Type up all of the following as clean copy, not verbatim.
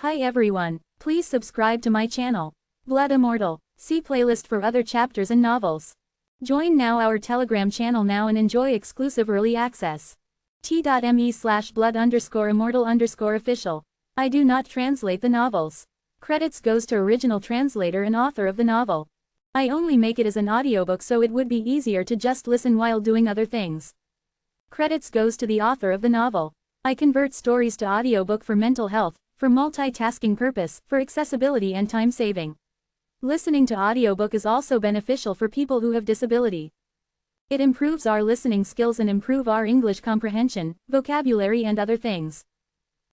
Hi everyone, please subscribe to my channel. Blood Immortal. See playlist for other chapters and novels. Join now our Telegram channel now and enjoy exclusive early access. t.me/blood_immortal_official. I do not translate the novels. Credits goes to original translator and author of the novel. I only make it as an audiobook so it would be easier to just listen while doing other things. Credits goes to the author of the novel. I convert stories to audiobook for mental health, for multitasking purpose, for accessibility and time saving. Listening to audiobook is also beneficial for people who have disability. It improves our listening skills and improve our English comprehension, vocabulary and other things.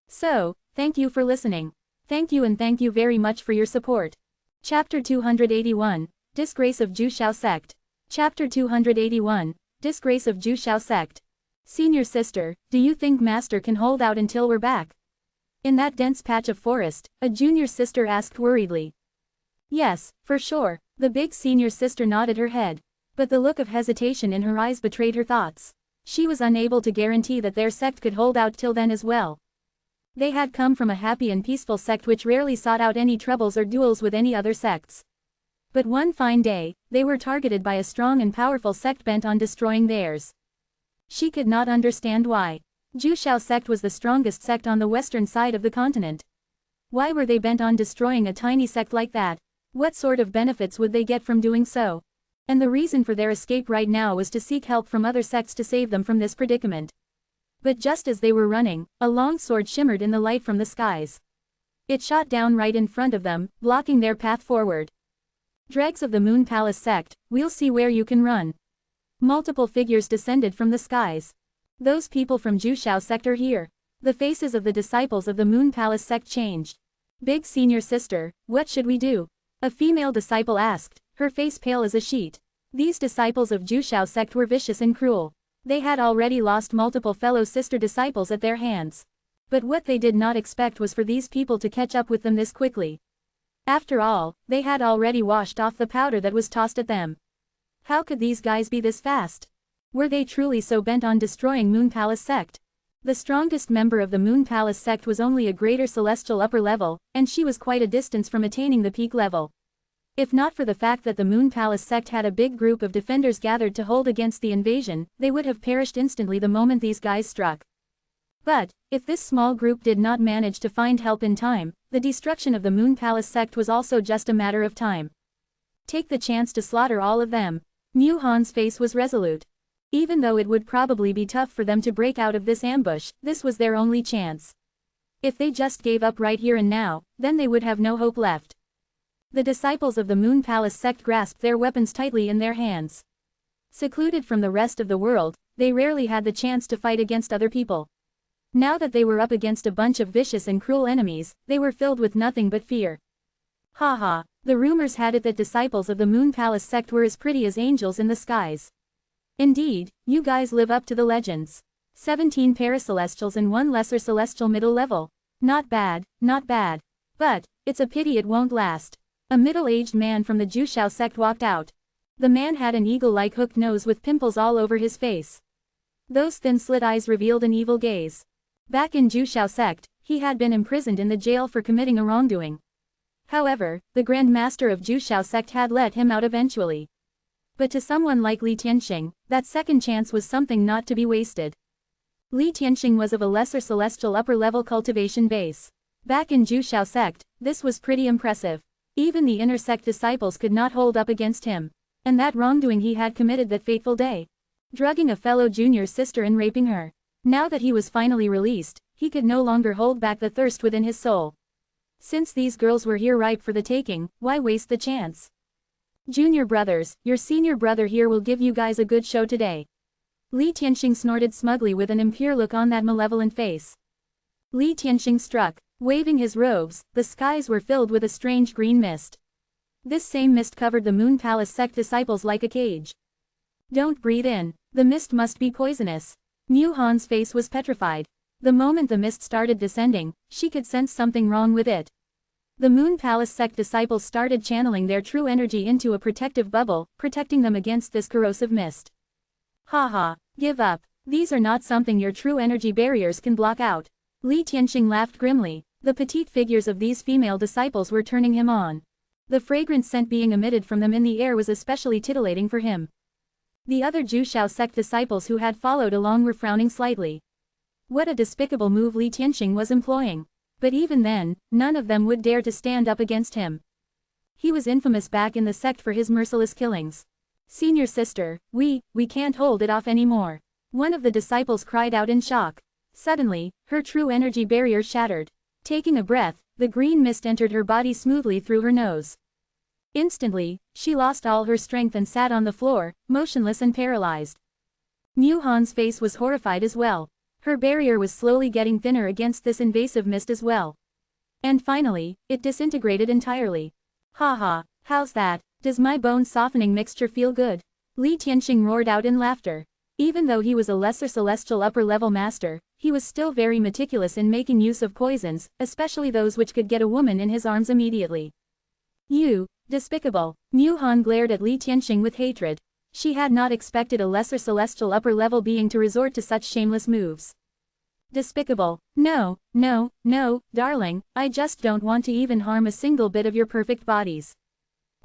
So, thank you for listening. Thank you and thank you very much for your support. Chapter 281, Disgrace of Jushao Sect. Chapter 281, Disgrace of Jushao Sect. Senior sister, do you think Master can hold out until we're back? In that dense patch of forest, a junior sister asked worriedly. Yes, for sure, the big senior sister nodded her head. But the look of hesitation in her eyes betrayed her thoughts. She was unable to guarantee that their sect could hold out till then as well. They had come from a happy and peaceful sect which rarely sought out any troubles or duels with any other sects. But one fine day, they were targeted by a strong and powerful sect bent on destroying theirs. She could not understand why. Jushao sect was the strongest sect on the western side of the continent. Why were they bent on destroying a tiny sect like that? What sort of benefits would they get from doing so? And the reason for their escape right now was to seek help from other sects to save them from this predicament. But just as they were running, a long sword shimmered in the light from the skies. It shot down right in front of them, blocking their path forward. Dregs of the Moon Palace sect, we'll see where you can run. Multiple figures descended from the skies. Those people from Jushao sect are here. The faces of the disciples of the Moon Palace sect changed. Big senior sister, what should we do? A female disciple asked, her face pale as a sheet. These disciples of Jushao sect were vicious and cruel. They had already lost multiple fellow sister disciples at their hands. But what they did not expect was for these people to catch up with them this quickly. After all, they had already washed off the powder that was tossed at them. How could these guys be this fast? Were they truly so bent on destroying Moon Palace sect? The strongest member of the Moon Palace sect was only a greater celestial upper level, and she was quite a distance from attaining the peak level. If not for the fact that the Moon Palace sect had a big group of defenders gathered to hold against the invasion, they would have perished instantly the moment these guys struck. But, if this small group did not manage to find help in time, the destruction of the Moon Palace sect was also just a matter of time. Take the chance to slaughter all of them. Mu Han's face was resolute. Even though it would probably be tough for them to break out of this ambush, this was their only chance. If they just gave up right here and now, then they would have no hope left. The disciples of the Moon Palace sect grasped their weapons tightly in their hands. Secluded from the rest of the world, they rarely had the chance to fight against other people. Now that they were up against a bunch of vicious and cruel enemies, they were filled with nothing but fear. Haha, the rumors had it that disciples of the Moon Palace sect were as pretty as angels in the skies. Indeed, you guys live up to the legends. 17 paracelestials and 1 lesser celestial middle level. Not bad, not bad. But, it's a pity it won't last. A middle-aged man from the Jushao sect walked out. The man had an eagle-like hooked nose with pimples all over his face. Those thin slit eyes revealed an evil gaze. Back in Jushao sect, he had been imprisoned in the jail for committing a wrongdoing. However, the Grand Master of Jushao sect had let him out eventually. But to someone like Li Tianxing, that second chance was something not to be wasted. Li Tianxing was of a lesser celestial upper-level cultivation base. Back in Jushao sect, this was pretty impressive. Even the inner sect disciples could not hold up against him. And that wrongdoing he had committed that fateful day. Drugging a fellow junior sister and raping her. Now that he was finally released, he could no longer hold back the thirst within his soul. Since these girls were here ripe for the taking, why waste the chance? Junior brothers, your senior brother here will give you guys a good show today. Li Tianxing snorted smugly with an impure look on that malevolent face. Li Tianxing struck. Waving his robes, the skies were filled with a strange green mist. This same mist covered the Moon Palace sect disciples like a cage. Don't breathe in. The mist must be poisonous. Mu Han's face was petrified. The moment the mist started descending, she could sense something wrong with it. The Moon Palace sect disciples started channeling their true energy into a protective bubble, protecting them against this corrosive mist. Haha, give up. These are not something your true energy barriers can block out. Li Tianxing laughed grimly. The petite figures of these female disciples were turning him on. The fragrant scent being emitted from them in the air was especially titillating for him. The other Jushao sect disciples who had followed along were frowning slightly. What a despicable move Li Tianxing was employing. But even then, none of them would dare to stand up against him. He was infamous back in the sect for his merciless killings. Senior sister, we can't hold it off anymore. One of the disciples cried out in shock. Suddenly, her true energy barrier shattered. Taking a breath, the green mist entered her body smoothly through her nose. Instantly, she lost all her strength and sat on the floor, motionless and paralyzed. Mu Han's face was horrified as well. Her barrier was slowly getting thinner against this invasive mist as well. And finally, it disintegrated entirely. Haha, how's that? Does my bone-softening mixture feel good? Li Tianxing roared out in laughter. Even though he was a lesser celestial upper-level master, he was still very meticulous in making use of poisons, especially those which could get a woman in his arms immediately. You, despicable! Mu Han glared at Li Tianxing with hatred. She had not expected a lesser celestial upper-level being to resort to such shameless moves. Despicable! No, darling, I just don't want to even harm a single bit of your perfect bodies.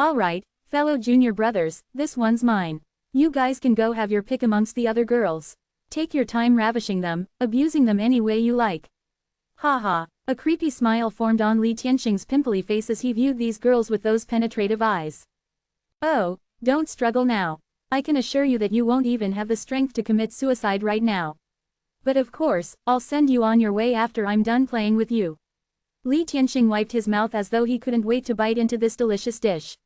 Alright, fellow junior brothers, this one's mine. You guys can go have your pick amongst the other girls. Take your time ravishing them, abusing them any way you like. Haha, a creepy smile formed on Li Tianxing's pimply face as he viewed these girls with those penetrative eyes. Oh, don't struggle now. I can assure you that you won't even have the strength to commit suicide right now. But of course, I'll send you on your way after I'm done playing with you. Li Tianxing wiped his mouth as though he couldn't wait to bite into this delicious dish.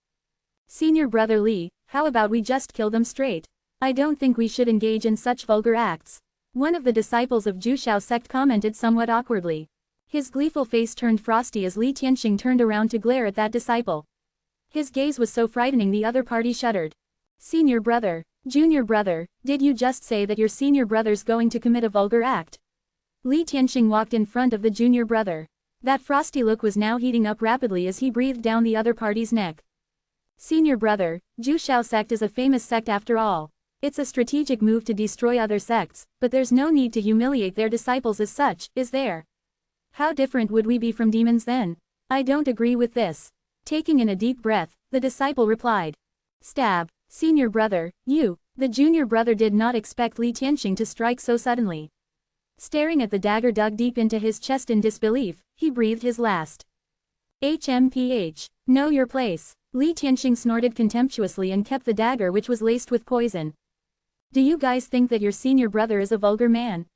Senior brother Li, how about we just kill them straight? I don't think we should engage in such vulgar acts. One of the disciples of Jushao sect commented somewhat awkwardly. His gleeful face turned frosty as Li Tianxing turned around to glare at that disciple. His gaze was so frightening the other party shuddered. Senior brother, junior brother, did you just say that your senior brother's going to commit a vulgar act? Li Tianxing walked in front of the junior brother. That frosty look was now heating up rapidly as he breathed down the other party's neck. Senior brother, Jushao sect is a famous sect after all. It's a strategic move to destroy other sects, but there's no need to humiliate their disciples as such, is there? How different would we be from demons then? I don't agree with this. Taking in a deep breath, the disciple replied. Stab, senior brother, you. The junior brother did not expect Li Tianxing to strike so suddenly. Staring at the dagger dug deep into his chest in disbelief, he breathed his last. HMPH. Know your place. Li Tianxing snorted contemptuously and kept the dagger which was laced with poison. Do you guys think that your senior brother is a vulgar man?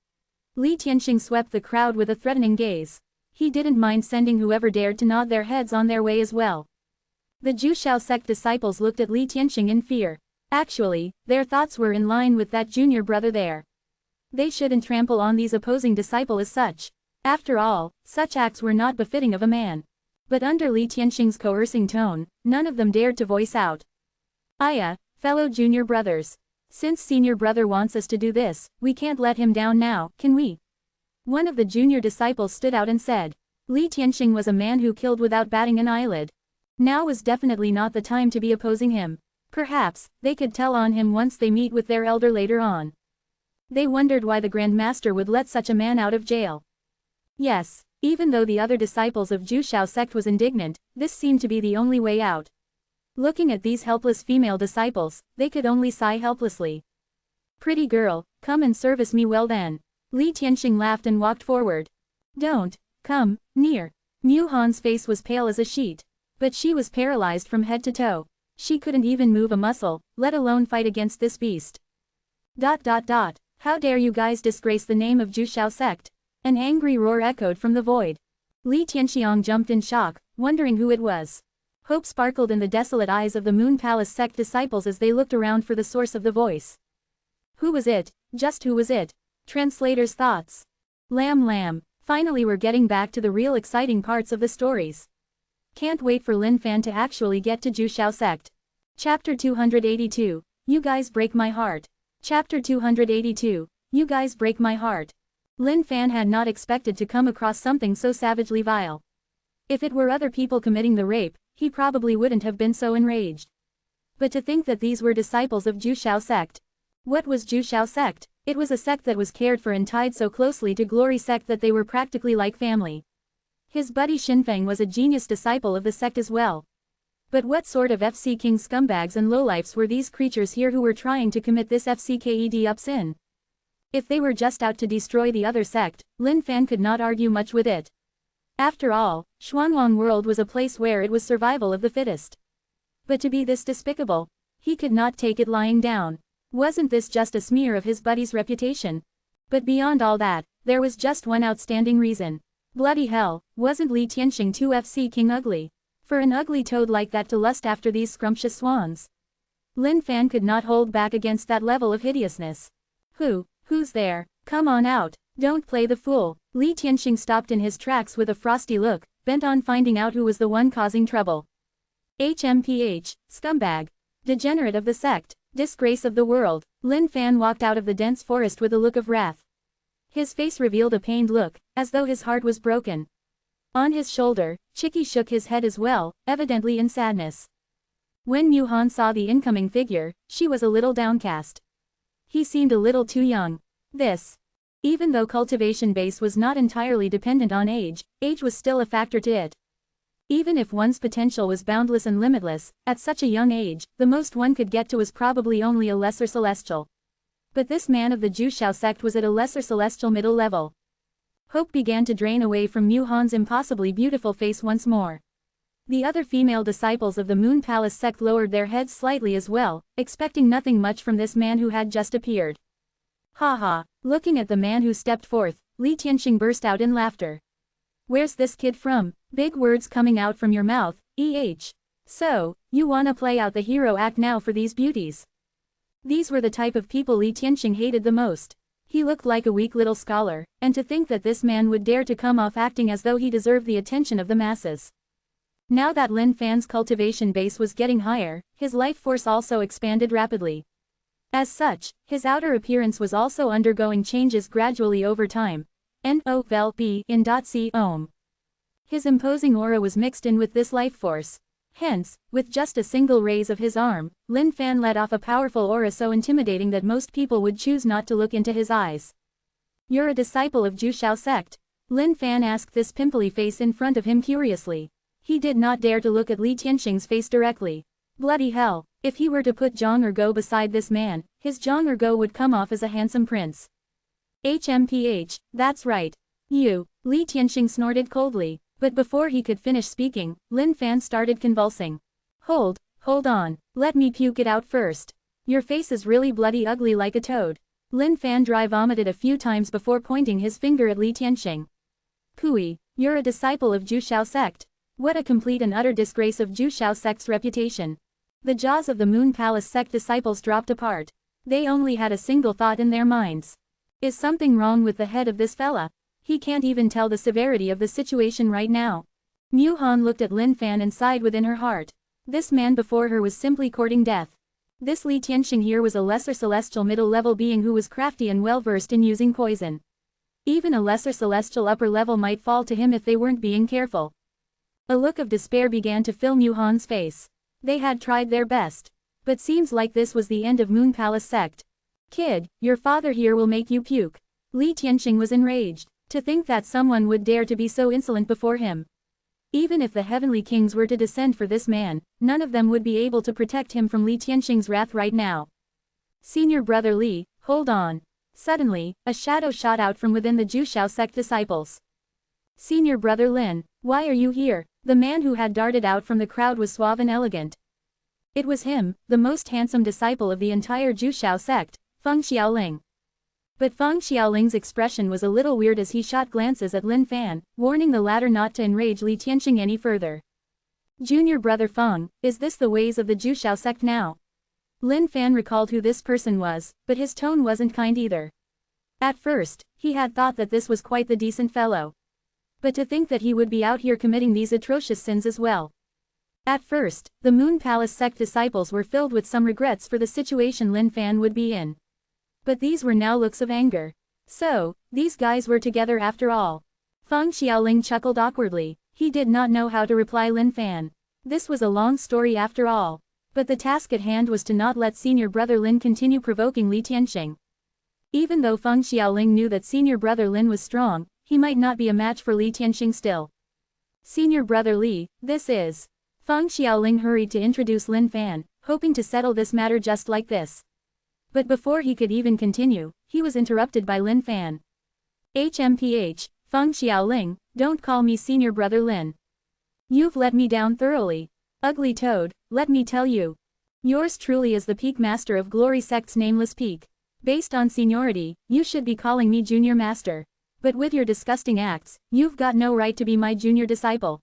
Li Tianxing swept the crowd with a threatening gaze. He didn't mind sending whoever dared to nod their heads on their way as well. The Jushao sect disciples looked at Li Tianxing in fear. Actually, their thoughts were in line with that junior brother there. They shouldn't trample on these opposing disciples as such. After all, such acts were not befitting of a man. But under Li Tianxing's coercing tone, none of them dared to voice out. Aya, fellow junior brothers. Since senior brother wants us to do this, we can't let him down now, can we? One of the junior disciples stood out and said. Li Tianxing was a man who killed without batting an eyelid. Now was definitely not the time to be opposing him. Perhaps, they could tell on him once they meet with their elder later on. They wondered why the Grand Master would let such a man out of jail. Yes, even though the other disciples of Jushao sect was indignant, this seemed to be the only way out. Looking at these helpless female disciples, they could only sigh helplessly. Pretty girl, come and service me well then. Li Tianxing laughed and walked forward. Don't come near. Mu Han's face was pale as a sheet. But she was paralyzed from head to toe. She couldn't even move a muscle, let alone fight against this beast. How dare you guys disgrace the name of Jushao sect? An angry roar echoed from the void. Li Tianxiang jumped in shock, wondering who it was. Hope sparkled in the desolate eyes of the Moon Palace sect disciples as they looked around for the source of the voice. Who was it? Just who was it? Translator's thoughts. Lamb. Finally we're getting back to the real exciting parts of the stories. Can't wait for Lin Fan to actually get to Jushao sect. Chapter 282. You guys break my heart. Chapter 282. You guys break my heart. Lin Fan had not expected to come across something so savagely vile. If it were other people committing the rape, he probably wouldn't have been so enraged. But to think that these were disciples of Jushao sect. What was Jushao sect? It was a sect that was cared for and tied so closely to Glory sect that they were practically like family. His buddy Xinfeng was a genius disciple of the sect as well. But what sort of FC King scumbags and lowlifes were these creatures here who were trying to commit this FCKED up sin? If they were just out to destroy the other sect, Lin Fan could not argue much with it. After all, Xuanwang world was a place where it was survival of the fittest. But to be this despicable, he could not take it lying down. Wasn't this just a smear of his buddy's reputation? But beyond all that, there was just one outstanding reason. Bloody hell, wasn't Li Tianxing too FC King ugly? For an ugly toad like that to lust after these scrumptious swans. Lin Fan could not hold back against that level of hideousness. Who's there? Come on out, don't play the fool. Li Tianxing stopped in his tracks with a frosty look, bent on finding out who was the one causing trouble. HMPH, scumbag. Degenerate of the sect, disgrace of the world. Lin Fan walked out of the dense forest with a look of wrath. His face revealed a pained look, as though his heart was broken. On his shoulder, Chicky shook his head as well, evidently in sadness. When Mu Han saw the incoming figure, she was a little downcast. He seemed a little too young. Even though cultivation base was not entirely dependent on age was still a factor to it. Even if one's potential was boundless and limitless, at such a young age, the most one could get to was probably only a lesser celestial. But this man of the Jushao sect was at a lesser celestial middle level. Hope began to drain away from Mu Han's impossibly beautiful face once more. The other female disciples of the Moon Palace sect lowered their heads slightly as well, expecting nothing much from this man who had just appeared. Ha! Looking at the man who stepped forth, Li Tianxing burst out in laughter. Where's this kid from? Big words coming out from your mouth, So, you wanna play out the hero act now for these beauties? These were the type of people Li Tianxing hated the most. He looked like a weak little scholar, and to think that this man would dare to come off acting as though he deserved the attention of the masses. Now that Lin Fan's cultivation base was getting higher, his life force also expanded rapidly. As such, his outer appearance was also undergoing changes gradually over time. His imposing aura was mixed in with this life force. Hence, with just a single raise of his arm, Lin Fan let off a powerful aura so intimidating that most people would choose not to look into his eyes. You're a disciple of Jushao sect? Lin Fan asked this pimply face in front of him curiously. He did not dare to look at Li Tianxing's face directly. Bloody hell, if he were to put Zhang Ergo beside this man, his Zhang Ergo would come off as a handsome prince. HMPH, that's right. You, Li Tianxing snorted coldly, but before he could finish speaking, Lin Fan started convulsing. Hold on, let me puke it out first. Your face is really bloody ugly like a toad. Lin Fan dry vomited a few times before pointing his finger at Li Tianxing. Cooey, you're a disciple of Jushao sect. What a complete and utter disgrace of Jushao sect's reputation. The jaws of the Moon Palace sect disciples dropped apart. They only had a single thought in their minds. Is something wrong with the head of this fella? He can't even tell the severity of the situation right now. Mu Han looked at Lin Fan and sighed within her heart. This man before her was simply courting death. This Li Tianxing here was a lesser celestial middle-level being who was crafty and well-versed in using poison. Even a lesser celestial upper level might fall to him if they weren't being careful. A look of despair began to fill Mu Han's face. They had tried their best. But seems like this was the end of Moon Palace sect. Kid, your father here will make you puke. Li Tianxing was enraged. To think that someone would dare to be so insolent before him. Even if the heavenly kings were to descend for this man, none of them would be able to protect him from Li Tianxing's wrath right now. Senior brother Li, hold on. Suddenly, a shadow shot out from within the Jushao sect disciples. Senior brother Lin, why are you here? The man who had darted out from the crowd was suave and elegant. It was him, the most handsome disciple of the entire Jushao sect, Feng Xiaoling. But Feng Xiaoling's expression was a little weird as he shot glances at Lin Fan, warning the latter not to enrage Li Tianxing any further. Junior brother Feng, is this the ways of the Jushao sect now? Lin Fan recalled who this person was, but his tone wasn't kind either. At first, he had thought that this was quite the decent fellow. But to think that he would be out here committing these atrocious sins as well. At first, the Moon Palace sect disciples were filled with some regrets for the situation Lin Fan would be in. But these were now looks of anger. So, these guys were together after all. Feng Xiaoling chuckled awkwardly. He did not know how to reply Lin Fan. This was a long story after all. But the task at hand was to not let senior brother Lin continue provoking Li Tianxing. Even though Feng Xiaoling knew that senior brother Lin was strong, he might not be a match for Li Tianxing still. Senior Brother Li, this is. Feng Xiaoling hurried to introduce Lin Fan, hoping to settle this matter just like this. But before he could even continue, he was interrupted by Lin Fan. HMPH, Feng Xiaoling, don't call me Senior Brother Lin. You've let me down thoroughly. Ugly toad, let me tell you. Yours truly is the peak master of Glory Sect's nameless peak. Based on seniority, you should be calling me Junior Master. But with your disgusting acts, you've got no right to be my junior disciple.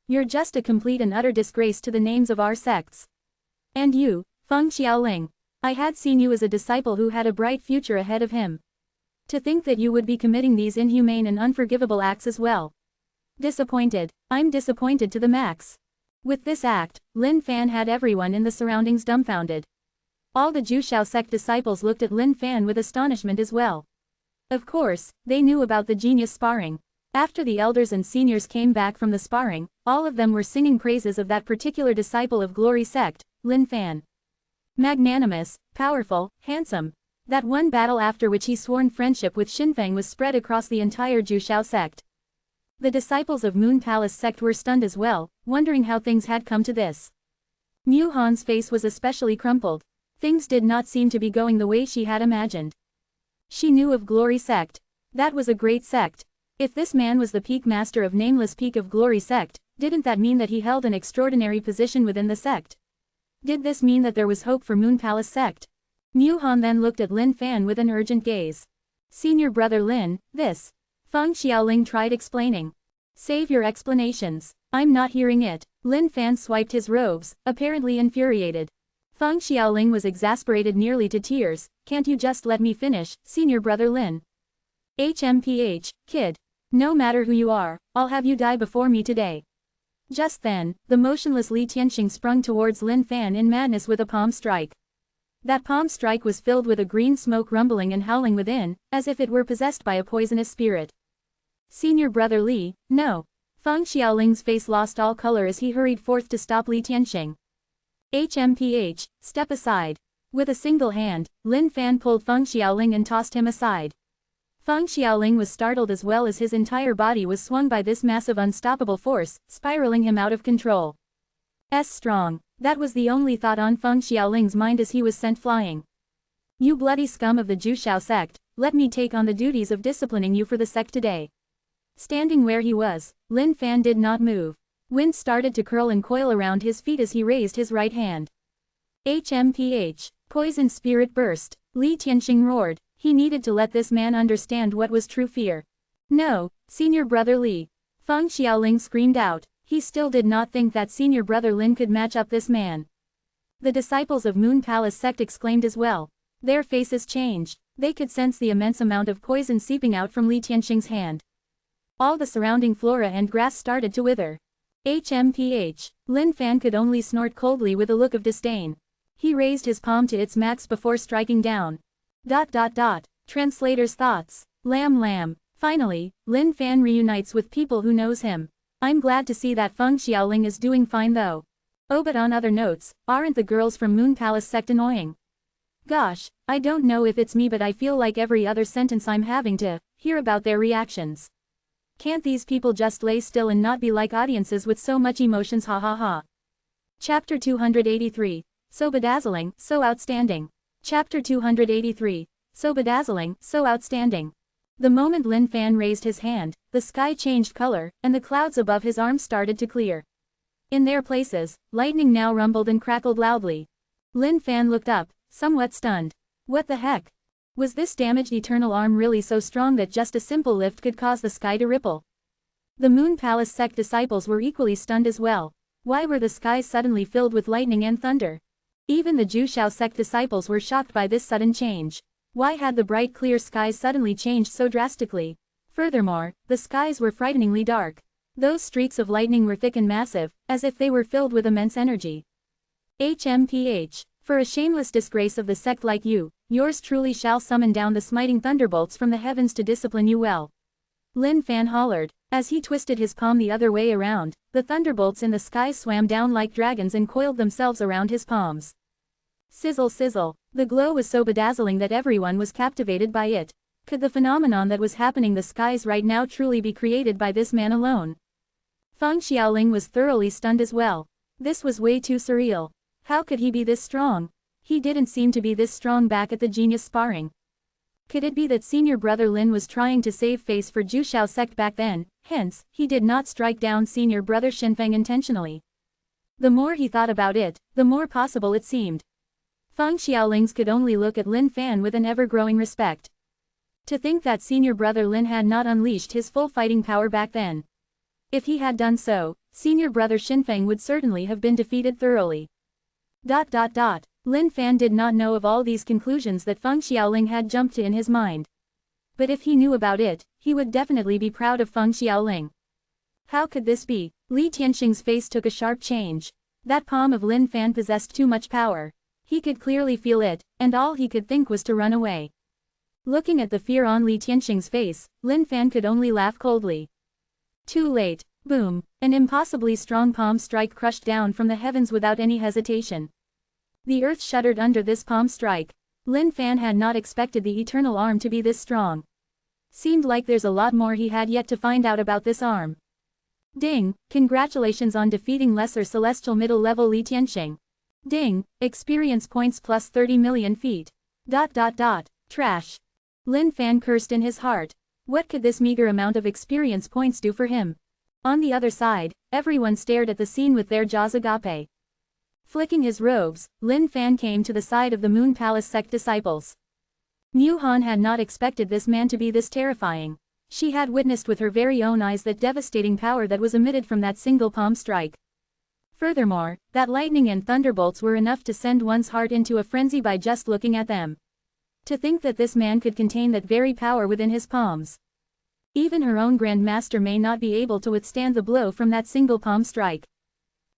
You're just a complete and utter disgrace to the names of our sects. And you, Feng Xiaoling, I had seen you as a disciple who had a bright future ahead of him. To think that you would be committing these inhumane and unforgivable acts as well. Disappointed, I'm disappointed to the max. With this act, Lin Fan had everyone in the surroundings dumbfounded. All the Jushao sect disciples looked at Lin Fan with astonishment as well. Of course, they knew about the genius sparring. After the elders and seniors came back from the sparring, all of them were singing praises of that particular disciple of Glory Sect, Lin Fan. Magnanimous, powerful, handsome. That one battle after which he sworn friendship with Xinfeng was spread across the entire Jushao sect. The disciples of Moon Palace sect were stunned as well, wondering how things had come to this. Mu Han's face was especially crumpled. Things did not seem to be going the way she had imagined. She knew of Glory Sect. That was a great sect. If this man was the peak master of nameless peak of Glory Sect, didn't that mean that he held an extraordinary position within the sect? Did this mean that there was hope for Moon Palace sect? Mu Han then looked at Lin Fan with an urgent gaze. Senior Brother Lin, this. Feng Xiaoling tried explaining. Save your explanations. I'm not hearing it. Lin Fan swiped his robes, apparently infuriated. Feng Xiaoling was exasperated nearly to tears. Can't you just let me finish, Senior Brother Lin? HMPH, kid. No matter who you are, I'll have you die before me today. Just then, the motionless Li Tianxing sprung towards Lin Fan in madness with a palm strike. That palm strike was filled with a green smoke rumbling and howling within, as if it were possessed by a poisonous spirit. Senior Brother Li, no. Feng Xiaoling's face lost all color as he hurried forth to stop Li Tianxing. HMPH, step aside. With a single hand, Lin Fan pulled Feng Xiaoling and tossed him aside. Feng Xiaoling was startled as well as his entire body was swung by this massive unstoppable force, spiraling him out of control. Strong. That was the only thought on Feng Xiaoling's mind as he was sent flying. You bloody scum of the Jushao sect, let me take on the duties of disciplining you for the sect today. Standing where he was, Lin Fan did not move. Wind started to curl and coil around his feet as he raised his right hand. HMPH, poison spirit burst. Li Tianxing roared. He needed to let this man understand what was true fear. No, Senior Brother Li. Feng Xiaoling screamed out. He still did not think that Senior Brother Lin could match up this man. The disciples of Moon Palace sect exclaimed as well. Their faces changed. They could sense the immense amount of poison seeping out from Li Tianxing's hand. All the surrounding flora and grass started to wither. HMPH. Lin Fan could only snort coldly with a look of disdain. He raised his palm to its max before striking down. ... Translator's thoughts. Lamb. Finally, Lin Fan reunites with people who knows him. I'm glad to see that Feng Xiaoling is doing fine though. Oh, but on other notes, aren't the girls from Moon Palace sect annoying? Gosh, I don't know if it's me but I feel like every other sentence I'm having to hear about their reactions. Can't these people just lay still and not be like audiences with so much emotions, ha ha ha. Chapter 283. So bedazzling, so outstanding. Chapter 283. So bedazzling, so outstanding. The moment Lin Fan raised his hand, the sky changed color, and the clouds above his arms started to clear. In their places, lightning now rumbled and crackled loudly. Lin Fan looked up, somewhat stunned. What the heck? Was this damaged eternal arm really so strong that just a simple lift could cause the sky to ripple? The Moon Palace sect disciples were equally stunned as well. Why were the skies suddenly filled with lightning and thunder? Even the Jushao sect disciples were shocked by this sudden change. Why had the bright clear skies suddenly changed so drastically? Furthermore, the skies were frighteningly dark. Those streaks of lightning were thick and massive, as if they were filled with immense energy. HMPH. For a shameless disgrace of the sect like you, yours truly shall summon down the smiting thunderbolts from the heavens to discipline you well. Lin Fan hollered. As he twisted his palm the other way around, the thunderbolts in the sky swam down like dragons and coiled themselves around his palms. Sizzle sizzle. The glow was so bedazzling that everyone was captivated by it. Could the phenomenon that was happening the skies right now truly be created by this man alone? Feng Xiaoling was thoroughly stunned as well. This was way too surreal. How could he be this strong? He didn't seem to be this strong back at the genius sparring. Could it be that senior brother Lin was trying to save face for Jushao sect back then, hence, he did not strike down senior brother Xinfeng intentionally? The more he thought about it, the more possible it seemed. Feng Xiaolings could only look at Lin Fan with an ever-growing respect. To think that senior brother Lin had not unleashed his full fighting power back then. If he had done so, senior brother Xinfeng would certainly have been defeated thoroughly. Lin Fan did not know of all these conclusions that Feng Xiaoling had jumped to in his mind. But if he knew about it, he would definitely be proud of Feng Xiaoling. How could this be? Li Tianxing's face took a sharp change. That palm of Lin Fan possessed too much power. He could clearly feel it, and all he could think was to run away. Looking at the fear on Li Tianxing's face, Lin Fan could only laugh coldly. Too late. Boom. An impossibly strong palm strike crushed down from the heavens without any hesitation. The earth shuddered under this palm strike. Lin Fan had not expected the eternal arm to be this strong. Seemed like there's a lot more he had yet to find out about this arm. Ding, congratulations on defeating lesser celestial middle-level Li Tianxing. Ding, experience points plus 30 million feet. Trash. Lin Fan cursed in his heart. What could this meager amount of experience points do for him? On the other side, everyone stared at the scene with their jaws agape. Flicking his robes, Lin Fan came to the side of the Moon Palace sect disciples. Mu Han had not expected this man to be this terrifying. She had witnessed with her very own eyes that devastating power that was emitted from that single palm strike. Furthermore, that lightning and thunderbolts were enough to send one's heart into a frenzy by just looking at them. To think that this man could contain that very power within his palms. Even her own Grand Master may not be able to withstand the blow from that single palm strike.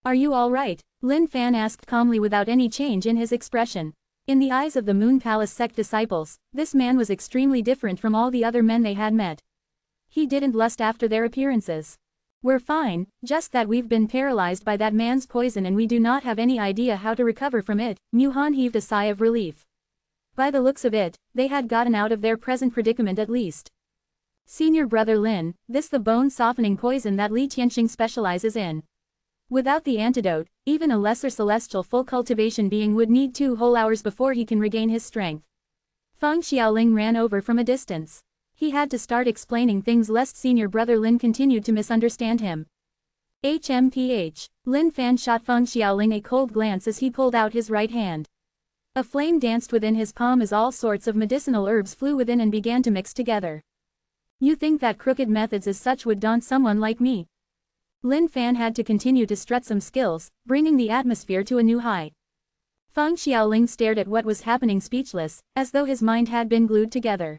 Are you all right? Lin Fan asked calmly without any change in his expression. In the eyes of the Moon Palace sect disciples, this man was extremely different from all the other men they had met. He didn't lust after their appearances. We're fine, just that we've been paralyzed by that man's poison and we do not have any idea how to recover from it. Mu Han heaved a sigh of relief. By the looks of it, they had gotten out of their present predicament at least. Senior brother Lin, this the bone-softening poison that Li Tianxing specializes in. Without the antidote, even a lesser celestial full cultivation being would need 2 whole hours before he can regain his strength. Feng Xiaoling ran over from a distance. He had to start explaining things lest senior brother Lin continued to misunderstand him. HMPH. Lin Fan shot Feng Xiaoling a cold glance as he pulled out his right hand. A flame danced within his palm as all sorts of medicinal herbs flew within and began to mix together. You think that crooked methods as such would daunt someone like me? Lin Fan had to continue to strut some skills, bringing the atmosphere to a new high. Feng Xiaoling stared at what was happening speechless, as though his mind had been glued together.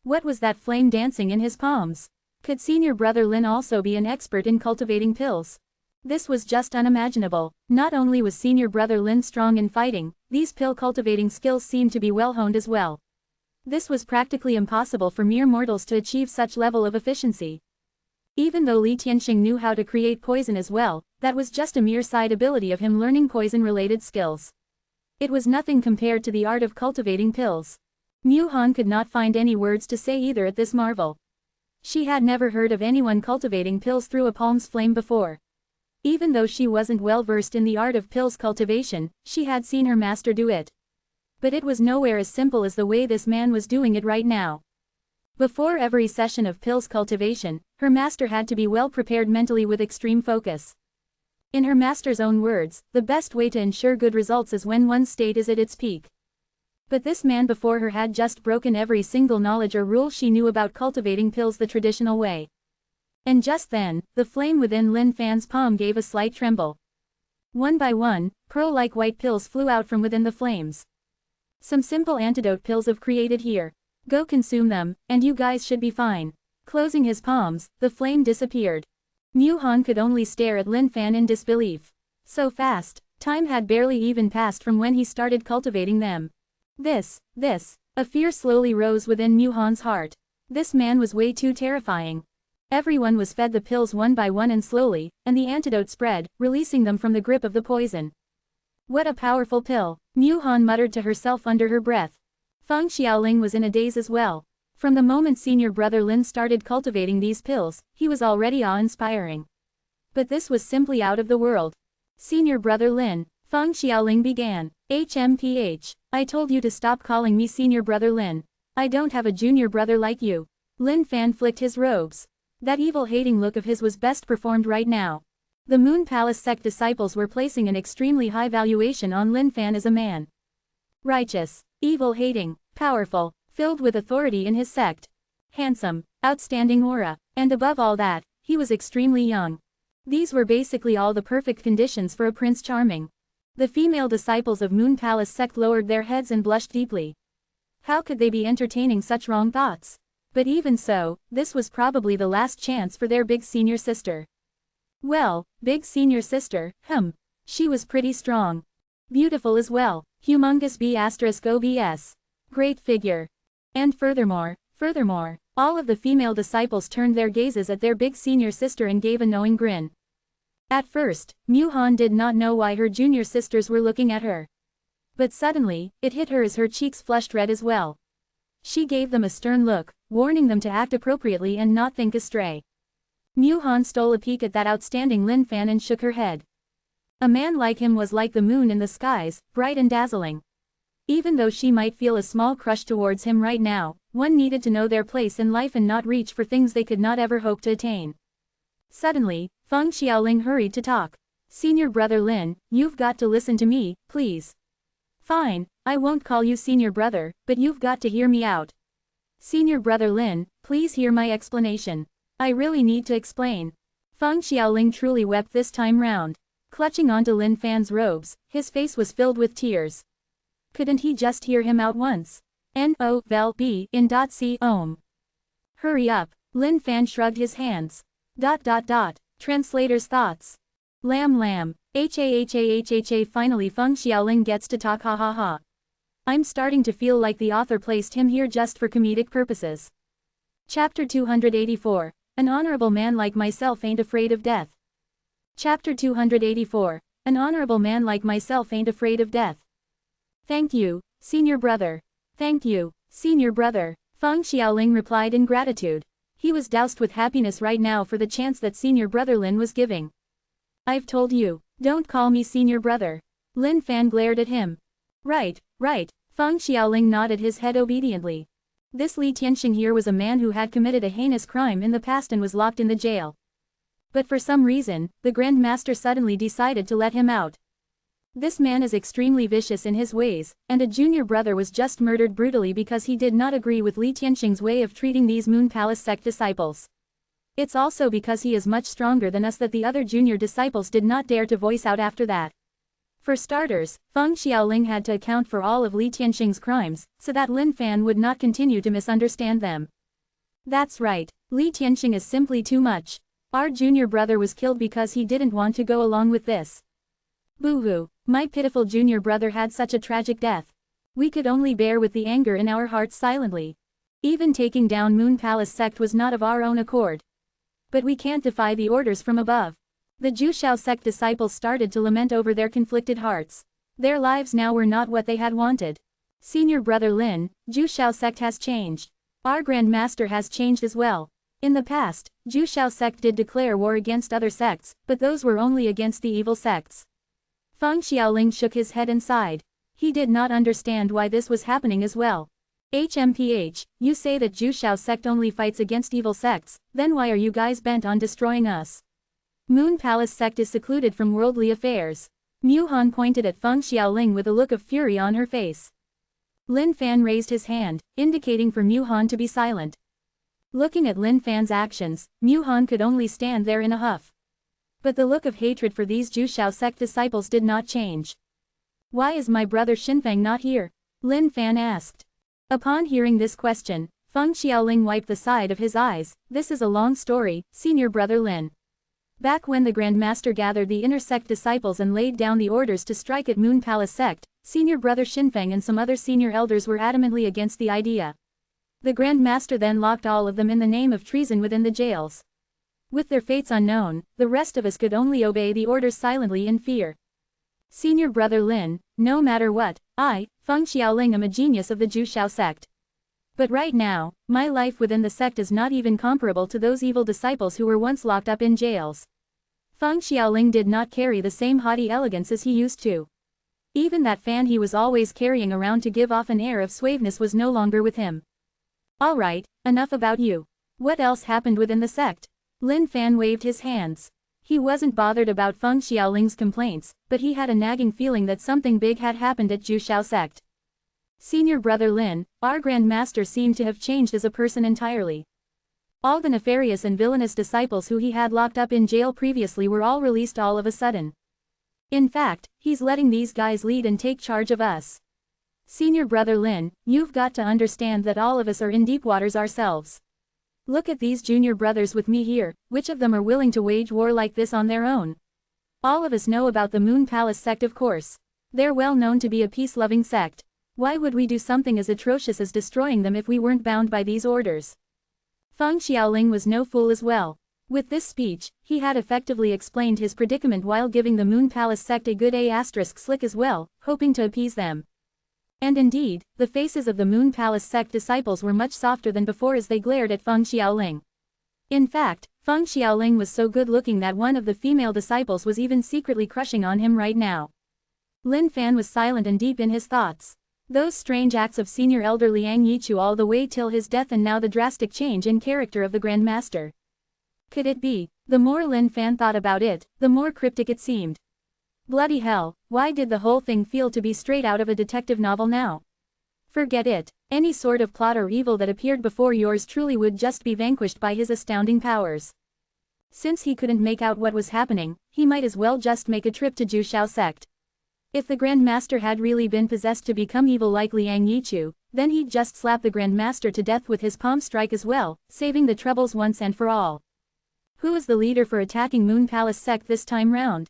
What was that flame dancing in his palms? Could senior brother Lin also be an expert in cultivating pills? This was just unimaginable. Not only was senior brother Lin strong in fighting, these pill cultivating skills seemed to be well honed as well. This was practically impossible for mere mortals to achieve such level of efficiency. Even though Li Tianxing knew how to create poison as well, that was just a mere side ability of him learning poison-related skills. It was nothing compared to the art of cultivating pills. Mu Han could not find any words to say either at this marvel. She had never heard of anyone cultivating pills through a palm's flame before. Even though she wasn't well versed in the art of pills cultivation, she had seen her master do it. But it was nowhere as simple as the way this man was doing it right now. Before every session of pills cultivation, her master had to be well prepared mentally with extreme focus. In her master's own words, the best way to ensure good results is when one's state is at its peak. But this man before her had just broken every single knowledge or rule she knew about cultivating pills the traditional way. And just then, the flame within Lin Fan's palm gave a slight tremble. One by one, pearl-like white pills flew out from within the flames. Some simple antidote pills I've created here. Go consume them, and you guys should be fine. Closing his palms, the flame disappeared. Mu Han could only stare at Lin Fan in disbelief. So fast, time had barely even passed from when he started cultivating them. A fear slowly rose within Mu Han's heart. This man was way too terrifying. Everyone was fed the pills one by one and slowly, and the antidote spread, releasing them from the grip of the poison. What a powerful pill, Mu Han muttered to herself under her breath. Feng Xiaoling was in a daze as well. From the moment senior brother Lin started cultivating these pills, he was already awe-inspiring. But this was simply out of the world. Senior brother Lin, Feng Xiaoling began. HMPH. I told you to stop calling me senior brother Lin. I don't have a junior brother like you. Lin Fan flicked his robes. That evil-hating look of his was best performed right now. The Moon Palace sect disciples were placing an extremely high valuation on Lin Fan as a man. Righteous, evil-hating, powerful, filled with authority in his sect. Handsome, outstanding aura, and above all that, he was extremely young. These were basically all the perfect conditions for a Prince Charming. The female disciples of Moon Palace sect lowered their heads and blushed deeply. How could they be entertaining such wrong thoughts? But even so, this was probably the last chance for their big senior sister. Well, big senior sister, she was pretty strong. Beautiful as well, humongous B*OBS. Great figure. And furthermore, all of the female disciples turned their gazes at their big senior sister and gave a knowing grin. At first, Mu Han did not know why her junior sisters were looking at her. But suddenly, it hit her as her cheeks flushed red as well. She gave them a stern look, warning them to act appropriately and not think astray. Mu Han stole a peek at that outstanding Lin Fan and shook her head. A man like him was like the moon in the skies, bright and dazzling. Even though she might feel a small crush towards him right now, one needed to know their place in life and not reach for things they could not ever hope to attain. Suddenly, Feng Xiaoling hurried to talk. Senior brother Lin, you've got to listen to me, please. Fine, I won't call you senior brother, but you've got to hear me out. Senior brother Lin, please hear my explanation. I really need to explain. Feng Xiaoling truly wept this time round. Clutching onto Lin Fan's robes, his face was filled with tears. Couldn't he just hear him out once? N-O-V-E in.C. Hurry up, Lin Fan shrugged his hands. Translator's thoughts. Lam. HAHAHHA. Finally Feng Xiaoling gets to talk, ha ha ha. I'm starting to feel like the author placed him here just for comedic purposes. Chapter 284. An honorable man like myself ain't afraid of death. Chapter 284. An honorable man like myself ain't afraid of death. Thank you, senior brother. Thank you, senior brother. Feng Xiaoling replied in gratitude. He was doused with happiness right now for the chance that senior brother Lin was giving. I've told you, don't call me senior brother. Lin Fan glared at him. Right. Feng Xiaoling nodded his head obediently. This Li Tianxing here was a man who had committed a heinous crime in the past and was locked in the jail. But for some reason, the Grand Master suddenly decided to let him out. This man is extremely vicious in his ways, and a junior brother was just murdered brutally because he did not agree with Li Tianxing's way of treating these Moon Palace sect disciples. It's also because he is much stronger than us that the other junior disciples did not dare to voice out after that. For starters, Feng Xiaoling had to account for all of Li Tianxing's crimes, so that Lin Fan would not continue to misunderstand them. That's right, Li Tianxing is simply too much. Our junior brother was killed because he didn't want to go along with this. Boo-hoo, my pitiful junior brother had such a tragic death. We could only bear with the anger in our hearts silently. Even taking down Moon Palace sect was not of our own accord. But we can't defy the orders from above. The Jushao sect disciples started to lament over their conflicted hearts. Their lives now were not what they had wanted. Senior brother Lin, Jushao sect has changed. Our Grand Master has changed as well. In the past, Jushao sect did declare war against other sects, but those were only against the evil sects. Feng Xiaoling shook his head and sighed. He did not understand why this was happening as well. HMPH, you say that Jushao sect only fights against evil sects, then why are you guys bent on destroying us? Moon Palace sect is secluded from worldly affairs. Mu Han pointed at Feng Xiaoling with a look of fury on her face. Lin Fan raised his hand, indicating for Mu Han to be silent. Looking at Lin Fan's actions, Mu Han could only stand there in a huff. But the look of hatred for these Jushao sect disciples did not change. Why is my brother Xinfeng not here? Lin Fan asked. Upon hearing this question, Feng Xiaoling wiped the side of his eyes. This is a long story, senior brother Lin. Back when the Grand Master gathered the inner sect disciples and laid down the orders to strike at Moon Palace sect, senior brother Xinfeng and some other senior elders were adamantly against the idea. The Grand Master then locked all of them in the name of treason within the jails. With their fates unknown, the rest of us could only obey the orders silently in fear. Senior brother Lin, no matter what, I, Feng Xiaoling, am a genius of the Jushao sect. But right now, my life within the sect is not even comparable to those evil disciples who were once locked up in jails. Feng Xiaoling did not carry the same haughty elegance as he used to. Even that fan he was always carrying around to give off an air of suaveness was no longer with him. Alright, enough about you. What else happened within the sect? Lin Fan waved his hands. He wasn't bothered about Feng Xiaoling's complaints, but he had a nagging feeling that something big had happened at Jushao sect. Senior brother Lin, our Grand Master seemed to have changed as a person entirely. All the nefarious and villainous disciples who he had locked up in jail previously were all released all of a sudden. In fact, he's letting these guys lead and take charge of us. Senior brother Lin, you've got to understand that all of us are in deep waters ourselves. Look at these junior brothers with me here, which of them are willing to wage war like this on their own? All of us know about the Moon Palace sect, of course. They're well known to be a peace-loving sect. Why would we do something as atrocious as destroying them if we weren't bound by these orders? Feng Xiaoling was no fool as well. With this speech, he had effectively explained his predicament while giving the Moon Palace sect a good slick as well, hoping to appease them. And indeed, the faces of the Moon Palace sect disciples were much softer than before as they glared at Feng Xiaoling. In fact, Feng Xiaoling was so good-looking that one of the female disciples was even secretly crushing on him right now. Lin Fan was silent and deep in his thoughts. Those strange acts of senior elder Liang Yichu all the way till his death, and now the drastic change in character of the Grand Master. Could it be? The more Lin Fan thought about it, the more cryptic it seemed. Bloody hell, why did the whole thing feel to be straight out of a detective novel now? Forget it. Any sort of plot or evil that appeared before yours truly would just be vanquished by his astounding powers. Since he couldn't make out what was happening, he might as well just make a trip to Jushao sect. If the Grand Master had really been possessed to become evil like Liang Yichu, then he'd just slap the Grand Master to death with his palm strike as well, saving the troubles once and for all. Who is the leader for attacking Moon Palace sect this time round?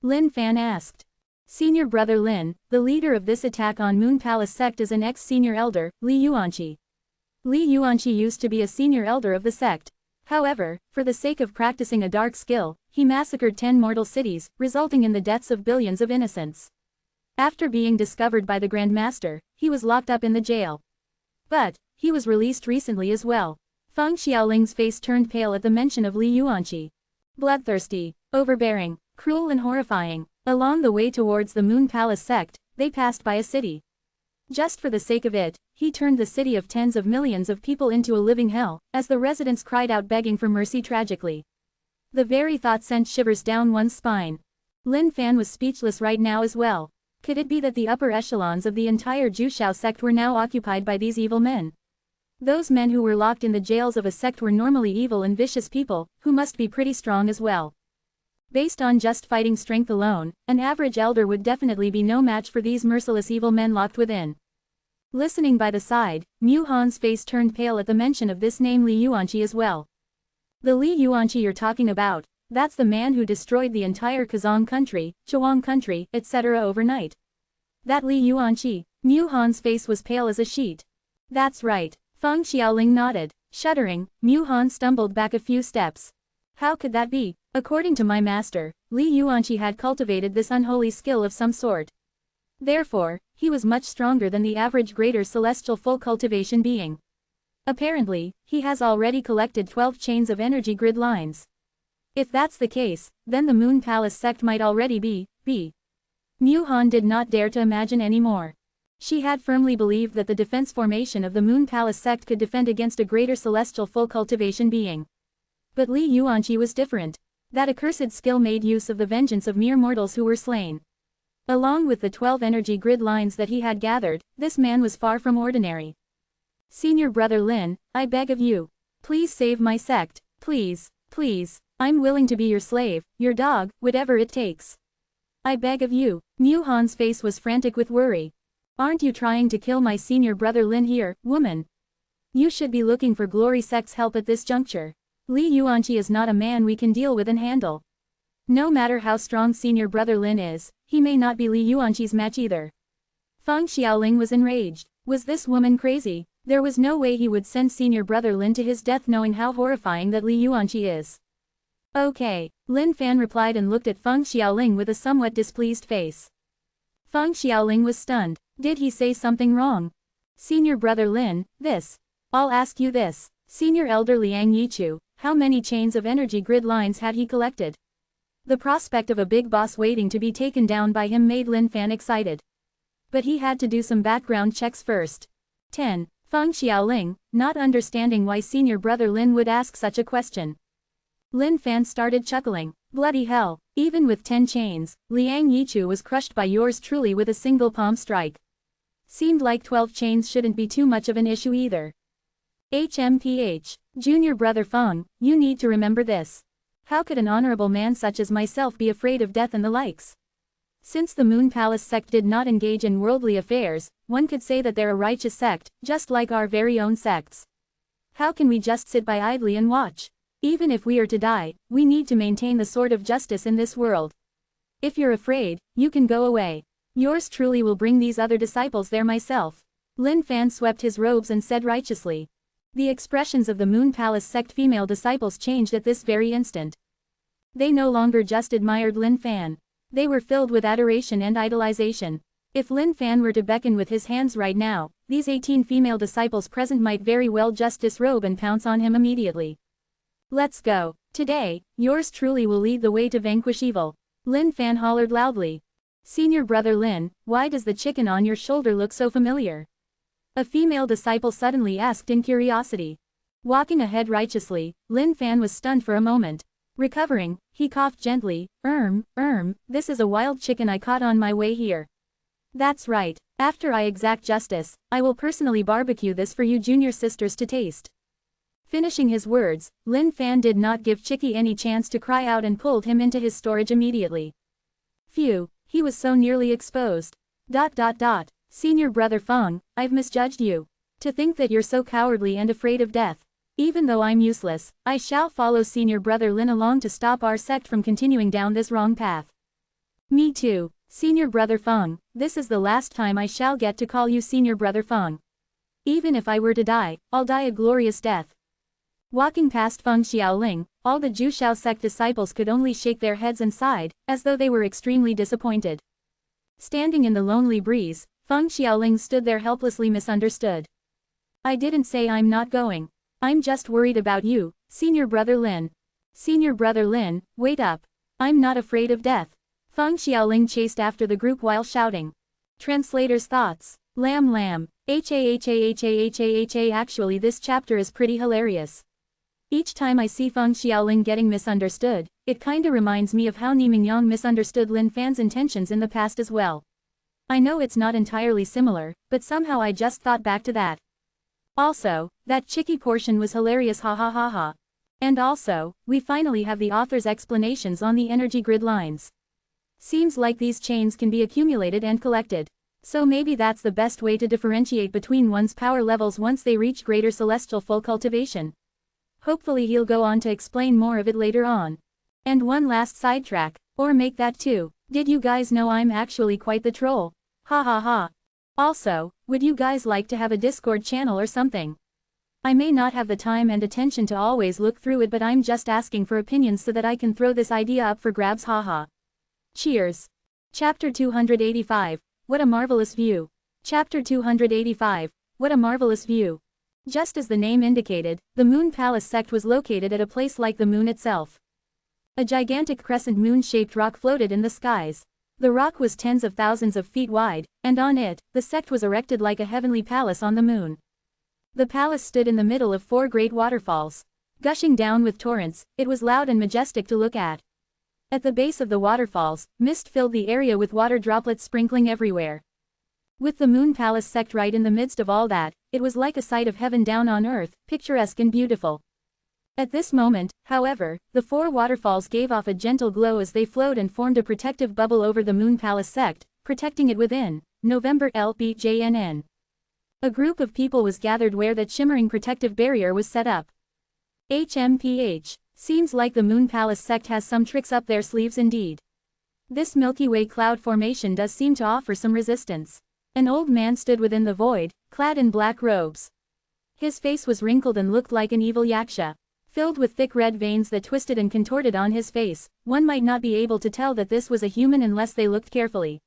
Lin Fan asked. Senior brother Lin, the leader of this attack on Moon Palace sect is an ex-senior elder, Li Yuanqi. Li Yuanqi used to be a senior elder of the sect. However, for the sake of practicing a dark skill, he massacred 10 mortal cities, resulting in the deaths of billions of innocents. After being discovered by the Grand Master, he was locked up in the jail. But, he was released recently as well. Feng Xiaoling's face turned pale at the mention of Li Yuanqi. Bloodthirsty, overbearing, cruel and horrifying. Along the way towards the Moon Palace sect, they passed by a city. Just for the sake of it, he turned the city of tens of millions of people into a living hell, as the residents cried out begging for mercy tragically. The very thought sent shivers down one's spine. Lin Fan was speechless right now as well. Could it be that the upper echelons of the entire Jushao sect were now occupied by these evil men? Those men who were locked in the jails of a sect were normally evil and vicious people, who must be pretty strong as well. Based on just fighting strength alone, an average elder would definitely be no match for these merciless evil men locked within. Listening by the side, Mu Han's face turned pale at the mention of this name Li Yuanqi as well. The Li Yuanqi you're talking about, that's the man who destroyed the entire Kazong country, Chawang country, etc. overnight. That Li Yuanqi. Mu Han's face was pale as a sheet. That's right. Feng Xiaoling nodded. Shuddering, Mu Han stumbled back a few steps. How could that be? According to my master, Li Yuanqi had cultivated this unholy skill of some sort. Therefore, he was much stronger than the average greater celestial full cultivation being. Apparently, he has already collected 12 chains of energy grid lines. If that's the case, then the Moon Palace sect might already be. Mu Han did not dare to imagine anymore. She had firmly believed that the defense formation of the Moon Palace sect could defend against a greater celestial full cultivation being. But Li Yuanqi was different. That accursed skill made use of the vengeance of mere mortals who were slain. Along with the 12 energy grid lines that he had gathered, this man was far from ordinary. Senior brother Lin, I beg of you. Please save my sect, please, please. I'm willing to be your slave, your dog, whatever it takes. I beg of you. Mu Han's face was frantic with worry. Aren't you trying to kill my senior brother Lin here, woman? You should be looking for Glory Sect's help at this juncture. Li Yuanqi is not a man we can deal with and handle. No matter how strong senior brother Lin is, he may not be Li Yuanqi's match either. Feng Xiaoling was enraged. Was this woman crazy? There was no way he would send senior brother Lin to his death knowing how horrifying that Li Yuanqi is. Okay, Lin Fan replied and looked at Feng Xiaoling with a somewhat displeased face. Feng Xiaoling was stunned. Did he say something wrong? Senior brother Lin, I'll ask you this. Senior elder Liang Yichu, how many chains of energy grid lines had he collected? The prospect of a big boss waiting to be taken down by him made Lin Fan excited. But he had to do some background checks first. 10. Feng Xiaoling, not understanding why senior brother Lin would ask such a question. Lin Fan started chuckling. Bloody hell, even with 10 chains, Liang Yichu was crushed by yours truly with a single palm strike. Seemed like 12 chains shouldn't be too much of an issue either. HMPH. Junior brother Feng, you need to remember this. How could an honorable man such as myself be afraid of death and the likes? Since the Moon Palace sect did not engage in worldly affairs, one could say that they're a righteous sect, just like our very own sects. How can we just sit by idly and watch? Even if we are to die, we need to maintain the sword of justice in this world. If you're afraid, you can go away. Yours truly will bring these other disciples there myself. Lin Fan swept his robes and said righteously. The expressions of the Moon Palace sect female disciples changed at this very instant. They no longer just admired Lin Fan. They were filled with adoration and idolization. If Lin Fan were to beckon with his hands right now, these 18 female disciples present might very well just disrobe and pounce on him immediately. Let's go. Today, yours truly will lead the way to vanquish evil. Lin Fan hollered loudly. Senior brother Lin, why does the chicken on your shoulder look so familiar? A female disciple suddenly asked in curiosity. Walking ahead righteously, Lin Fan was stunned for a moment. Recovering, he coughed gently. This is a wild chicken I caught on my way here. That's right. After I exact justice, I will personally barbecue this for you junior sisters to taste. Finishing his words, Lin Fan did not give Chicky any chance to cry out and pulled him into his storage immediately. Phew, he was so nearly exposed. Senior brother Feng, I've misjudged you. To think that you're so cowardly and afraid of death. Even though I'm useless, I shall follow senior brother Lin along to stop our sect from continuing down this wrong path. Me too, senior brother Feng, this is the last time I shall get to call you senior brother Feng. Even if I were to die, I'll die a glorious death. Walking past Feng Xiaoling, all the Jushao sect disciples could only shake their heads and sighed, as though they were extremely disappointed. Standing in the lonely breeze, Feng Xiaoling stood there helplessly misunderstood. I didn't say I'm not going. I'm just worried about you, senior brother Lin. Senior brother Lin, wait up. I'm not afraid of death. Feng Xiaoling chased after the group while shouting. Translator's thoughts. Lam. Actually this chapter is pretty hilarious. Each time I see Feng Xiaoling getting misunderstood, it kinda reminds me of how Ni Mingyang misunderstood Lin Fan's intentions in the past as well. I know it's not entirely similar, but somehow I just thought back to that. Also, that Chicky portion was hilarious ha. And also, we finally have the author's explanations on the energy grid lines. Seems like these chains can be accumulated and collected. So maybe that's the best way to differentiate between one's power levels once they reach greater celestial full cultivation. Hopefully he'll go on to explain more of it later on. And one last sidetrack, or make that too. Did you guys know I'm actually quite the troll? Ha. Also, would you guys like to have a Discord channel or something? I may not have the time and attention to always look through it, but I'm just asking for opinions so that I can throw this idea up for grabs haha. Cheers. Chapter 285. What a marvelous view. Chapter 285. What a marvelous view. Just as the name indicated, the Moon Palace sect was located at a place like the moon itself. A gigantic crescent moon-shaped rock floated in the skies. The rock was tens of thousands of feet wide, and on it, the sect was erected like a heavenly palace on the moon. The palace stood in the middle of 4 great waterfalls. Gushing down with torrents, it was loud and majestic to look at. At the base of the waterfalls, mist filled the area with water droplets sprinkling everywhere. With the Moon Palace sect right in the midst of all that, it was like a sight of heaven down on earth, picturesque and beautiful. At this moment, however, the 4 waterfalls gave off a gentle glow as they flowed and formed a protective bubble over the Moon Palace sect, protecting it within. November LBJNN. A group of people was gathered where that shimmering protective barrier was set up. HMPH. Seems like the Moon Palace sect has some tricks up their sleeves indeed. This Milky Way cloud formation does seem to offer some resistance. An old man stood within the void, clad in black robes. His face was wrinkled and looked like an evil yaksha. Filled with thick red veins that twisted and contorted on his face, one might not be able to tell that this was a human unless they looked carefully.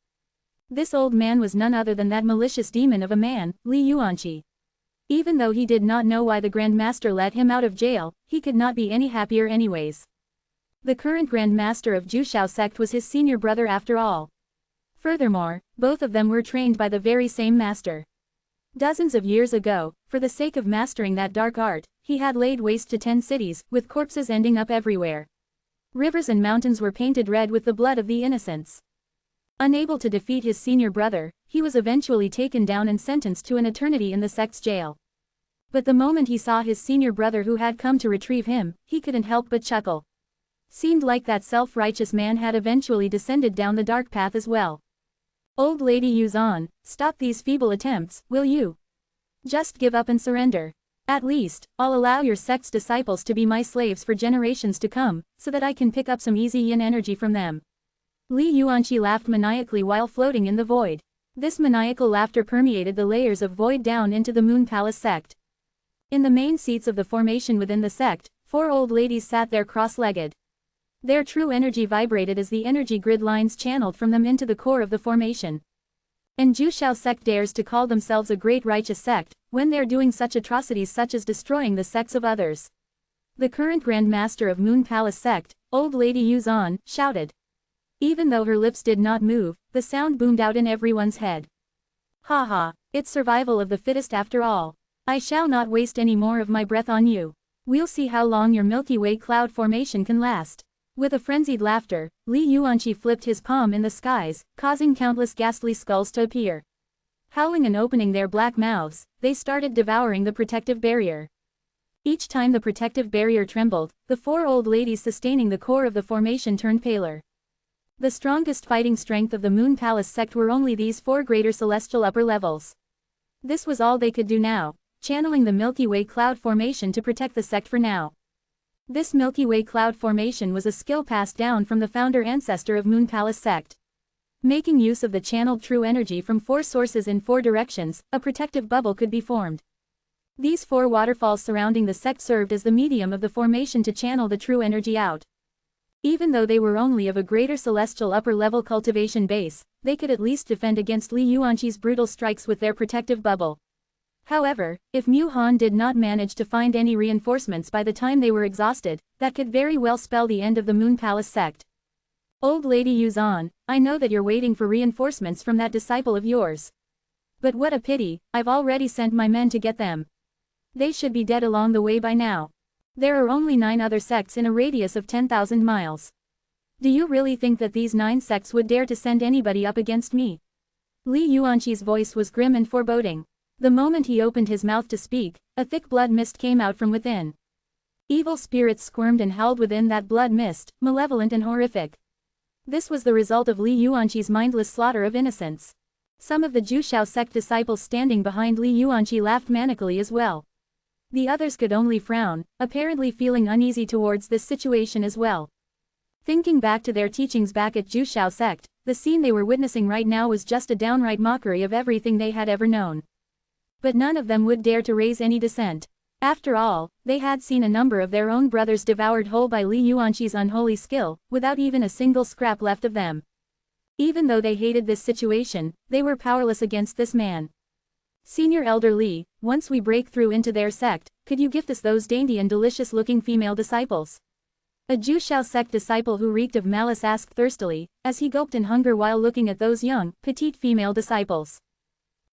This old man was none other than that malicious demon of a man, Li Yuanqi. Even though he did not know why the Grand Master let him out of jail, he could not be any happier anyways. The current Grand Master of Jushao sect was his senior brother after all. Furthermore, both of them were trained by the very same master. Dozens of years ago, for the sake of mastering that dark art, he had laid waste to 10 cities, with corpses ending up everywhere. Rivers and mountains were painted red with the blood of the innocents. Unable to defeat his senior brother, he was eventually taken down and sentenced to an eternity in the sect's jail. But the moment he saw his senior brother who had come to retrieve him, he couldn't help but chuckle. Seemed like that self-righteous man had eventually descended down the dark path as well. Old Lady Yuzan, stop these feeble attempts, will you? Just give up and surrender. At least, I'll allow your sect's disciples to be my slaves for generations to come, so that I can pick up some easy yin energy from them. Li Yuanqi laughed maniacally while floating in the void. This maniacal laughter permeated the layers of void down into the Moon Palace sect. In the main seats of the formation within the sect, 4 old ladies sat there cross-legged. Their true energy vibrated as the energy grid lines channeled from them into the core of the formation. And Jushao sect dares to call themselves a great righteous sect, when they're doing such atrocities such as destroying the sects of others. The current Grand Master of Moon Palace sect, Old Lady Yuzan, shouted. Even though her lips did not move, the sound boomed out in everyone's head. Ha ha, it's survival of the fittest after all. I shall not waste any more of my breath on you. We'll see how long your Milky Way cloud formation can last. With a frenzied laughter, Li Yuanqi flipped his palm in the skies, causing countless ghastly skulls to appear. Howling and opening their black mouths, they started devouring the protective barrier. Each time the protective barrier trembled, the 4 old ladies sustaining the core of the formation turned paler. The strongest fighting strength of the Moon Palace sect were only these 4 greater celestial upper levels. This was all they could do now, channeling the Milky Way cloud formation to protect the sect for now. This Milky Way cloud formation was a skill passed down from the founder ancestor of Moon Palace sect. Making use of the channeled true energy from 4 sources in 4 directions, a protective bubble could be formed. These 4 waterfalls surrounding the sect served as the medium of the formation to channel the true energy out. Even though they were only of a greater celestial upper-level cultivation base, they could at least defend against Li Yuanqi's brutal strikes with their protective bubble. However, if Mu Han did not manage to find any reinforcements by the time they were exhausted, that could very well spell the end of the Moon Palace sect. Old Lady Yuzan, I know that you're waiting for reinforcements from that disciple of yours. But what a pity, I've already sent my men to get them. They should be dead along the way by now. There are only 9 other sects in a radius of 10,000 miles. Do you really think that these 9 sects would dare to send anybody up against me? Li Yuanqi's voice was grim and foreboding. The moment he opened his mouth to speak, a thick blood mist came out from within. Evil spirits squirmed and howled within that blood mist, malevolent and horrific. This was the result of Li Yuanqi's mindless slaughter of innocents. Some of the Jushao sect disciples standing behind Li Yuanqi laughed manically as well. The others could only frown, apparently feeling uneasy towards this situation as well. Thinking back to their teachings back at Jushao sect, the scene they were witnessing right now was just a downright mockery of everything they had ever known. But none of them would dare to raise any dissent. After all, they had seen a number of their own brothers devoured whole by Li Yuanqi's unholy skill, without even a single scrap left of them. Even though they hated this situation, they were powerless against this man. Senior Elder Li, once we break through into their sect, could you gift us those dainty and delicious-looking female disciples? A Jushao sect disciple who reeked of malice asked thirstily, as he gulped in hunger while looking at those young, petite female disciples.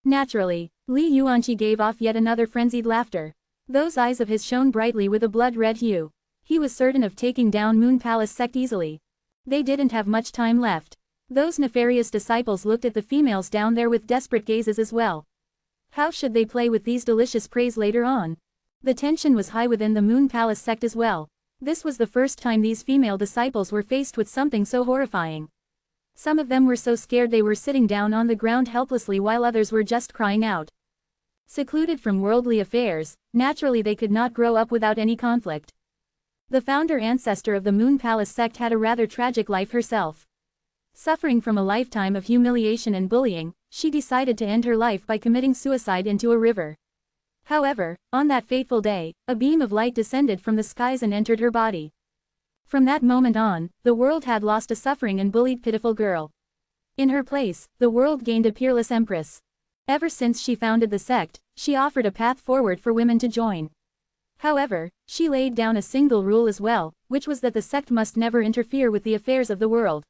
Naturally, Li Yuanqi gave off yet another frenzied laughter. Those eyes of his shone brightly with a blood-red hue. He was certain of taking down Moon Palace sect easily. They didn't have much time left. Those nefarious disciples looked at the females down there with desperate gazes as well. How should they play with these delicious preys later on? The tension was high within the Moon Palace sect as well. This was the first time these female disciples were faced with something so horrifying. Some of them were so scared they were sitting down on the ground helplessly while others were just crying out. Secluded from worldly affairs, naturally they could not grow up without any conflict. The founder ancestor of the Moon Palace sect had a rather tragic life herself. Suffering from a lifetime of humiliation and bullying, she decided to end her life by committing suicide into a river. However, on that fateful day, a beam of light descended from the skies and entered her body. From that moment on, the world had lost a suffering and bullied pitiful girl. In her place, the world gained a peerless empress. Ever since she founded the sect, she offered a path forward for women to join. However, she laid down a single rule as well, which was that the sect must never interfere with the affairs of the world.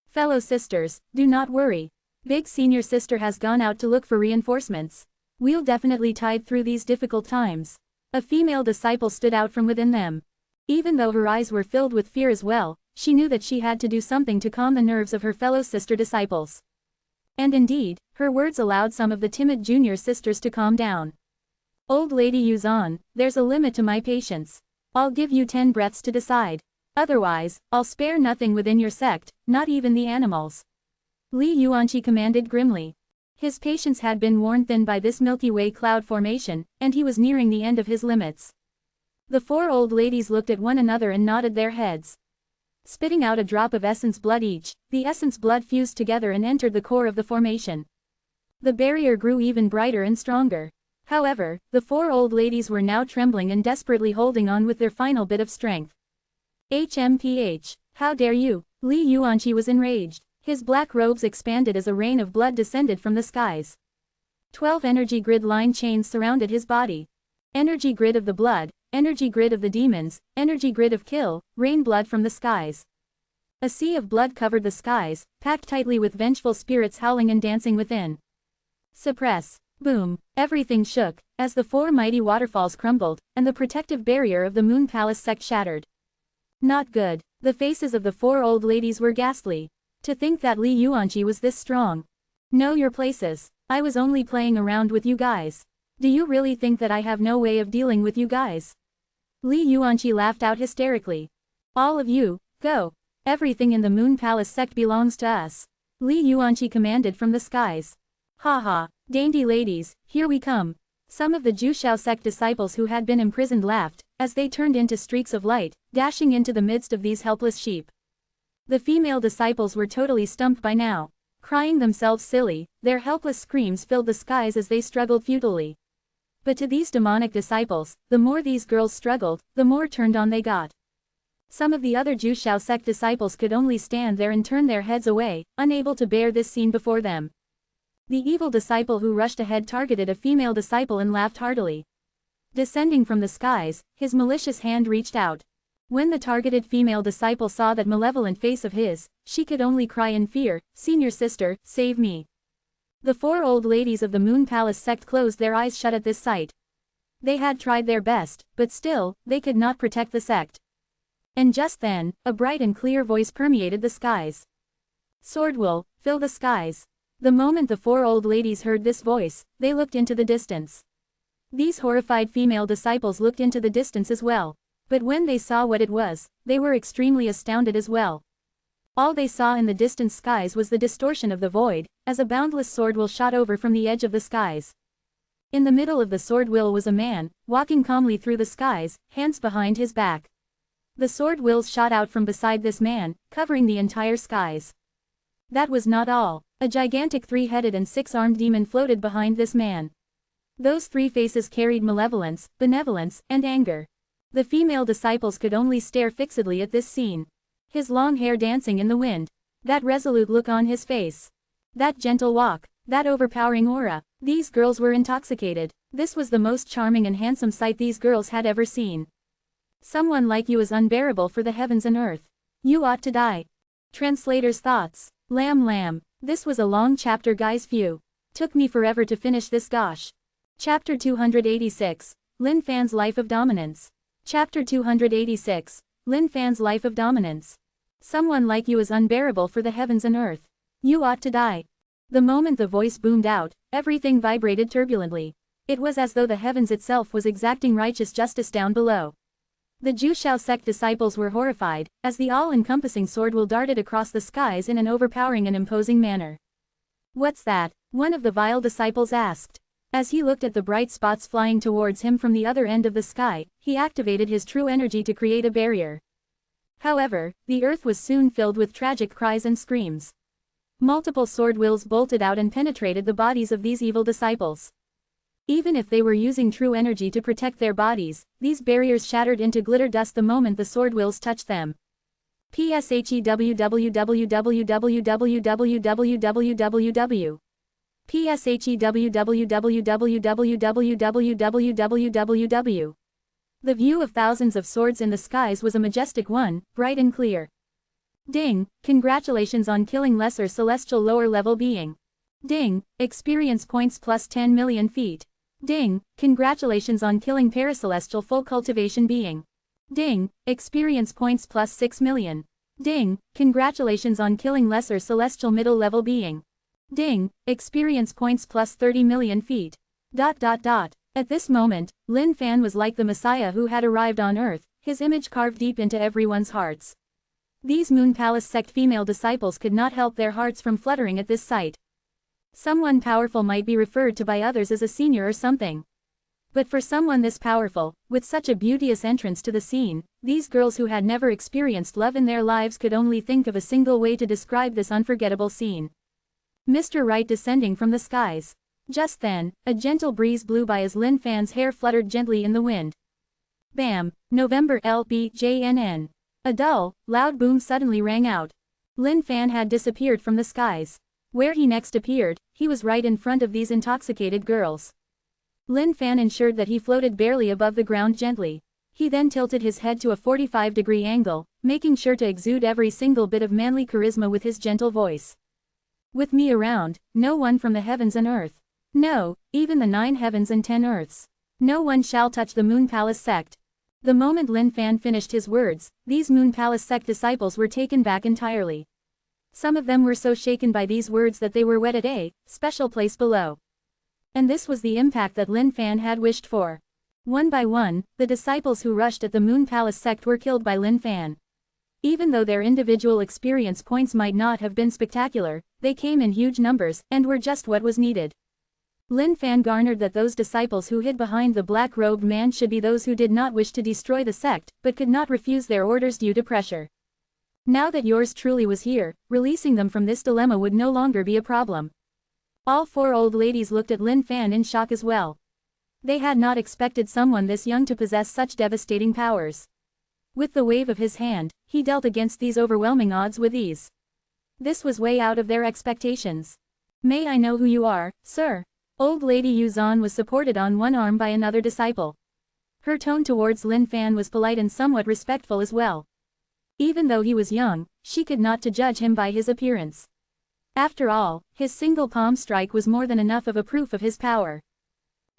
Fellow sisters, do not worry. Big senior sister has gone out to look for reinforcements. We'll definitely tide through these difficult times. A female disciple stood out from within them. Even though her eyes were filled with fear as well, she knew that she had to do something to calm the nerves of her fellow sister disciples. And indeed, her words allowed some of the timid junior sisters to calm down. Old lady Yuzan, there's a limit to my patience. I'll give you 10 breaths to decide. Otherwise, I'll spare nothing within your sect, not even the animals. Li Yuanqi commanded grimly. His patience had been worn thin by this Milky Way cloud formation, and he was nearing the end of his limits. The 4 old ladies looked at one another and nodded their heads. Spitting out a drop of essence blood each, the essence blood fused together and entered the core of the formation. The barrier grew even brighter and stronger. However, the 4 old ladies were now trembling and desperately holding on with their final bit of strength. HMPH, how dare you? Li Yuanqi was enraged. His black robes expanded as a rain of blood descended from the skies. 12 energy grid line chains surrounded his body. Energy grid of the blood, energy grid of the demons, energy grid of kill, rain blood from the skies. A sea of blood covered the skies, packed tightly with vengeful spirits howling and dancing within. Suppress. Boom. Everything shook, as the 4 mighty waterfalls crumbled, and the protective barrier of the Moon Palace sect shattered. Not good. The faces of the 4 old ladies were ghastly. To think that Li Yuanqi was this strong. Know your places. I was only playing around with you guys. Do you really think that I have no way of dealing with you guys? Li Yuanqi laughed out hysterically. All of you, go. Everything in the Moon Palace sect belongs to us. Li Yuanqi commanded from the skies. Ha, dainty ladies, here we come. Some of the Jushao sect disciples who had been imprisoned laughed, as they turned into streaks of light, dashing into the midst of these helpless sheep. The female disciples were totally stumped by now. Crying themselves silly, their helpless screams filled the skies as they struggled futilely. But to these demonic disciples, the more these girls struggled, the more turned on they got. Some of the other Jushao sect disciples could only stand there and turn their heads away, unable to bear this scene before them. The evil disciple who rushed ahead targeted a female disciple and laughed heartily. Descending from the skies, his malicious hand reached out. When the targeted female disciple saw that malevolent face of his, she could only cry in fear, "Senior sister, save me." The 4 old ladies of the Moon Palace sect closed their eyes shut at this sight. They had tried their best, but still, they could not protect the sect. And just then, a bright and clear voice permeated the skies. Sword will fill the skies. The moment the 4 old ladies heard this voice, they looked into the distance. These horrified female disciples looked into the distance as well. But when they saw what it was, they were extremely astounded as well. All they saw in the distant skies was the distortion of the void, as a boundless sword will shot over from the edge of the skies. In the middle of the sword will was a man, walking calmly through the skies, hands behind his back. The sword wills shot out from beside this man, covering the entire skies. That was not all. A gigantic 3-headed and 6-armed demon floated behind this man. Those 3 faces carried malevolence, benevolence, and anger. The female disciples could only stare fixedly at this scene. His long hair dancing in the wind. That resolute look on his face. That gentle walk. That overpowering aura. These girls were intoxicated. This was the most charming and handsome sight these girls had ever seen. Someone like you is unbearable for the heavens and earth. You ought to die. Translator's thoughts. Lamb. This was a long chapter guys phew. Took me forever to finish this gosh. Chapter 286. Lin Fan's Life of Dominance. Chapter 286. Lin Fan's Life of Dominance. Someone like you is unbearable for the heavens and earth. You ought to die. The moment the voice boomed out, everything vibrated turbulently. It was as though the heavens itself was exacting righteous justice down below. The Jushao sect disciples were horrified, as the all-encompassing sword will darted across the skies in an overpowering and imposing manner. What's that? One of the vile disciples asked. As he looked at the bright spots flying towards him from the other end of the sky, he activated his true energy to create a barrier. However, the earth was soon filled with tragic cries and screams. Multiple sword wills bolted out and penetrated the bodies of these evil disciples. Even if they were using true energy to protect their bodies, these barriers shattered into glitter dust the moment the sword wills touched them. PSHEWWWWWWWWWWW PSHEWWWWWWWWWW The view of thousands of swords in the skies was a majestic one, bright and clear. Ding, congratulations on killing lesser celestial lower level being. Ding, experience points plus 10 million feet. Ding, congratulations on killing paracelestial full cultivation being. Ding, experience points plus 6 million. Ding, congratulations on killing lesser celestial middle level being. Ding, experience points plus 30 million feet. At this moment, Lin Fan was like the Messiah who had arrived on Earth, his image carved deep into everyone's hearts. These Moon Palace sect female disciples could not help their hearts from fluttering at this sight. Someone powerful might be referred to by others as a senior or something. But for someone this powerful, with such a beauteous entrance to the scene, these girls who had never experienced love in their lives could only think of a single way to describe this unforgettable scene. Mr. Right descending from the skies. Just then, a gentle breeze blew by as Lin Fan's hair fluttered gently in the wind. Bam! November LBJNN. A dull, loud boom suddenly rang out. Lin Fan had disappeared from the skies. Where he next appeared, he was right in front of these intoxicated girls. Lin Fan ensured that he floated barely above the ground gently. He then tilted his head to a 45-degree angle, making sure to exude every single bit of manly charisma with his gentle voice. With me around, no one from the heavens and earth. No, even the 9 heavens and 10 earths. No one shall touch the Moon Palace sect. The moment Lin Fan finished his words, these Moon Palace sect disciples were taken back entirely. Some of them were so shaken by these words that they were wet at a special place below. And this was the impact that Lin Fan had wished for. One by one, the disciples who rushed at the Moon Palace sect were killed by Lin Fan. Even though their individual experience points might not have been spectacular, they came in huge numbers and were just what was needed. Lin Fan garnered that those disciples who hid behind the black-robed man should be those who did not wish to destroy the sect, but could not refuse their orders due to pressure. Now that yours truly was here, releasing them from this dilemma would no longer be a problem. All 4 old ladies looked at Lin Fan in shock as well. They had not expected someone this young to possess such devastating powers. With the wave of his hand, he dealt against these overwhelming odds with ease. This was way out of their expectations. May I know who you are, sir? Old Lady Yuzan was supported on one arm by another disciple. Her tone towards Lin Fan was polite and somewhat respectful as well. Even though he was young, she could not to judge him by his appearance. After all, his single palm strike was more than enough of a proof of his power.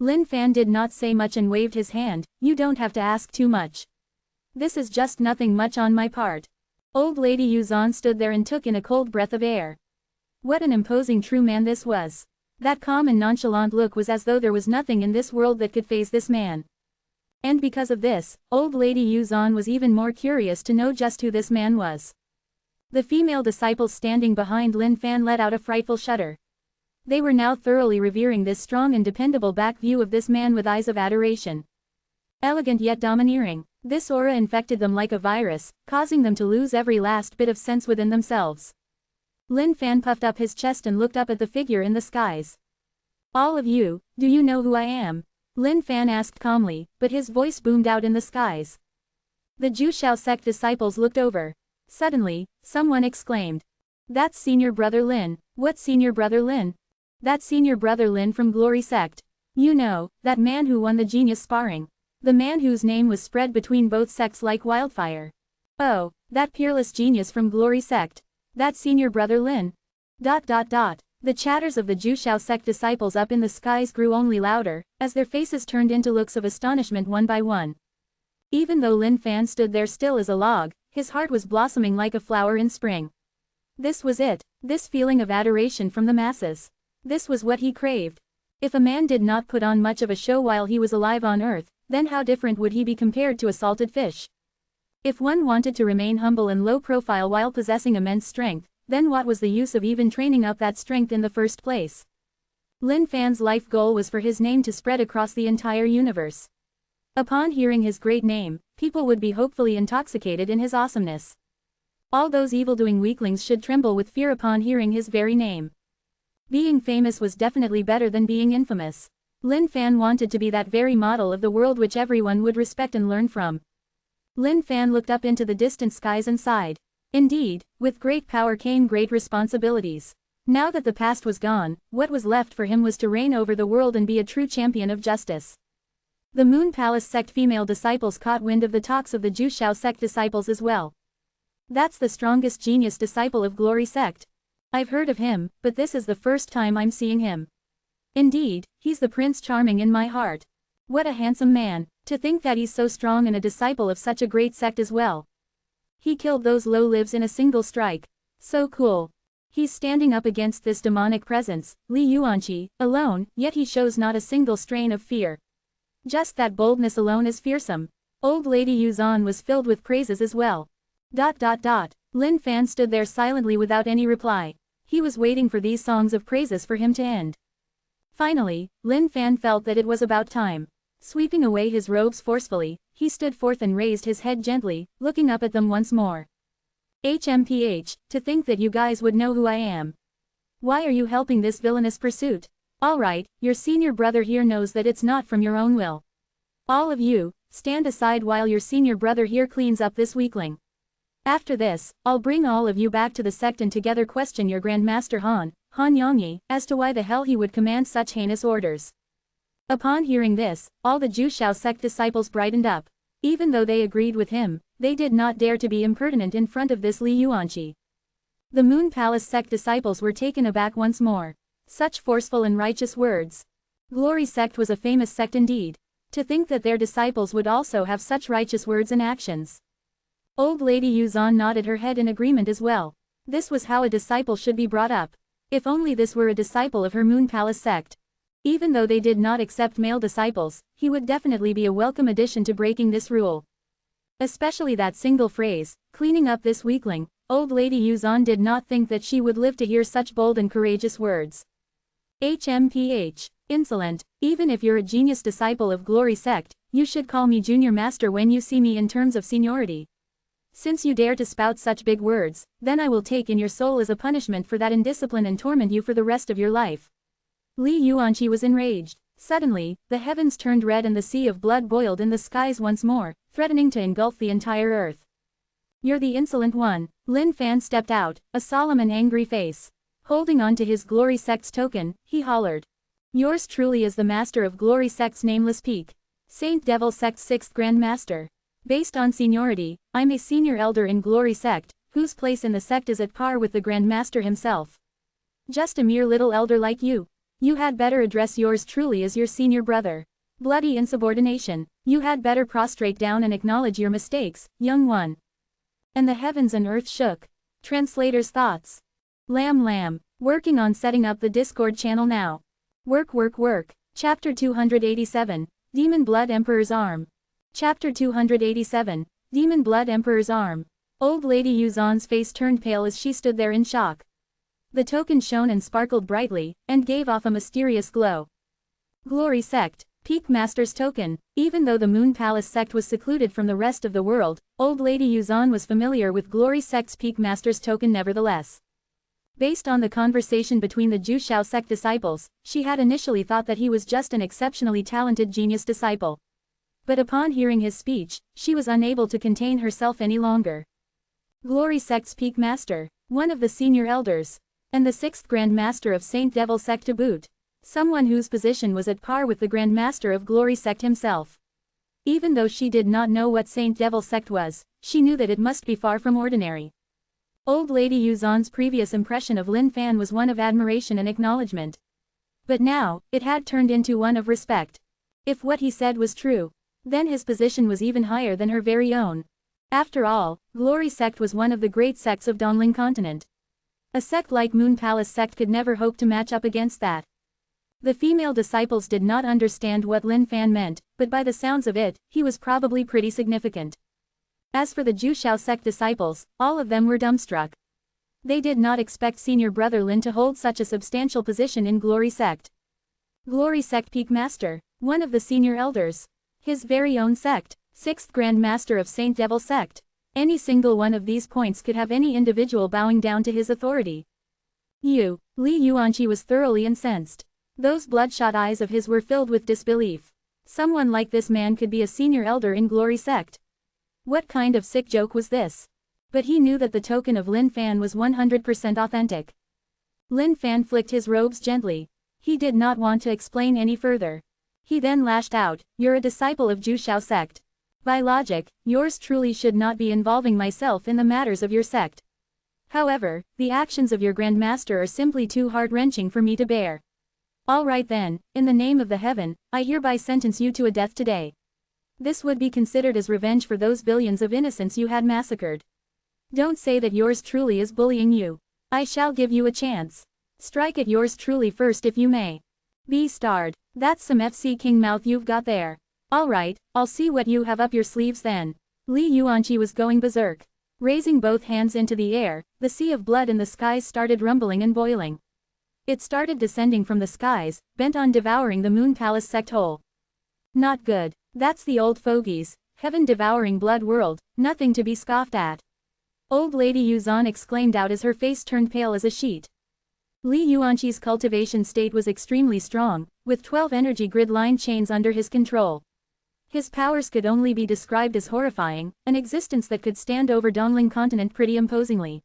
Lin Fan did not say much and waved his hand. You don't have to ask too much. This is just nothing much on my part. Old Lady Yuzan stood there and took in a cold breath of air. What an imposing true man this was. That calm and nonchalant look was as though there was nothing in this world that could faze this man. And because of this, Old Lady Yuzan was even more curious to know just who this man was. The female disciples standing behind Lin Fan let out a frightful shudder. They were now thoroughly revering this strong and dependable back view of this man with eyes of adoration. Elegant yet domineering, this aura infected them like a virus, causing them to lose every last bit of sense within themselves. Lin Fan puffed up his chest and looked up at the figure in the skies. All of you, do you know who I am? Lin Fan asked calmly, but his voice boomed out in the skies. The Jushao sect disciples looked over. Suddenly, someone exclaimed. That's Senior Brother Lin. What Senior Brother Lin? That's Senior Brother Lin from Glory Sect. You know, that man who won the genius sparring. The man whose name was spread between both sects like wildfire. Oh, that peerless genius from Glory Sect. That's Senior Brother Lin. The chatters of the Jushao sect disciples up in the skies grew only louder, as their faces turned into looks of astonishment one by one. Even though Lin Fan stood there still as a log, his heart was blossoming like a flower in spring. This was it, this feeling of adoration from the masses. This was what he craved. If a man did not put on much of a show while he was alive on Earth, then how different would he be compared to a salted fish? If one wanted to remain humble and low profile while possessing immense strength, then what was the use of even training up that strength in the first place? Lin Fan's life goal was for his name to spread across the entire universe. Upon hearing his great name, people would be hopefully intoxicated in his awesomeness. All those evil-doing weaklings should tremble with fear upon hearing his very name. Being famous was definitely better than being infamous. Lin Fan wanted to be that very model of the world which everyone would respect and learn from. Lin Fan looked up into the distant skies and sighed. Indeed, with great power came great responsibilities. Now that the past was gone, what was left for him was to reign over the world and be a true champion of justice. The Moon Palace sect female disciples caught wind of the talks of the Jushao sect disciples as well. That's the strongest genius disciple of Glory sect. I've heard of him, but this is the first time I'm seeing him. Indeed, he's the Prince Charming in my heart. What a handsome man, to think that he's so strong and a disciple of such a great sect as well. He killed those low-lives in a single strike. So cool. He's standing up against this demonic presence, Li Yuanqi, alone, yet he shows not a single strain of fear. Just that boldness alone is fearsome. Old Lady Yuzan was filled with praises as well. Lin Fan stood there silently without any reply. He was waiting for these songs of praises for him to end. Finally, Lin Fan felt that it was about time. Sweeping away his robes forcefully, he stood forth and raised his head gently, looking up at them once more. HMPH, to think that you guys would know who I am. Why are you helping this villainous pursuit? Alright, your senior brother here knows that it's not from your own will. All of you, stand aside while your senior brother here cleans up this weakling. After this, I'll bring all of you back to the sect and together question your Grandmaster Han Yongyi, as to why the hell he would command such heinous orders. Upon hearing this, all the Jushao sect disciples brightened up. Even though they agreed with him, they did not dare to be impertinent in front of this Li Yuanqi. The Moon Palace sect disciples were taken aback once more. Such forceful and righteous words. Glory sect was a famous sect indeed. To think that their disciples would also have such righteous words and actions. Old Lady Yuzan nodded her head in agreement as well. This was how a disciple should be brought up. If only this were a disciple of her Moon Palace sect. Even though they did not accept male disciples, he would definitely be a welcome addition to breaking this rule. Especially that single phrase, cleaning up this weakling. Old Lady Yuzan did not think that she would live to hear such bold and courageous words. HMPH. Insolent. Even if you're a genius disciple of Glory sect, you should call me Junior Master when you see me in terms of seniority. Since you dare to spout such big words, then I will take in your soul as a punishment for that indiscipline and torment you for the rest of your life. Li Yuanqi was enraged. Suddenly, the heavens turned red and the sea of blood boiled in the skies once more, threatening to engulf the entire earth. You're the insolent one. Lin Fan stepped out, a solemn and angry face. Holding on to his Glory sect's token, he hollered. Yours truly is the master of Glory sect's nameless peak. Saint Devil sect's 6th Grand Master. Based on seniority, I'm a senior elder in Glory sect, whose place in the sect is at par with the Grand Master himself. Just a mere little elder like you. You had better address yours truly as your senior brother. Bloody insubordination. You had better prostrate down and acknowledge your mistakes, young one. And the heavens and earth shook. Translator's thoughts. Lamb. Working on setting up the Discord channel now. Work. Chapter 287, Demon Blood Emperor's Arm. Chapter 287, Demon Blood Emperor's Arm. Old Lady Yuzan's face turned pale as she stood there in shock. The token shone and sparkled brightly, and gave off a mysterious glow. Glory sect, Peak Master's token. Even though the Moon Palace sect was secluded from the rest of the world, Old Lady Yuzan was familiar with Glory sect's Peak Master's token nevertheless. Based on the conversation between the Jushao sect disciples, she had initially thought that he was just an exceptionally talented genius disciple. But upon hearing his speech, she was unable to contain herself any longer. Glory sect's Peak Master, one of the senior elders. And the 6th Grand Master of Saint Devil sect to boot. Someone whose position was at par with the Grand Master of Glory sect himself. Even though she did not know what Saint Devil sect was, she knew that it must be far from ordinary. Old Lady Yuzan's previous impression of Lin Fan was one of admiration and acknowledgement. But now, it had turned into one of respect. If what he said was true, then his position was even higher than her very own. After all, Glory sect was one of the great sects of Dongling continent. A sect like Moon Palace sect could never hope to match up against that. The female disciples did not understand what Lin Fan meant, but by the sounds of it, he was probably pretty significant. As for the Jushao sect disciples, all of them were dumbstruck. They did not expect senior brother Lin to hold such a substantial position in Glory sect. Glory sect Peak Master, one of the senior elders. His very own sect, 6th Grand Master of Saint Devil sect. Any single one of these points could have any individual bowing down to his authority. Li Yuanqi was thoroughly incensed. Those bloodshot eyes of his were filled with disbelief. Someone like this man could be a senior elder in Glory sect. What kind of sick joke was this? But he knew that the token of Lin Fan was 100% authentic. Lin Fan flicked his robes gently. He did not want to explain any further. He then lashed out, "You're a disciple of Jushao sect. By logic, yours truly should not be involving myself in the matters of your sect. However, the actions of your Grand Master are simply too heart-wrenching for me to bear. All right then, in the name of the heaven, I hereby sentence you to a death today. This would be considered as revenge for those billions of innocents you had massacred. Don't say that yours truly is bullying you. I shall give you a chance. Strike at yours truly first if you may. Be starred. That's some FC King mouth you've got there. Alright, I'll see what you have up your sleeves then." Li Yuanqi was going berserk. Raising both hands into the air, the sea of blood in the skies started rumbling and boiling. It started descending from the skies, bent on devouring the Moon Palace sect whole. Not good. That's the old fogies, heaven-devouring blood world, nothing to be scoffed at. Old Lady Yuzan exclaimed out as her face turned pale as a sheet. Li Yuanqi's cultivation state was extremely strong, with 12 energy grid line chains under his control. His powers could only be described as horrifying, an existence that could stand over Dongling continent pretty imposingly.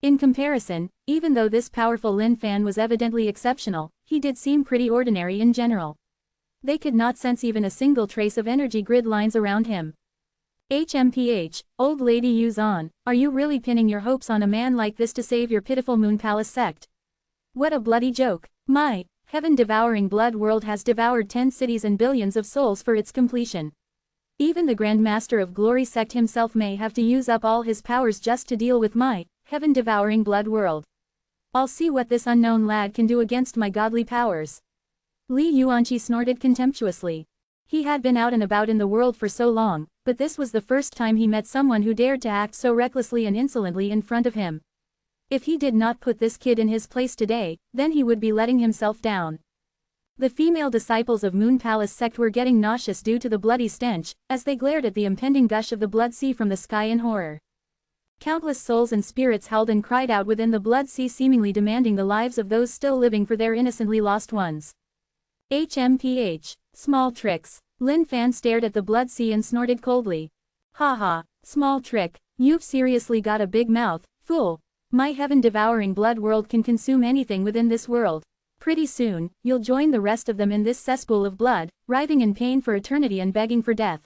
In comparison, even though this powerful Lin Fan was evidently exceptional, he did seem pretty ordinary in general. They could not sense even a single trace of energy grid lines around him. HMPH, Old Lady Yuzan, are you really pinning your hopes on a man like this to save your pitiful Moon Palace sect? What a bloody joke. My, heaven-devouring blood world has devoured 10 cities and billions of souls for its completion. Even the Grand Master of Glory sect himself may have to use up all his powers just to deal with my, heaven-devouring blood world. I'll see what this unknown lad can do against my godly powers. Li Yuanqi snorted contemptuously. He had been out and about in the world for so long, but this was the first time he met someone who dared to act so recklessly and insolently in front of him. If he did not put this kid in his place today, then he would be letting himself down. The female disciples of Moon Palace sect were getting nauseous due to the bloody stench, as they glared at the impending gush of the blood sea from the sky in horror. Countless souls and spirits howled and cried out within the blood sea, seemingly demanding the lives of those still living for their innocently lost ones. HMPH. Small tricks. Lin Fan stared at the blood sea and snorted coldly. Haha, small trick, you've seriously got a big mouth, fool. My heaven-devouring blood world can consume anything within this world. Pretty soon, you'll join the rest of them in this cesspool of blood, writhing in pain for eternity and begging for death.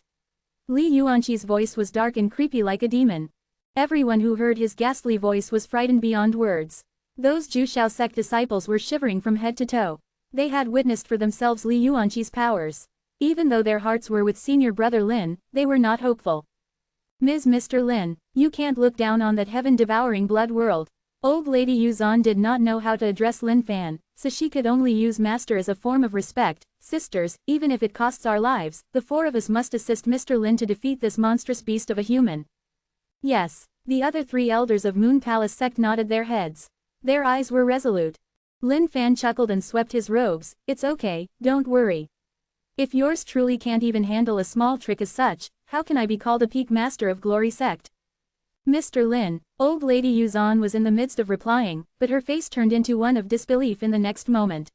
Li Yuanqi's voice was dark and creepy like a demon. Everyone who heard his ghastly voice was frightened beyond words. Those Jushao sect disciples were shivering from head to toe. They had witnessed for themselves Li Yuanqi's powers. Even though their hearts were with senior brother Lin, they were not hopeful. Mr. Lin, you can't look down on that heaven-devouring blood world. Old Lady Yuzan did not know how to address Lin Fan, so she could only use Master as a form of respect. Sisters, even if it costs our lives, the four of us must assist Mr. Lin to defeat this monstrous beast of a human. Yes, the other 3 elders of Moon Palace sect nodded their heads. Their eyes were resolute. Lin Fan chuckled and swept his robes. It's okay, don't worry. If yours truly can't even handle a small trick as such, how can I be called a peak master of glory sect? Mr. Lin, Old Lady Yuzan was in the midst of replying, but her face turned into one of disbelief in the next moment.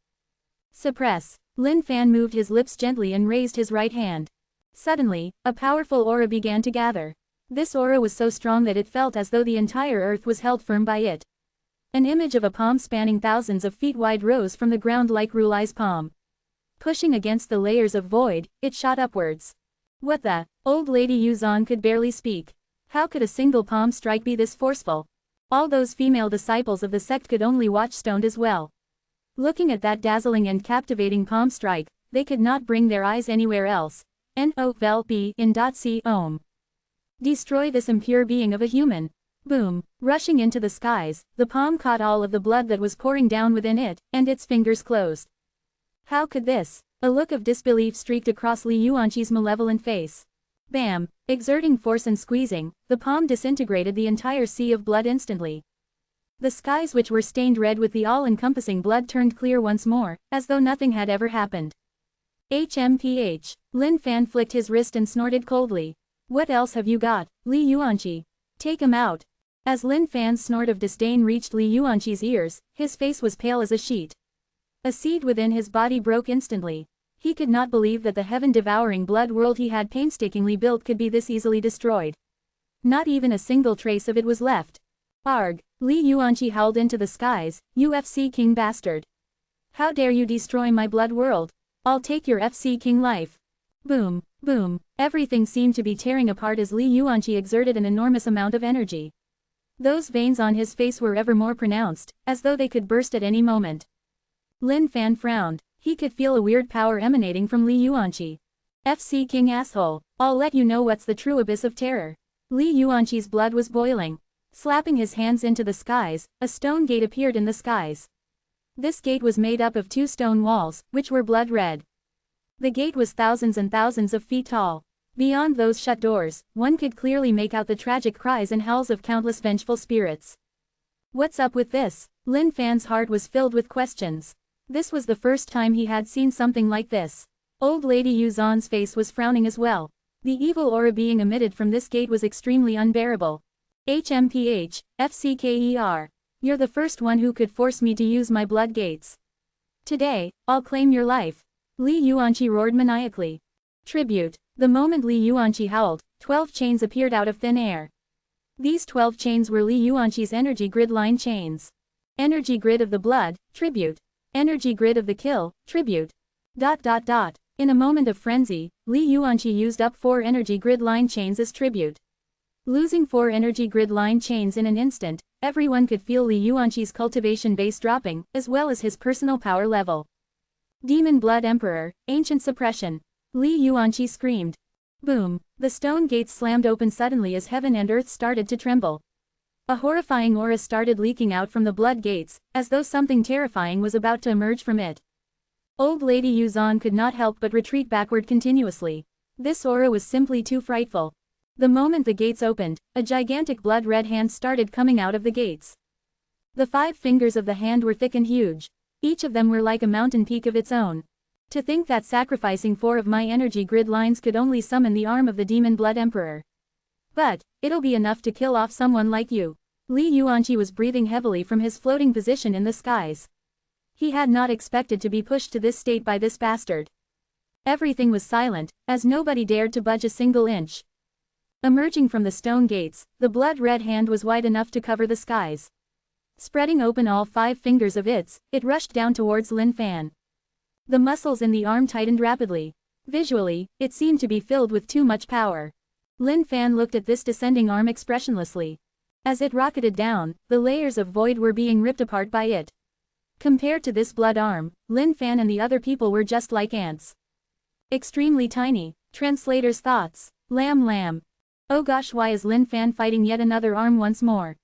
Suppress. Lin Fan moved his lips gently and raised his right hand. Suddenly, a powerful aura began to gather. This aura was so strong that it felt as though the entire earth was held firm by it. An image of a palm spanning thousands of feet wide rose from the ground like Rulai's palm. Pushing against the layers of void, it shot upwards. What the? Old Lady Yuzan could barely speak. How could a single palm strike be this forceful? All those female disciples of the sect could only watch stoned as well. Looking at that dazzling and captivating palm strike, they could not bring their eyes anywhere else. N-O-V-E-L-P in.C. Destroy this impure being of a human. Boom. Rushing into the skies, the palm caught all of the blood that was pouring down within it, and its fingers closed. How could this? A look of disbelief streaked across Li Yuanqi's malevolent face. Bam! Exerting force and squeezing, the palm disintegrated the entire sea of blood instantly. The skies, which were stained red with the all-encompassing blood, turned clear once more, as though nothing had ever happened. HMPH. Lin Fan flicked his wrist and snorted coldly. What else have you got, Li Yuanqi? Take him out. As Lin Fan's snort of disdain reached Li Yuanqi's ears, his face was pale as a sheet. A seed within his body broke instantly. He could not believe that the heaven-devouring blood world he had painstakingly built could be this easily destroyed. Not even a single trace of it was left. Arg! Li Yuanqi howled into the skies, UFC King bastard. How dare you destroy my blood world? I'll take your FC King life. Boom, boom, everything seemed to be tearing apart as Li Yuanqi exerted an enormous amount of energy. Those veins on his face were ever more pronounced, as though they could burst at any moment. Lin Fan frowned. He could feel a weird power emanating from Li Yuanqi. FC King asshole, I'll let you know what's the true abyss of terror. Li Yuanqi's blood was boiling. Slapping his hands into the skies, a stone gate appeared in the skies. This gate was made up of 2 stone walls, which were blood red. The gate was thousands and thousands of feet tall. Beyond those shut doors, one could clearly make out the tragic cries and howls of countless vengeful spirits. What's up with this? Lin Fan's heart was filled with questions. This was the first time he had seen something like this. Old Lady Yuzhan's face was frowning as well. The evil aura being emitted from this gate was extremely unbearable. HMPH, FCKER. You're the first one who could force me to use my blood gates. Today, I'll claim your life. Li Yuanqi roared maniacally. Tribute. The moment Li Yuanqi howled, 12 chains appeared out of thin air. These 12 chains were Li Yuanqi's energy grid line chains. Energy grid of the blood, tribute. Energy grid of the kill, tribute. ... In a moment of frenzy, Li Yuanqi used up 4 energy grid line chains as tribute. Losing 4 energy grid line chains in an instant, everyone could feel Li Yuanqi's cultivation base dropping, as well as his personal power level. Demon Blood Emperor, Ancient Suppression. Li Yuanqi screamed. Boom! The stone gates slammed open suddenly as heaven and earth started to tremble. A horrifying aura started leaking out from the blood gates, as though something terrifying was about to emerge from it. Old Lady Yuzhan could not help but retreat backward continuously. This aura was simply too frightful. The moment the gates opened, a gigantic blood-red hand started coming out of the gates. The 5 fingers of the hand were thick and huge. Each of them were like a mountain peak of its own. To think that sacrificing 4 of my energy grid lines could only summon the arm of the Demon Blood Emperor. But, it'll be enough to kill off someone like you. Li Yuanqi was breathing heavily from his floating position in the skies. He had not expected to be pushed to this state by this bastard. Everything was silent, as nobody dared to budge a single inch. Emerging from the stone gates, the blood-red hand was wide enough to cover the skies. Spreading open all 5 fingers of it rushed down towards Lin Fan. The muscles in the arm tightened rapidly. Visually, it seemed to be filled with too much power. Lin Fan looked at this descending arm expressionlessly. As it rocketed down, the layers of void were being ripped apart by it. Compared to this blood arm, Lin Fan and the other people were just like ants. Extremely tiny. Translator's thoughts. Lamb. Oh gosh, why is Lin Fan fighting yet another arm once more?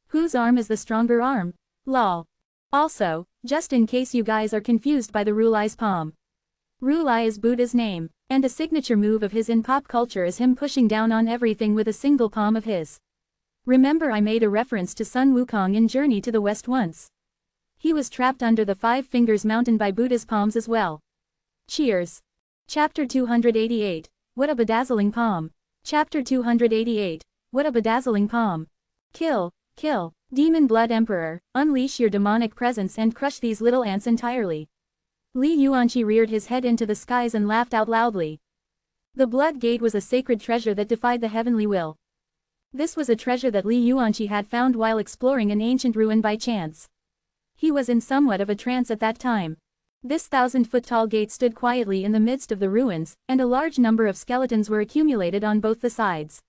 Whose arm is the stronger arm? Lol. Also, just in case you guys are confused by the Rulai's palm. Rulai is Buddha's name, and a signature move of his in pop culture is him pushing down on everything with a single palm of his. Remember, I made a reference to Sun Wukong in Journey to the West once. He was trapped under the 5 fingers mountain by Buddha's palms as well. Cheers. Chapter 288. What a bedazzling palm. Chapter 288. What a bedazzling palm. Kill. Demon Blood Emperor, unleash your demonic presence and crush these little ants entirely. Li Yuanqi reared his head into the skies and laughed out loudly. The blood gate was a sacred treasure that defied the heavenly will. This was a treasure that Li Yuanqi had found while exploring an ancient ruin by chance. He was in somewhat of a trance at that time. This 1,000-foot-tall gate stood quietly in the midst of the ruins, and a large number of skeletons were accumulated on both the sides.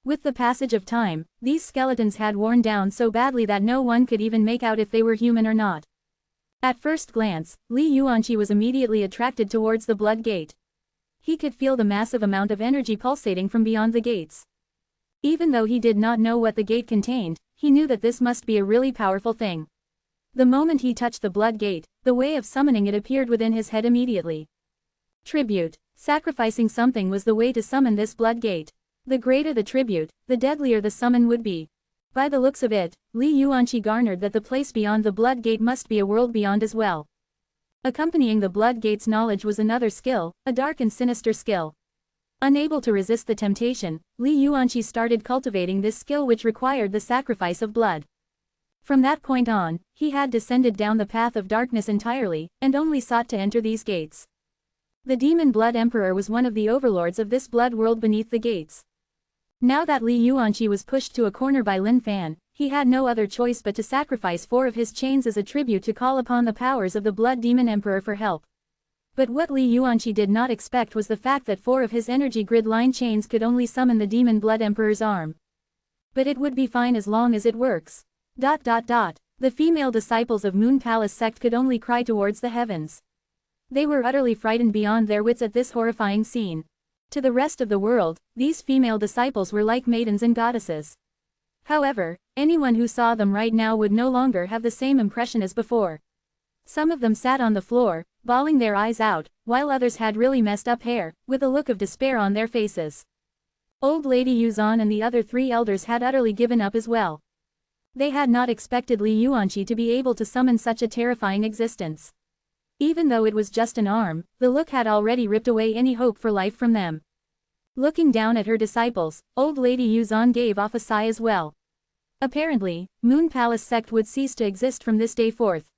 With the passage of time, these skeletons had worn down so badly that no one could even make out if they were human or not. At first glance, Li Yuanqi was immediately attracted towards the blood gate. He could feel the massive amount of energy pulsating from beyond the gates. Even though he did not know what the gate contained, he knew that this must be a really powerful thing. The moment he touched the blood gate, the way of summoning it appeared within his head immediately. Tribute. Sacrificing something was the way to summon this blood gate. The greater the tribute, the deadlier the summon would be. By the looks of it, Li Yuanqi garnered that the place beyond the blood gate must be a world beyond as well. Accompanying the blood gate's knowledge was another skill, a dark and sinister skill. Unable to resist the temptation, Li Yuanqi started cultivating this skill which required the sacrifice of blood. From that point on, he had descended down the path of darkness entirely, and only sought to enter these gates. The Demon Blood Emperor was one of the overlords of this blood world beneath the gates. Now that Li Yuanqi was pushed to a corner by Lin Fan, he had no other choice but to sacrifice 4 of his chains as a tribute to call upon the powers of the Blood Demon Emperor for help. But what Li Yuanqi did not expect was the fact that 4 of his energy grid line chains could only summon the Demon Blood Emperor's arm. But it would be fine as long as it works. The female disciples of Moon Palace sect could only cry towards the heavens. They were utterly frightened beyond their wits at this horrifying scene. To the rest of the world, these female disciples were like maidens and goddesses. However, anyone who saw them right now would no longer have the same impression as before. Some of them sat on the floor, bawling their eyes out, while others had really messed up hair, with a look of despair on their faces. Old Lady Yuzan and the other 3 elders had utterly given up as well. They had not expected Li Yuanqi to be able to summon such a terrifying existence. Even though it was just an arm, the look had already ripped away any hope for life from them. Looking down at her disciples, Old Lady Yuzan gave off a sigh as well. Apparently, Moon Palace sect would cease to exist from this day forth.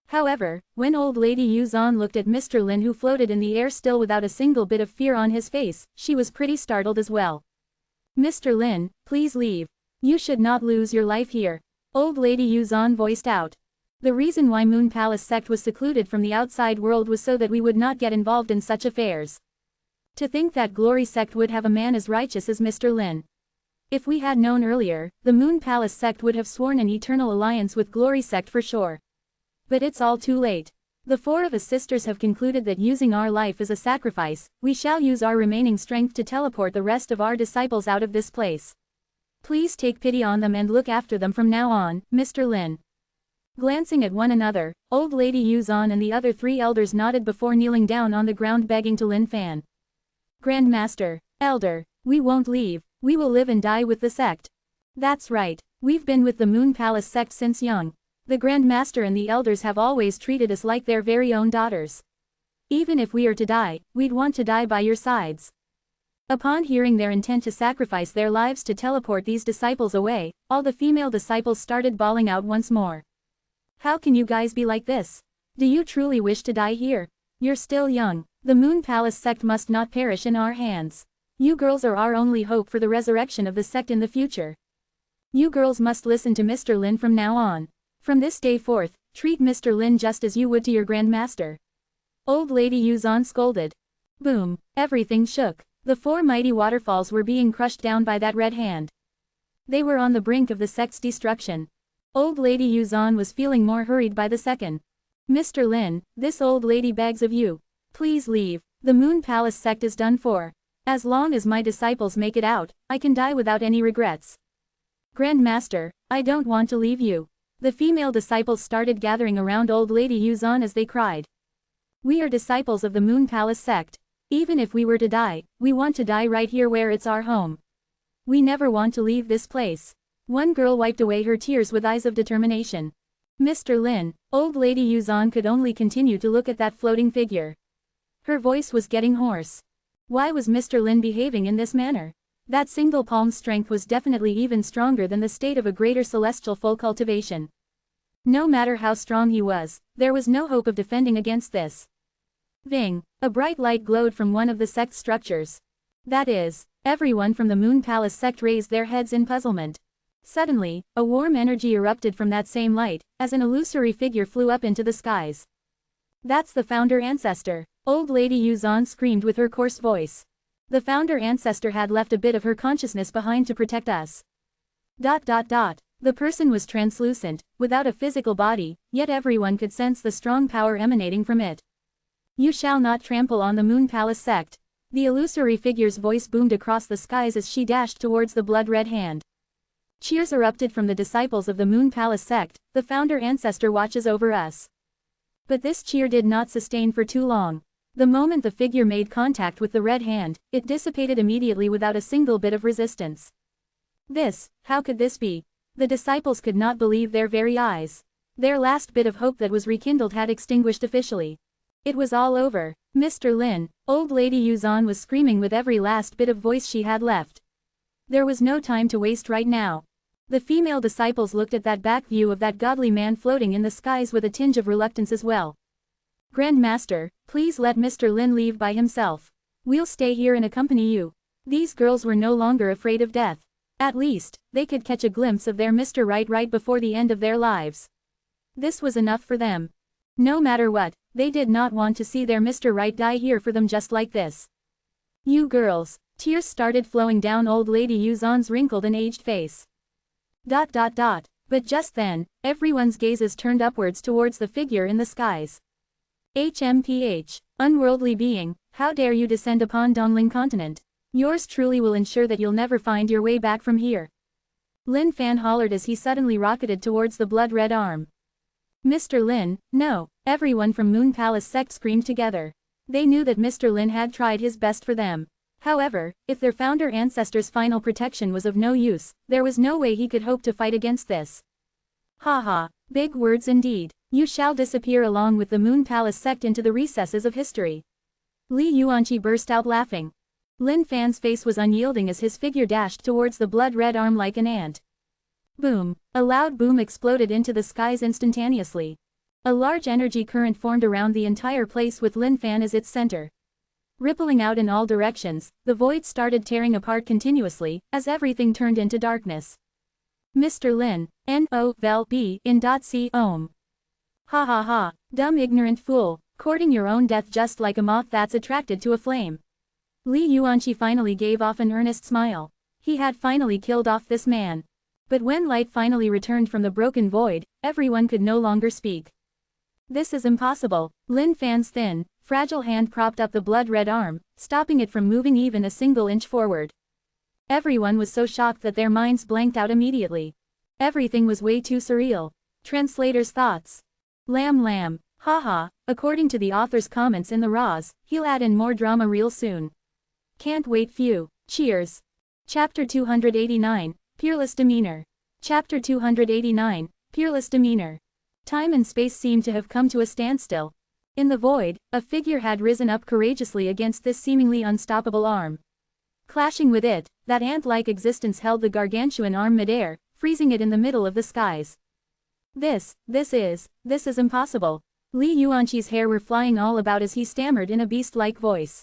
However, when Old Lady Yuzan looked at Mr. Lin who floated in the air still without a single bit of fear on his face, she was pretty startled as well. "Mr. Lin, please leave. You should not lose your life here," Old Lady Yuzan voiced out. The reason why Moon Palace sect was secluded from the outside world was so that we would not get involved in such affairs. To think that Glory sect would have a man as righteous as Mr. Lin. If we had known earlier, the Moon Palace sect would have sworn an eternal alliance with Glory sect for sure. But it's all too late. The 4 of us sisters have concluded that using our life as a sacrifice, we shall use our remaining strength to teleport the rest of our disciples out of this place. Please take pity on them and look after them from now on, Mr. Lin. Glancing at one another, Old Lady Yuzan and the other 3 elders nodded before kneeling down on the ground begging to Lin Fan. "Grandmaster, Elder, we won't leave, we will live and die with the sect. That's right, we've been with the Moon Palace sect since young. The Grandmaster and the elders have always treated us like their very own daughters. Even if we are to die, we'd want to die by your sides." Upon hearing their intent to sacrifice their lives to teleport these disciples away, all the female disciples started bawling out once more. "How can you guys be like this? Do you truly wish to die here? You're still young. The Moon Palace sect must not perish in our hands. You girls are our only hope for the resurrection of the sect in the future. You girls must listen to Mr. Lin from now on. From this day forth, treat Mr. Lin just as you would to your Grandmaster." Old Lady Yuzan scolded. Boom, everything shook. The 4 mighty waterfalls were being crushed down by that red hand. They were on the brink of the sect's destruction. Old Lady Yuzan was feeling more hurried by the second. "Mr. Lin, this old lady begs of you. Please leave, the Moon Palace sect is done for. As long as my disciples make it out, I can die without any regrets." "Grandmaster, I don't want to leave you." The female disciples started gathering around Old Lady Yuzan as they cried. "We are disciples of the Moon Palace sect. Even if we were to die, we want to die right here where it's our home. We never want to leave this place." One girl wiped away her tears with eyes of determination. "Mr. Lin," Old Lady Yuzan could only continue to look at that floating figure. Her voice was getting hoarse. Why was Mr. Lin behaving in this manner? That single palm's strength was definitely even stronger than the state of a greater celestial full cultivation. No matter how strong he was, there was no hope of defending against this. Ving, a bright light glowed from one of the sect structures. That is, everyone from the Moon Palace sect raised their heads in puzzlement. Suddenly, a warm energy erupted from that same light, as an illusory figure flew up into the skies. "That's the founder ancestor," Old Lady Yuzan screamed with her coarse voice. "The founder ancestor had left a bit of her consciousness behind to protect us." The person was translucent, without a physical body, yet everyone could sense the strong power emanating from it. "You shall not trample on the Moon Palace sect." The illusory figure's voice boomed across the skies as she dashed towards the blood-red hand. Cheers erupted from the disciples of the Moon Palace sect. "The founder ancestor watches over us." But this cheer did not sustain for too long. The moment the figure made contact with the red hand, it dissipated immediately without a single bit of resistance. How could this be? The disciples could not believe their very eyes. Their last bit of hope that was rekindled had extinguished officially. It was all over. "Mr. Lin," Old Lady Yuzan was screaming with every last bit of voice she had left. There was no time to waste right now. The female disciples looked at that back view of that godly man floating in the skies with a tinge of reluctance as well. "Grandmaster, please let Mr. Lin leave by himself. We'll stay here and accompany you." These girls were no longer afraid of death. At least, they could catch a glimpse of their Mr. Right before the end of their lives. This was enough for them. No matter what, They did not want to see their Mr. Right die here for them just like this. You girls. Tears started flowing down old lady Yuzan's wrinkled and aged face. But just then, everyone's gazes turned upwards towards the figure in the skies. HMPH, unworldly being, how dare you descend upon Dongling continent? Yours truly will ensure that you'll never find your way back from here. Lin Fan hollered as he suddenly rocketed towards the blood-red arm. Mr. Lin, no, everyone from Moon Palace sect screamed together. They knew that Mr. Lin had tried his best for them. However, if their founder ancestor's final protection was of no use, there was no way he could hope to fight against this. Haha, big words indeed. You shall disappear along with the Moon Palace sect into the recesses of history. Li Yuanqi burst out laughing. Lin Fan's face was unyielding as his figure dashed towards the blood-red arm like an ant. Boom! A loud boom exploded into the skies instantaneously. A large energy current formed around the entire place with Lin Fan as its center. Rippling out in all directions, the void started tearing apart continuously, as everything turned into darkness. Mr. Lin, N-O-V-E in .C Ohm. Ha ha ha, dumb ignorant fool, courting your own death just like a moth that's attracted to a flame. Li Yuanqi finally gave off an earnest smile. He had finally killed off this man. But when light finally returned from the broken void, everyone could no longer speak. This is impossible. Lin Fan's thin, fragile hand propped up the blood-red arm, stopping it from moving even a single inch forward. Everyone was so shocked that their minds blanked out immediately. Everything was way too surreal. Translator's thoughts. Lamb. Haha, according to the author's comments in the RAWs, he'll add in more drama real soon. Can't wait few. Cheers. Chapter 289, Peerless Demeanor. Chapter 289, Peerless Demeanor. Time and space seemed to have come to a standstill. In the void, a figure had risen up courageously against this seemingly unstoppable arm. Clashing with it, that ant-like existence held the gargantuan arm midair, freezing it in the middle of the skies. This is impossible. Li Yuanqi's hair were flying all about as he stammered in a beast-like voice.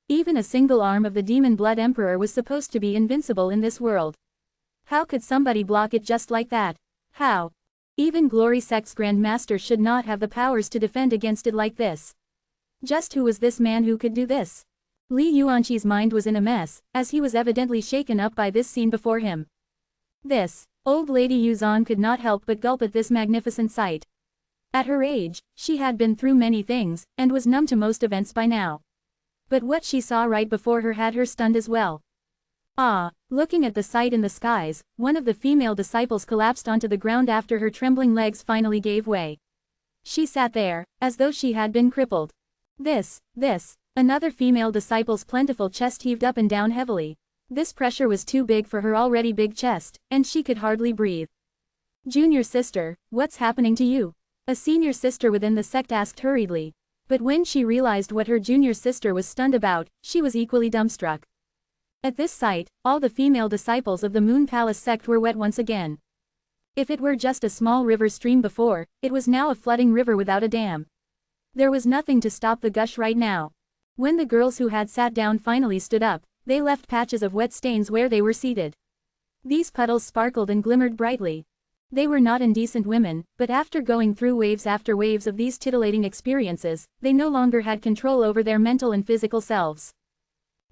Even a single arm of the Demon Blood Emperor was supposed to be invincible in this world. How could somebody block it just like that? How? Even Glory Sect's Grand Master should not have the powers to defend against it like this. Just who was this man who could do this? Li Yuanqi's mind was in a mess, as he was evidently shaken up by this scene before him. Old Lady Yuzan could not help but gulp at this magnificent sight. At her age, she had been through many things, and was numb to most events by now. But what she saw right before her had her stunned as well. Looking at the sight in the skies, one of the female disciples collapsed onto the ground after her trembling legs finally gave way. She sat there, as though she had been crippled. Another female disciple's plentiful chest heaved up and down heavily. This pressure was too big for her already big chest, and she could hardly breathe. Junior sister, what's happening to you? A senior sister within the sect asked hurriedly. But when she realized what her junior sister was stunned about, she was equally dumbstruck. At this sight, all the female disciples of the Moon Palace sect were wet once again. If it were just a small river stream before, it was now a flooding river without a dam. There was nothing to stop the gush right now. When the girls who had sat down finally stood up, they left patches of wet stains where they were seated. These puddles sparkled and glimmered brightly. They were not indecent women, but after going through waves after waves of these titillating experiences, they no longer had control over their mental and physical selves.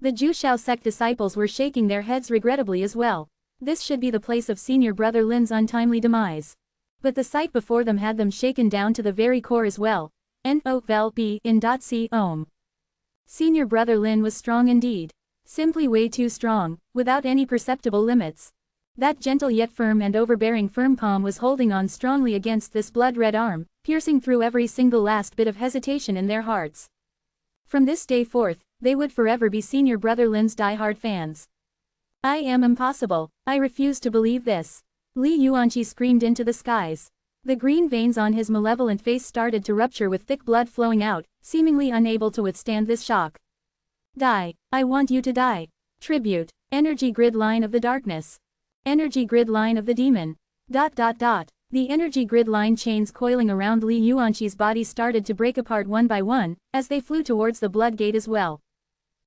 The Jushao sect disciples were shaking their heads regrettably as well. This should be the place of senior brother Lin's untimely demise. But the sight before them had them shaken down to the very core as well. N-O-V-E in .C Ohm. Senior brother Lin was strong indeed. Simply way too strong, without any perceptible limits. That gentle yet firm and overbearing firm palm was holding on strongly against this blood-red arm, piercing through every single last bit of hesitation in their hearts. From this day forth, they would forever be senior brother Lin's die-hard fans. I am impossible, I refuse to believe this. Li Yuanqi screamed into the skies. The green veins on his malevolent face started to rupture with thick blood flowing out, seemingly unable to withstand this shock. Die, I want you to die. Tribute, energy grid line of the darkness. Energy grid line of the demon. The energy grid line chains coiling around Li Yuanqi's body started to break apart one by one, as they flew towards the blood gate as well.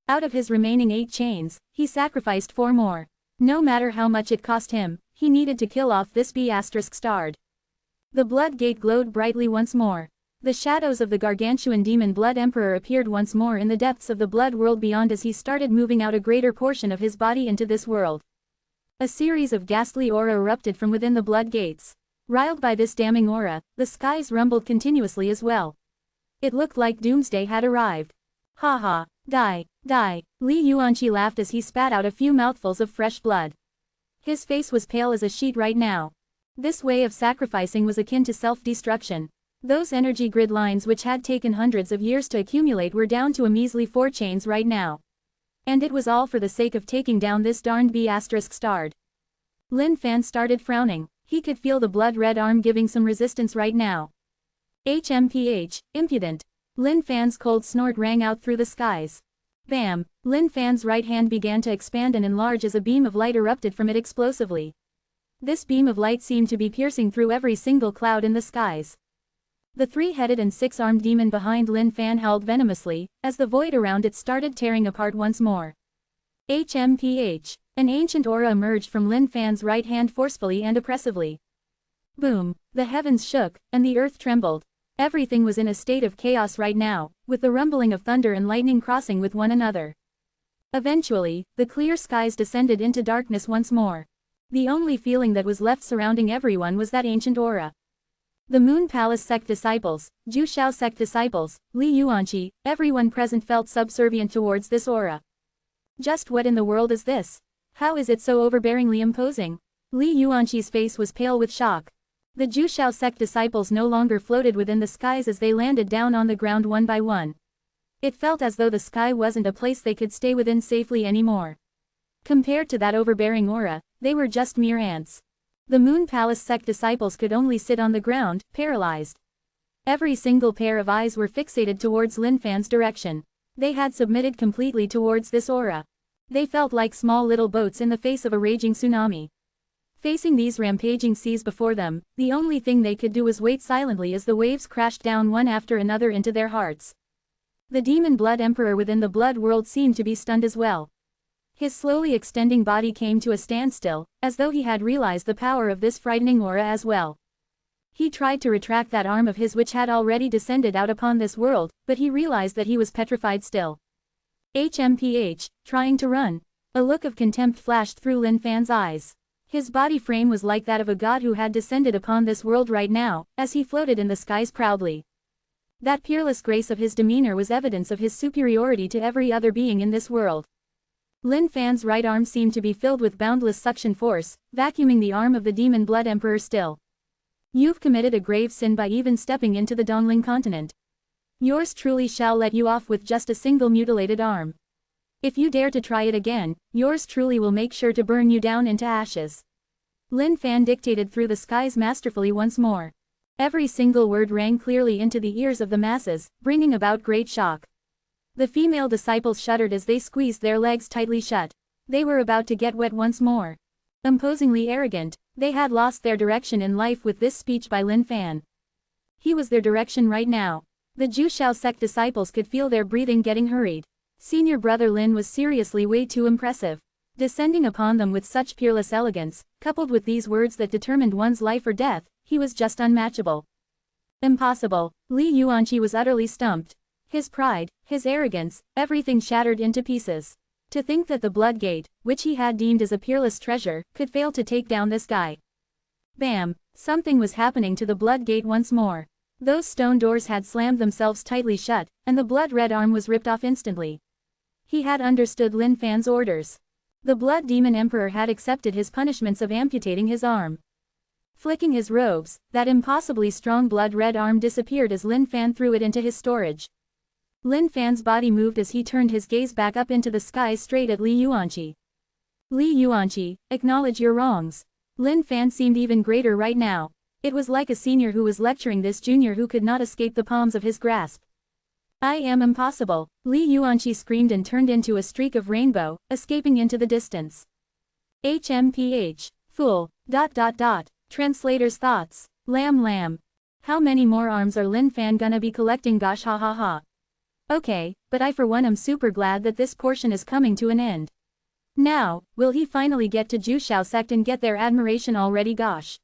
Out of his remaining 8 chains, he sacrificed 4 more. No matter how much it cost him, he needed to kill off this B******. The blood gate glowed brightly once more. The shadows of the gargantuan demon Blood Emperor appeared once more in the depths of the blood world beyond as he started moving out a greater portion of his body into this world. A series of ghastly aura erupted from within the blood gates. Riled by this damning aura, the skies rumbled continuously as well. It looked like doomsday had arrived. Ha ha, die, die, Li Yuanqi laughed as he spat out a few mouthfuls of fresh blood. His face was pale as a sheet right now. This way of sacrificing was akin to self-destruction. Those energy grid lines which had taken hundreds of years to accumulate were down to a measly 4 chains right now. And it was all for the sake of taking down this darned B*****. Lin Fan started frowning. He could feel the blood-red arm giving some resistance right now. HMPH, impudent. Lin Fan's cold snort rang out through the skies. Bam! Lin Fan's right hand began to expand and enlarge as a beam of light erupted from it explosively. This beam of light seemed to be piercing through every single cloud in the skies. The 3-headed and 6-armed demon behind Lin Fan howled venomously, as the void around it started tearing apart once more. HMPH. An ancient aura emerged from Lin Fan's right hand forcefully and oppressively. Boom! The heavens shook, and the earth trembled. Everything was in a state of chaos right now, with the rumbling of thunder and lightning crossing with one another. Eventually, the clear skies descended into darkness once more. The only feeling that was left surrounding everyone was that ancient aura. The Moon Palace sect disciples, Ju Shao sect disciples, Li Yuanqi, everyone present felt subservient towards this aura. Just what in the world is this? How is it so overbearingly imposing? Li Yuanqi's face was pale with shock. The Ju Shao sect disciples no longer floated within the skies as they landed down on the ground one by one. It felt as though the sky wasn't a place they could stay within safely anymore. Compared to that overbearing aura, they were just mere ants. The Moon Palace sect disciples could only sit on the ground, paralyzed. Every single pair of eyes were fixated towards Lin Fan's direction. They had submitted completely towards this aura. They felt like small little boats in the face of a raging tsunami. Facing these rampaging seas before them, the only thing they could do was wait silently as the waves crashed down one after another into their hearts. The demon Blood Emperor within the blood world seemed to be stunned as well. His slowly extending body came to a standstill, as though he had realized the power of this frightening aura as well. He tried to retract that arm of his which had already descended out upon this world, but he realized that he was petrified still. HMPH, trying to run. A look of contempt flashed through Lin Fan's eyes. His body frame was like that of a god who had descended upon this world right now, as he floated in the skies proudly. That peerless grace of his demeanor was evidence of his superiority to every other being in this world. Lin Fan's right arm seemed to be filled with boundless suction force, vacuuming the arm of the demon Blood Emperor still. You've committed a grave sin by even stepping into the Dongling continent. Yours truly shall let you off with just a single mutilated arm. If you dare to try it again, yours truly will make sure to burn you down into ashes. Lin Fan dictated through the skies masterfully once more. Every single word rang clearly into the ears of the masses, bringing about great shock. The female disciples shuddered as they squeezed their legs tightly shut. They were about to get wet once more. Imposingly arrogant, they had lost their direction in life with this speech by Lin Fan. He was their direction right now. The Ju Shao sect disciples could feel their breathing getting hurried. Senior brother Lin was seriously way too impressive. Descending upon them with such peerless elegance, coupled with these words that determined one's life or death, he was just unmatchable. Impossible. Li Yuanqi was utterly stumped. His pride, his arrogance, everything shattered into pieces. To think that the Blood Gate, which he had deemed as a peerless treasure, could fail to take down this guy. Bam! Something was happening to the Blood Gate once more. Those stone doors had slammed themselves tightly shut, and the blood-red arm was ripped off instantly. He had understood Lin Fan's orders. The Blood Demon Emperor had accepted his punishments of amputating his arm. Flicking his robes, that impossibly strong blood-red arm disappeared as Lin Fan threw it into his storage. Lin Fan's body moved as he turned his gaze back up into the sky straight at Li Yuanqi. Li Yuanqi, acknowledge your wrongs. Lin Fan seemed even greater right now. It was like a senior who was lecturing this junior who could not escape the palms of his grasp. I am impossible, Li Yuanqi screamed and turned into a streak of rainbow, escaping into the distance. HMPH. Fool. Translator's thoughts. Lamb. How many more arms are Lin Fan gonna be collecting? Gosh, ha ha ha. Okay, but I for one am super glad that this portion is coming to an end. Now, will he finally get to Ju Shao sect and get their admiration already? Gosh.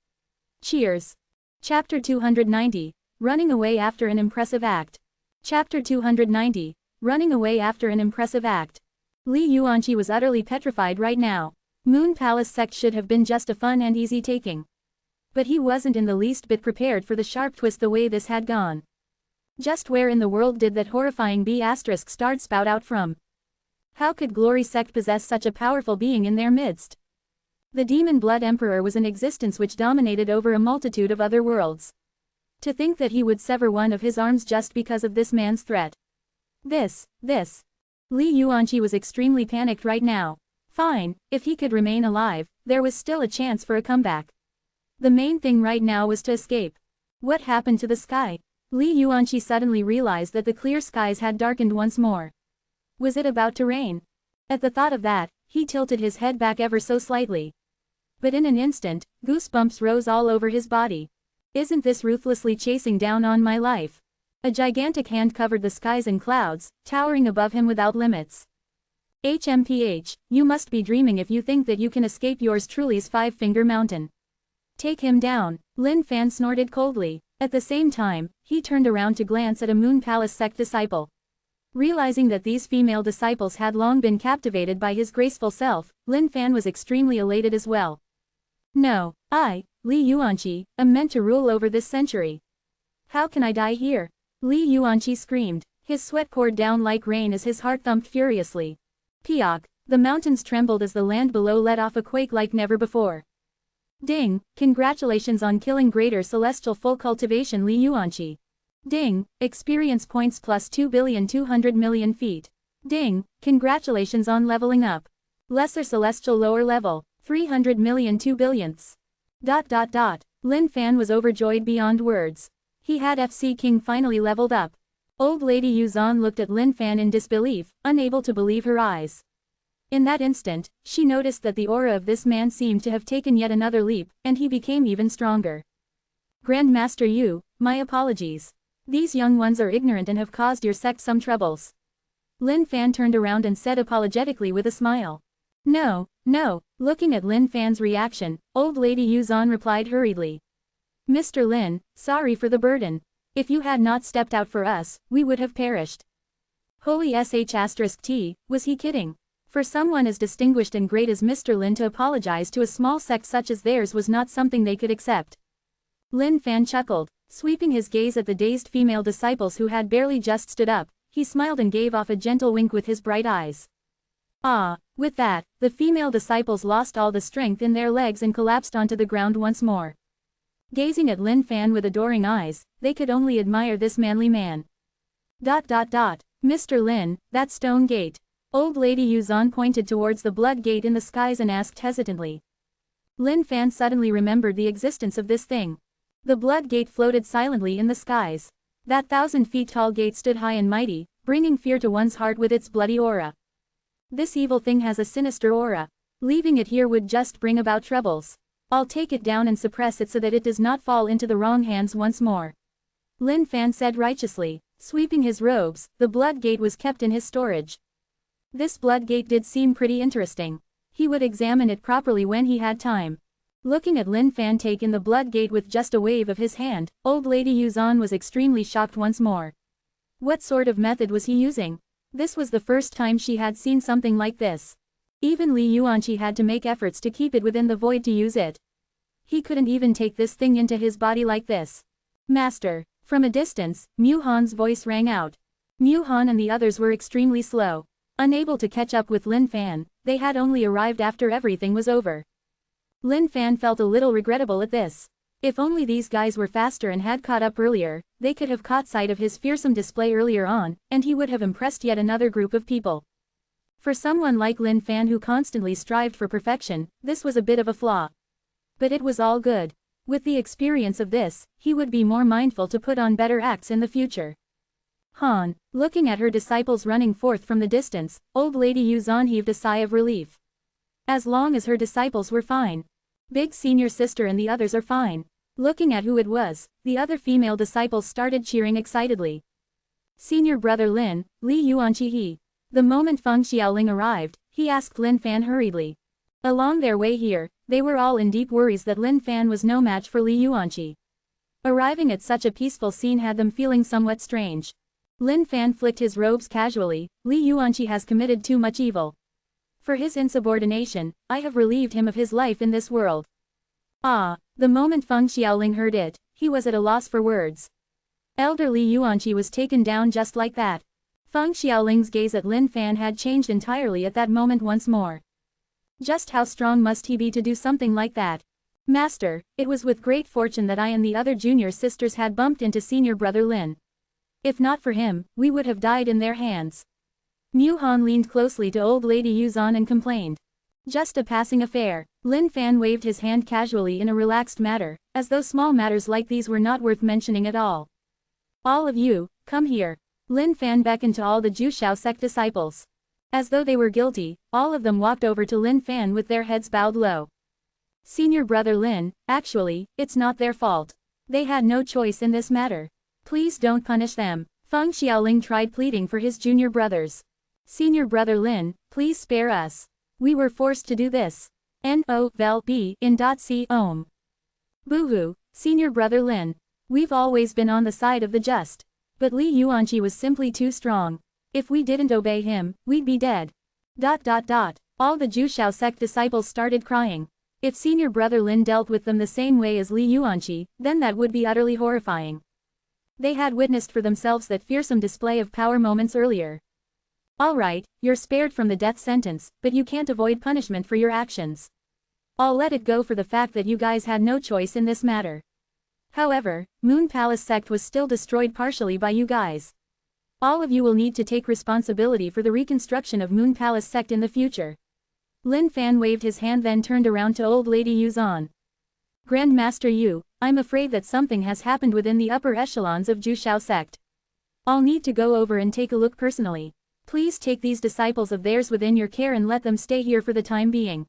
Cheers. Chapter 290. Running away after an impressive act. Chapter 290. Running away after an impressive act. Li Yuanqi was utterly petrified right now. Moon Palace sect should have been just a fun and easy taking. But he wasn't in the least bit prepared for the sharp twist the way this had gone. Just where in the world did that horrifying B**** spout out from? How could Glory sect possess such a powerful being in their midst? The Demon Blood Emperor was an existence which dominated over a multitude of other worlds. To think that he would sever one of his arms just because of this man's threat. This. Li Yuanqi was extremely panicked right now. Fine, if he could remain alive, there was still a chance for a comeback. The main thing right now was to escape. What happened to the sky? Li Yuanqi suddenly realized that the clear skies had darkened once more. Was it about to rain? At the thought of that, he tilted his head back ever so slightly. But in an instant, goosebumps rose all over his body. Isn't this ruthlessly chasing down on my life? A gigantic hand covered the skies and clouds, towering above him without limits. HMPH, you must be dreaming if you think that you can escape yours truly's five-finger mountain. Take him down, Lin Fan snorted coldly. At the same time, he turned around to glance at a Moon Palace sect disciple. Realizing that these female disciples had long been captivated by his graceful self, Lin Fan was extremely elated as well. No, I, Li Yuanqi, am meant to rule over this century. How can I die here? Li Yuanqi screamed. His sweat poured down like rain as his heart thumped furiously. Piak, the mountains trembled as the land below let off a quake like never before. Ding, congratulations on killing Greater Celestial Full Cultivation Li Yuanqi. Ding, experience points plus 2,200,000,000 feet. Ding, congratulations on leveling up. Lesser Celestial Lower Level, 300 million 2 billionths. Lin Fan was overjoyed beyond words. He had FC King finally leveled up. Old Lady Yuzan looked at Lin Fan in disbelief, unable to believe her eyes. In that instant, she noticed that the aura of this man seemed to have taken yet another leap, and he became even stronger. Grandmaster Yu, my apologies. These young ones are ignorant and have caused your sect some troubles. Lin Fan turned around and said apologetically with a smile. No. Looking at Lin Fan's reaction, Old Lady Yuzan replied hurriedly. Mr. Lin, sorry for the burden. If you had not stepped out for us, we would have perished. Holy sh*T, was he kidding? For someone as distinguished and great as Mr. Lin to apologize to a small sect such as theirs was not something they could accept. Lin Fan chuckled, sweeping his gaze at the dazed female disciples who had barely just stood up. He smiled and gave off a gentle wink with his bright eyes. With that, the female disciples lost all the strength in their legs and collapsed onto the ground once more. Gazing at Lin Fan with adoring eyes, they could only admire this manly man. Mr. Lin, that stone gate. Old Lady Yuzan pointed towards the blood gate in the skies and asked hesitantly. Lin Fan suddenly remembered the existence of this thing. The blood gate floated silently in the skies. That 1,000 feet tall gate stood high and mighty, bringing fear to one's heart with its bloody aura. This evil thing has a sinister aura. Leaving it here would just bring about troubles. I'll take it down and suppress it so that it does not fall into the wrong hands once more. Lin Fan said righteously. Sweeping his robes, the blood gate was kept in his storage. This blood gate did seem pretty interesting. He would examine it properly when he had time. Looking at Lin Fan take in the blood gate with just a wave of his hand, Old Lady Yuzan was extremely shocked once more. What sort of method was he using? This was the first time she had seen something like this. Even Li Yuanqi had to make efforts to keep it within the void to use it. He couldn't even take this thing into his body like this. Master. From a distance, Mu Han's voice rang out. Mu Han and the others were extremely slow. Unable to catch up with Lin Fan, they had only arrived after everything was over. Lin Fan felt a little regrettable at this. If only these guys were faster and had caught up earlier, they could have caught sight of his fearsome display earlier on, and he would have impressed yet another group of people. For someone like Lin Fan who constantly strived for perfection, this was a bit of a flaw. But it was all good. With the experience of this, he would be more mindful to put on better acts in the future. Han, looking at her disciples running forth from the distance, Old Lady Yuzan heaved a sigh of relief. As long as her disciples were fine. Big senior sister and the others are fine. Looking at who it was, the other female disciples started cheering excitedly. Senior brother Lin, Li Yuanqi he. The moment Feng Xiaoling arrived, he asked Lin Fan hurriedly. Along their way here, they were all in deep worries that Lin Fan was no match for Li Yuanqi. Arriving at such a peaceful scene had them feeling somewhat strange. Lin Fan flicked his robes casually. Li Yuanqi has committed too much evil. For his insubordination, I have relieved him of his life in this world. Ah, the moment Feng Xiaoling heard it, he was at a loss for words. Elder Li Yuanqi was taken down just like that. Feng Xiaoling's gaze at Lin Fan had changed entirely at that moment once more. Just how strong must he be to do something like that? Master, it was with great fortune that I and the other junior sisters had bumped into senior brother Lin. If not for him, we would have died in their hands. Mu Han leaned closely to old lady Yuzan and complained. Just a passing affair. Lin Fan waved his hand casually in a relaxed manner, as though small matters like these were not worth mentioning at all. All of you, come here. Lin Fan beckoned to all the Jushao sect disciples. As though they were guilty, all of them walked over to Lin Fan with their heads bowed low. Senior brother Lin, actually, it's not their fault. They had no choice in this matter. Please don't punish them. Feng Xiaoling tried pleading for his junior brothers. Senior brother Lin, please spare us. We were forced to do this. N-O-V-E in .c Om. Boo-hoo, senior brother Lin. We've always been on the side of the just. But Li Yuanqi was simply too strong. If we didn't obey him, we'd be dead. All the Jushao sect disciples started crying. If senior brother Lin dealt with them the same way as Li Yuanqi, then that would be utterly horrifying. They had witnessed for themselves that fearsome display of power moments earlier. Alright, you're spared from the death sentence, but you can't avoid punishment for your actions. I'll let it go for the fact that you guys had no choice in this matter. However, Moon Palace sect was still destroyed partially by you guys. All of you will need to take responsibility for the reconstruction of Moon Palace sect in the future. Lin Fan waved his hand, then turned around to old lady Yuzan. Grandmaster Yu, I'm afraid that something has happened within the upper echelons of Jushao sect. I'll need to go over and take a look personally. Please take these disciples of theirs within your care and let them stay here for the time being.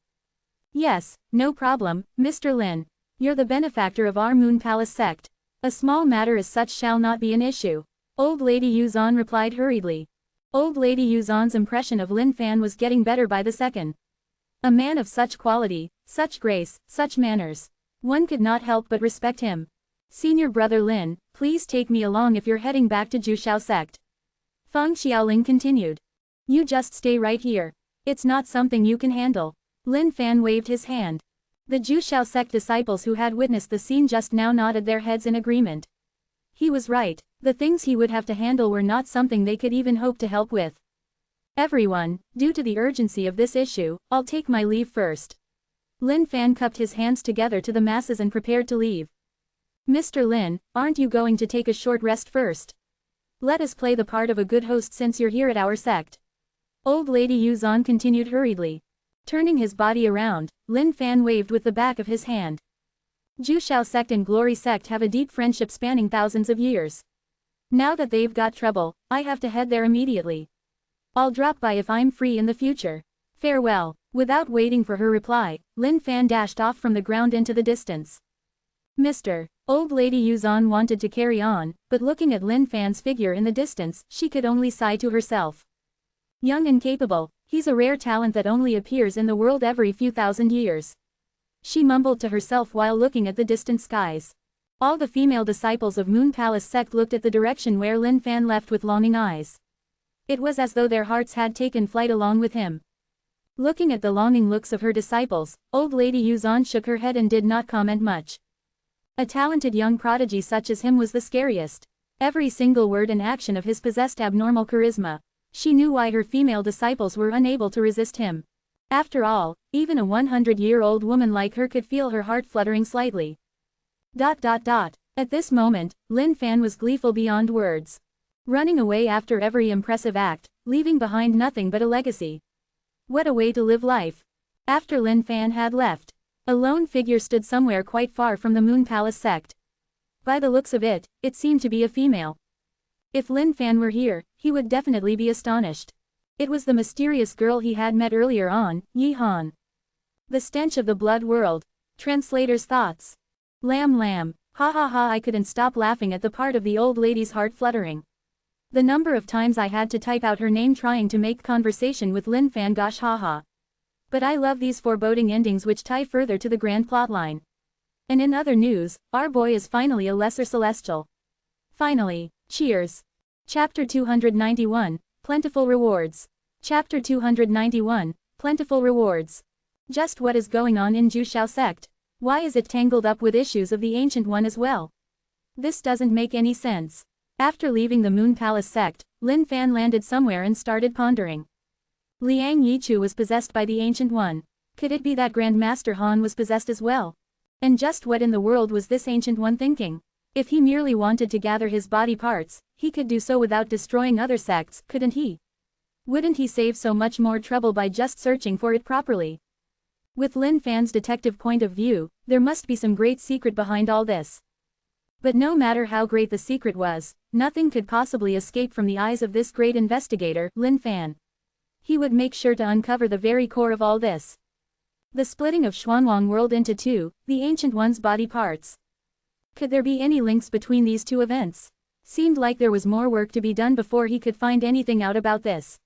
Yes, no problem, Mr. Lin. You're the benefactor of our Moon Palace sect. A small matter as such shall not be an issue. Old lady Yuzan replied hurriedly. Old lady Yuzan's impression of Lin Fan was getting better by the second. A man of such quality, such grace, such manners. One could not help but respect him. Senior brother Lin, please take me along if you're heading back to Jushao sect. Feng Xiaoling continued. You just stay right here. It's not something you can handle. Lin Fan waved his hand. The Jushao sect disciples who had witnessed the scene just now nodded their heads in agreement. He was right, the things he would have to handle were not something they could even hope to help with. Everyone, due to the urgency of this issue, I'll take my leave first. Lin Fan cupped his hands together to the masses and prepared to leave. Mr. Lin, aren't you going to take a short rest first? Let us play the part of a good host since you're here at our sect. Old lady Yuzan continued hurriedly. Turning his body around, Lin Fan waved with the back of his hand. Jushao sect and Glory sect have a deep friendship spanning thousands of years. Now that they've got trouble, I have to head there immediately. I'll drop by if I'm free in the future. Farewell. Without waiting for her reply, Lin Fan dashed off from the ground into the distance. Mr. Old lady Yuzan wanted to carry on, but looking at Lin Fan's figure in the distance, she could only sigh to herself. Young and capable, he's a rare talent that only appears in the world every few thousand years. She mumbled to herself while looking at the distant skies. All the female disciples of Moon Palace sect looked at the direction where Lin Fan left with longing eyes. It was as though their hearts had taken flight along with him. Looking at the longing looks of her disciples, old lady Yuzan shook her head and did not comment much. A talented young prodigy such as him was the scariest. Every single word and action of his possessed abnormal charisma. She knew why her female disciples were unable to resist him. After all, even a 100-year-old woman like her could feel her heart fluttering slightly. At this moment, Lin Fan was gleeful beyond words. Running away after every impressive act, leaving behind nothing but a legacy. What a way to live life. After Lin Fan had left, a lone figure stood somewhere quite far from the Moon Palace sect. By the looks of it, it seemed to be a female. If Lin Fan were here, he would definitely be astonished. It was the mysterious girl he had met earlier on, Yi Han. The stench of the blood world. Translator's thoughts. Lamb. Ha ha ha, I couldn't stop laughing at the part of the old lady's heart fluttering. The number of times I had to type out her name trying to make conversation with Lin Fan, gosh haha. But I love these foreboding endings which tie further to the grand plotline. And in other news, our boy is finally a lesser celestial. Finally, cheers. Chapter 291, Plentiful Rewards. Chapter 291, Plentiful Rewards. Just what is going on in Jushao sect? Why is it tangled up with issues of the Ancient One as well? This doesn't make any sense. After leaving the Moon Palace sect, Lin Fan landed somewhere and started pondering. Liang Yichu was possessed by the Ancient One. Could it be that Grand Master Han was possessed as well? And just what in the world was this Ancient One thinking? If he merely wanted to gather his body parts, he could do so without destroying other sects, couldn't he? Wouldn't he save so much more trouble by just searching for it properly? With Lin Fan's detective point of view, there must be some great secret behind all this. But no matter how great the secret was, nothing could possibly escape from the eyes of this great investigator, Lin Fan. He would make sure to uncover the very core of all this. The splitting of Xuanwang world into two, the Ancient One's body parts. Could there be any links between these two events? Seemed like there was more work to be done before he could find anything out about this.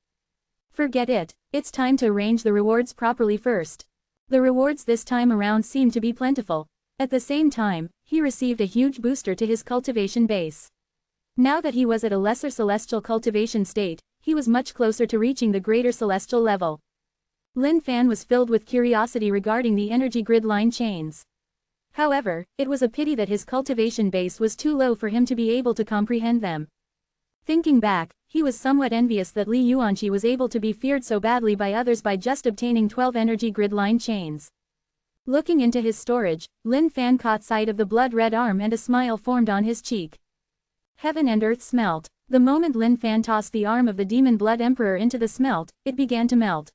Forget it, it's time to arrange the rewards properly first. The rewards this time around seemed to be plentiful. At the same time, he received a huge booster to his cultivation base. Now that he was at a lesser celestial cultivation state, he was much closer to reaching the greater celestial level. Lin Fan was filled with curiosity regarding the energy grid line chains. However, it was a pity that his cultivation base was too low for him to be able to comprehend them. Thinking back, he was somewhat envious that Li Yuanqi was able to be feared so badly by others by just obtaining 12 energy grid line chains. Looking into his storage, Lin Fan caught sight of the blood-red arm and a smile formed on his cheek. Heaven and earth smelt. The moment Lin Fan tossed the arm of the Demon Blood Emperor into the smelt, it began to melt.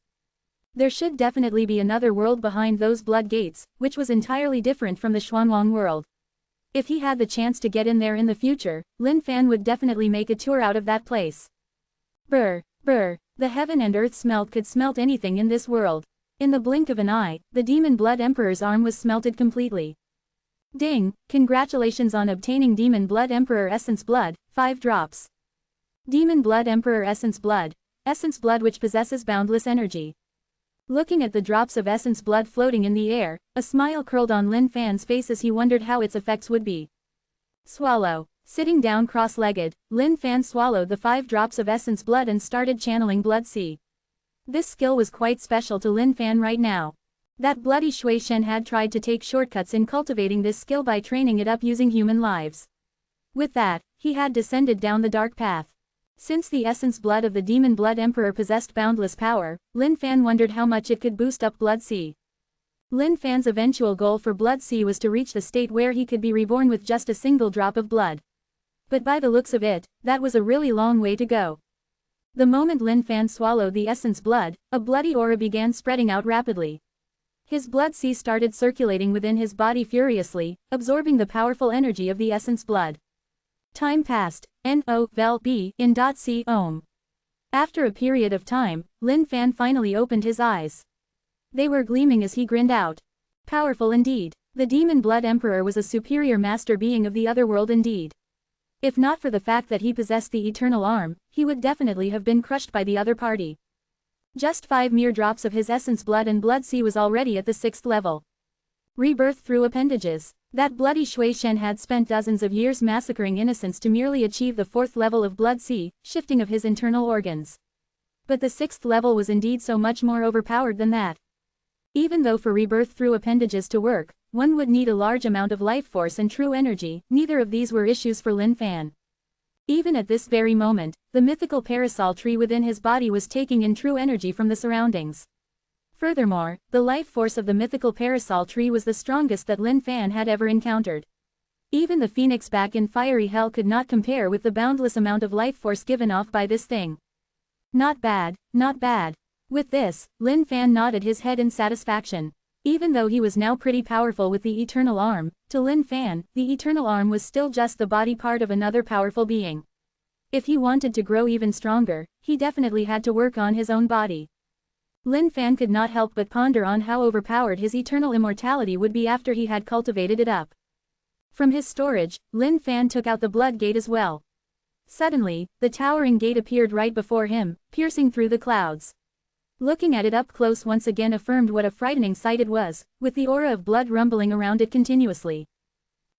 There should definitely be another world behind those blood gates, which was entirely different from the Xuanwang world. If he had the chance to get in there in the future, Lin Fan would definitely make a tour out of that place. Brr, brr, the heaven and earth smelt could smelt anything in this world. In the blink of an eye, the Demon Blood Emperor's arm was smelted completely. Ding, congratulations on obtaining Demon Blood Emperor Essence Blood, 5 drops. Demon Blood Emperor Essence Blood which possesses boundless energy. Looking at the drops of essence blood floating in the air, a smile curled on Lin Fan's face as he wondered how its effects would be. Swallow. Sitting down cross-legged, Lin Fan swallowed the 5 drops of essence blood and started channeling blood sea. This skill was quite special to Lin Fan right now. That bloody Shui Shen had tried to take shortcuts in cultivating this skill by training it up using human lives. With that, he had descended down the dark path. Since the essence blood of the Demon Blood Emperor possessed boundless power, Lin Fan wondered how much it could boost up Blood Sea. Lin Fan's eventual goal for Blood Sea was to reach the state where he could be reborn with just a single drop of blood. But by the looks of it, that was a really long way to go. The moment Lin Fan swallowed the essence blood, a bloody aura began spreading out rapidly. His Blood Sea started circulating within his body furiously, absorbing the powerful energy of the essence blood. Time passed. N-O-V-E in .C Ohm. After a period of time, Lin Fan finally opened his eyes. They were gleaming as he grinned out. Powerful indeed. The Demon Blood Emperor was a superior master being of the other world indeed. If not for the fact that he possessed the eternal arm, he would definitely have been crushed by the other party. Just 5 mere drops of his essence blood and Blood Sea was already at the 6th level. Rebirth through appendages. That bloody Shui Shen had spent dozens of years massacring innocents to merely achieve the 4th level of Blood Sea, shifting of his internal organs. But the 6th level was indeed so much more overpowered than that. Even though for rebirth through appendages to work, one would need a large amount of life force and true energy, neither of these were issues for Lin Fan. Even at this very moment, the mythical parasol tree within his body was taking in true energy from the surroundings. Furthermore, the life force of the mythical parasol tree was the strongest that Lin Fan had ever encountered. Even the phoenix back in fiery hell could not compare with the boundless amount of life force given off by this thing. Not bad, not bad. With this, Lin Fan nodded his head in satisfaction. Even though he was now pretty powerful with the eternal arm, to Lin Fan, the eternal arm was still just the body part of another powerful being. If he wanted to grow even stronger, he definitely had to work on his own body. Lin Fan could not help but ponder on how overpowered his eternal immortality would be after he had cultivated it up. From his storage, Lin Fan took out the blood gate as well. Suddenly, the towering gate appeared right before him, piercing through the clouds. Looking at it up close once again affirmed what a frightening sight it was, with the aura of blood rumbling around it continuously.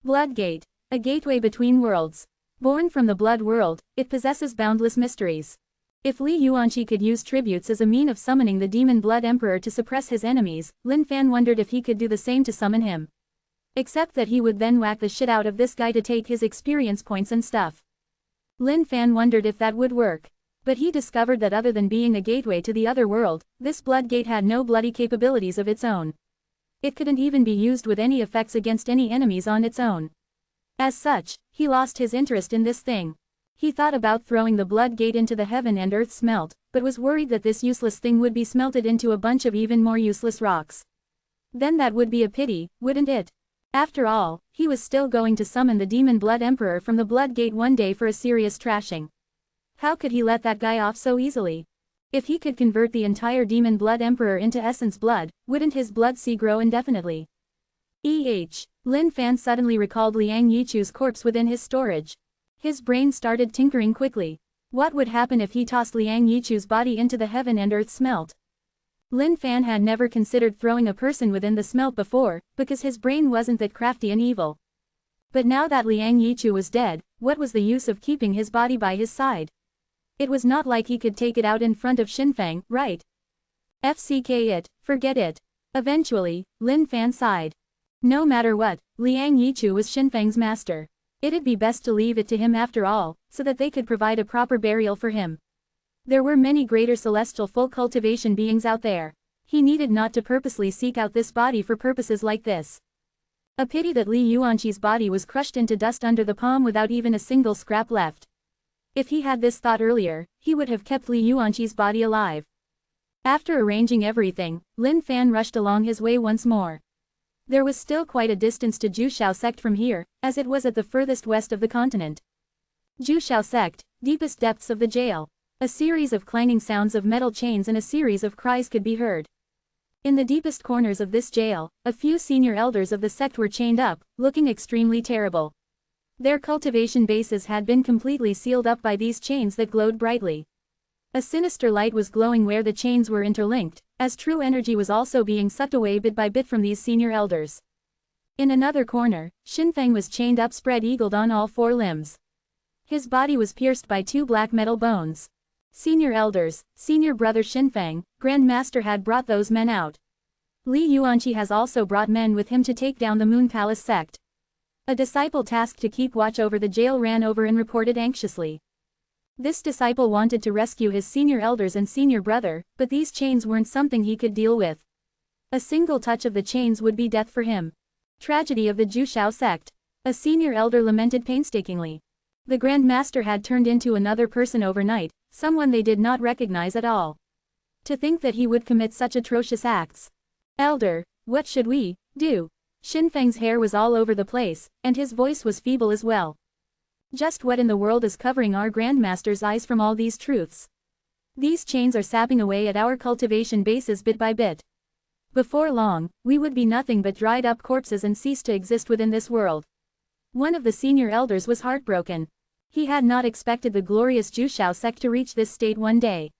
Blood Gate, a gateway between worlds. Born from the blood world, it possesses boundless mysteries. If Li Yuanqi could use tributes as a mean of summoning the demon blood emperor to suppress his enemies, Lin Fan wondered if he could do the same to summon him. Except that he would then whack the shit out of this guy to take his experience points and stuff. Lin Fan wondered if that would work. But he discovered that other than being a gateway to the other world, this blood gate had no bloody capabilities of its own. It couldn't even be used with any effects against any enemies on its own. As such, he lost his interest in this thing. He thought about throwing the blood gate into the heaven and earth smelt, but was worried that this useless thing would be smelted into a bunch of even more useless rocks. Then that would be a pity, wouldn't it? After all, he was still going to summon the demon blood emperor from the blood gate one day for a serious trashing. How could he let that guy off so easily? If he could convert the entire demon blood emperor into essence blood, wouldn't his blood sea grow indefinitely? Lin Fan suddenly recalled Liang Yichu's corpse within his storage. His brain started tinkering quickly. What would happen if he tossed Liang Yichu's body into the heaven and earth smelt? Lin Fan had never considered throwing a person within the smelt before, because his brain wasn't that crafty and evil. But now that Liang Yichu was dead, what was the use of keeping his body by his side? It was not like he could take it out in front of Xinfeng, right? Forget it. Eventually, Lin Fan sighed. No matter what, Liang Yichu was Xinfeng's master. It'd be best to leave it to him after all, so that they could provide a proper burial for him. There were many greater celestial full cultivation beings out there. He needed not to purposely seek out this body for purposes like this. A pity that Li Yuanqi's body was crushed into dust under the palm without even a single scrap left. If he had this thought earlier, he would have kept Li Yuanqi's body alive. After arranging everything, Lin Fan rushed along his way once more. There was still quite a distance to Jushao sect from here, as it was at the furthest west of the continent. Jushao sect, deepest depths of the jail. A series of clanging sounds of metal chains and a series of cries could be heard. In the deepest corners of this jail, a few senior elders of the sect were chained up, looking extremely terrible. Their cultivation bases had been completely sealed up by these chains that glowed brightly. A sinister light was glowing where the chains were interlinked, as true energy was also being sucked away bit by bit from these senior elders. In another corner, Xinfeng was chained up spread-eagled on all four limbs. His body was pierced by two black metal bones. Senior elders, senior brother Xinfeng, Grand Master had brought those men out. Li Yuanqi has also brought men with him to take down the Moon Palace sect. A disciple tasked to keep watch over the jail ran over and reported anxiously. This disciple wanted to rescue his senior elders and senior brother, but these chains weren't something he could deal with. A single touch of the chains would be death for him. Tragedy of the Jushao sect. A senior elder lamented painstakingly. The Grand Master had turned into another person overnight, someone they did not recognize at all. To think that he would commit such atrocious acts. Elder, what should we do? Xinfeng's hair was all over the place, and his voice was feeble as well. Just what in the world is covering our Grandmaster's eyes from all these truths? These chains are sapping away at our cultivation bases bit by bit. Before long, we would be nothing but dried up corpses and cease to exist within this world. One of the senior elders was heartbroken. He had not expected the glorious Jushao sect to reach this state one day.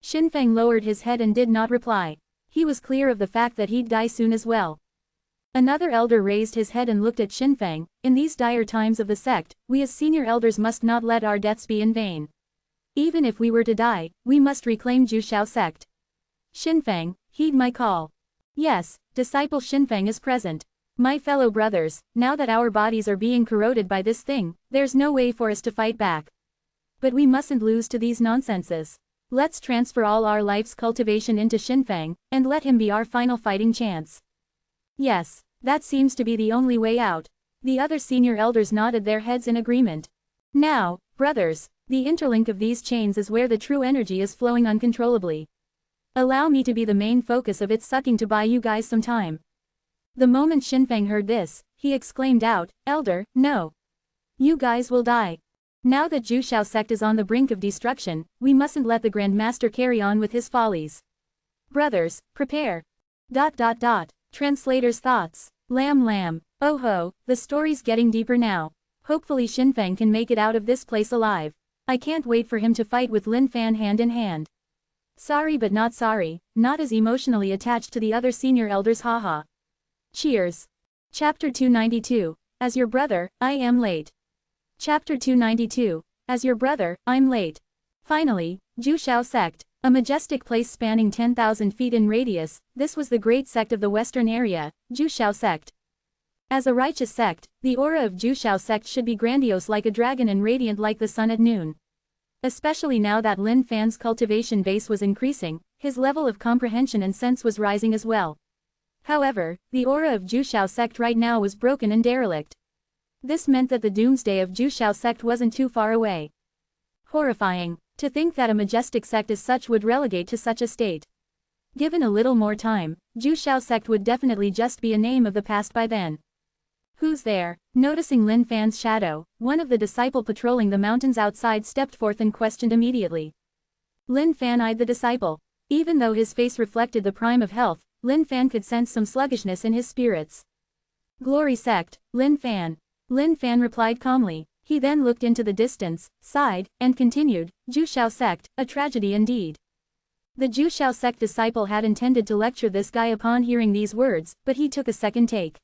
Xinfeng lowered his head and did not reply. He was clear of the fact that he'd die soon as well. Another elder raised his head and looked at Xinfeng. In these dire times of the sect, we as senior elders must not let our deaths be in vain. Even if we were to die, we must reclaim Jushao sect. Xinfeng, heed my call. Yes, disciple Xinfeng is present. My fellow brothers, now that our bodies are being corroded by this thing, there's no way for us to fight back. But we mustn't lose to these nonsenses. Let's transfer all our life's cultivation into Xinfeng, and let him be our final fighting chance. Yes, that seems to be the only way out. The other senior elders nodded their heads in agreement. Now, brothers, the interlink of these chains is where the true energy is flowing uncontrollably. Allow me to be the main focus of its sucking to buy you guys some time. The moment Xinfeng heard this, he exclaimed out, Elder, no. You guys will die. Now that Jushao sect is on the brink of destruction, we mustn't let the Grand Master carry on with his follies. Brothers, prepare. Translator's thoughts. Lamb. Oh ho, the story's getting deeper now. Hopefully Xinfeng can make it out of this place alive. I can't wait for him to fight with Lin Fan hand in hand. Sorry but not sorry, not as emotionally attached to the other senior elders, haha. Cheers. Chapter 292, As your brother, I am late. Chapter 292, As your brother, I'm late. Finally, Jushao sect, a majestic place spanning 10,000 feet in radius, this was the great sect of the western area, Jushao sect. As a righteous sect, the aura of Jushao sect should be grandiose like a dragon and radiant like the sun at noon. Especially now that Lin Fan's cultivation base was increasing, his level of comprehension and sense was rising as well. However, the aura of Jushao sect right now was broken and derelict. This meant that the doomsday of Jushao sect wasn't too far away. Horrifying, to think that a majestic sect as such would relegate to such a state. Given a little more time, Jushao sect would definitely just be a name of the past by then. Who's there? Noticing Lin Fan's shadow, one of the disciple patrolling the mountains outside stepped forth and questioned immediately. Lin Fan eyed the disciple. Even though his face reflected the prime of health, Lin Fan could sense some sluggishness in his spirits. Glory sect, Lin Fan. Lin Fan replied calmly. He then looked into the distance, sighed, and continued, Jushao sect, a tragedy indeed. The Jushao sect disciple had intended to lecture this guy upon hearing these words, but he took a second take.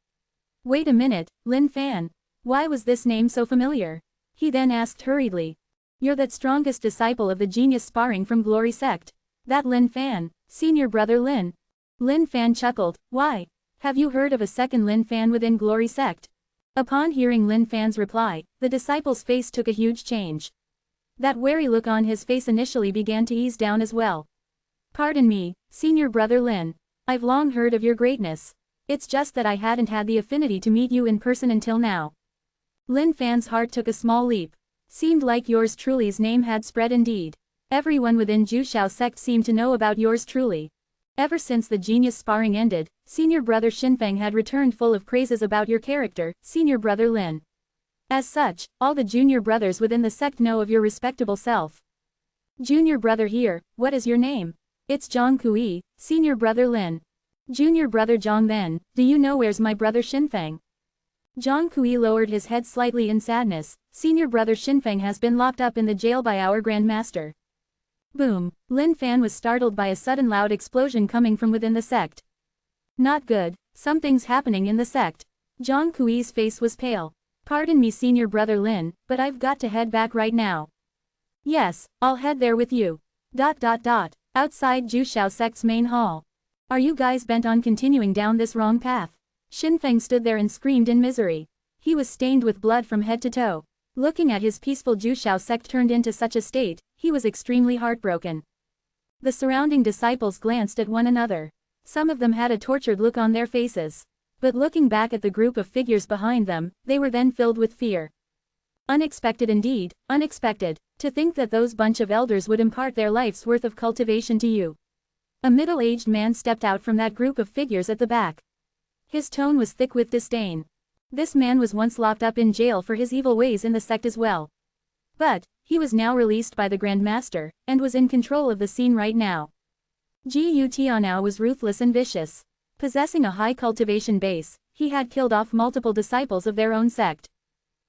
Wait a minute, Lin Fan. Why was this name so familiar? He then asked hurriedly. You're that strongest disciple of the genius sparring from Glory sect. That Lin Fan, senior brother Lin. Lin Fan chuckled. Why? Have you heard of a second Lin Fan within Glory sect? Upon hearing Lin Fan's reply, the disciple's face took a huge change. That wary look on his face initially began to ease down as well. Pardon me, senior brother Lin. I've long heard of your greatness. It's just that I hadn't had the affinity to meet you in person until now. Lin Fan's heart took a small leap. Seemed like yours truly's name had spread indeed. Everyone within Jushao sect seemed to know about yours truly. Ever since the genius sparring ended, senior brother Xinfeng had returned full of praises about your character, senior brother Lin. As such, all the junior brothers within the sect know of your respectable self. Junior brother here, what is your name? It's Zhang Kui, senior brother Lin. Junior brother Zhang then, do you know where's my brother Xinfeng? Zhang Kui lowered his head slightly in sadness, senior brother Xinfeng has been locked up in the jail by our grandmaster. Boom, Lin Fan was startled by a sudden loud explosion coming from within the sect. Not good, something's happening in the sect. Zhang Kui's face was pale. Pardon me senior brother Lin, but I've got to head back right now. Yes, I'll head there with you. Outside Jushao sect's main hall. Are you guys bent on continuing down this wrong path? Xinfeng stood there and screamed in misery. He was stained with blood from head to toe. Looking at his peaceful Jushao sect turned into such a state, he was extremely heartbroken. The surrounding disciples glanced at one another. Some of them had a tortured look on their faces. But looking back at the group of figures behind them, they were then filled with fear. Unexpected indeed, unexpected, to think that those bunch of elders would impart their life's worth of cultivation to you. A middle-aged man stepped out from that group of figures at the back. His tone was thick with disdain. This man was once locked up in jail for his evil ways in the sect as well. But, he was now released by the Grand Master, and was in control of the scene right now. Jiu Tianao was ruthless and vicious. Possessing a high cultivation base, he had killed off multiple disciples of their own sect.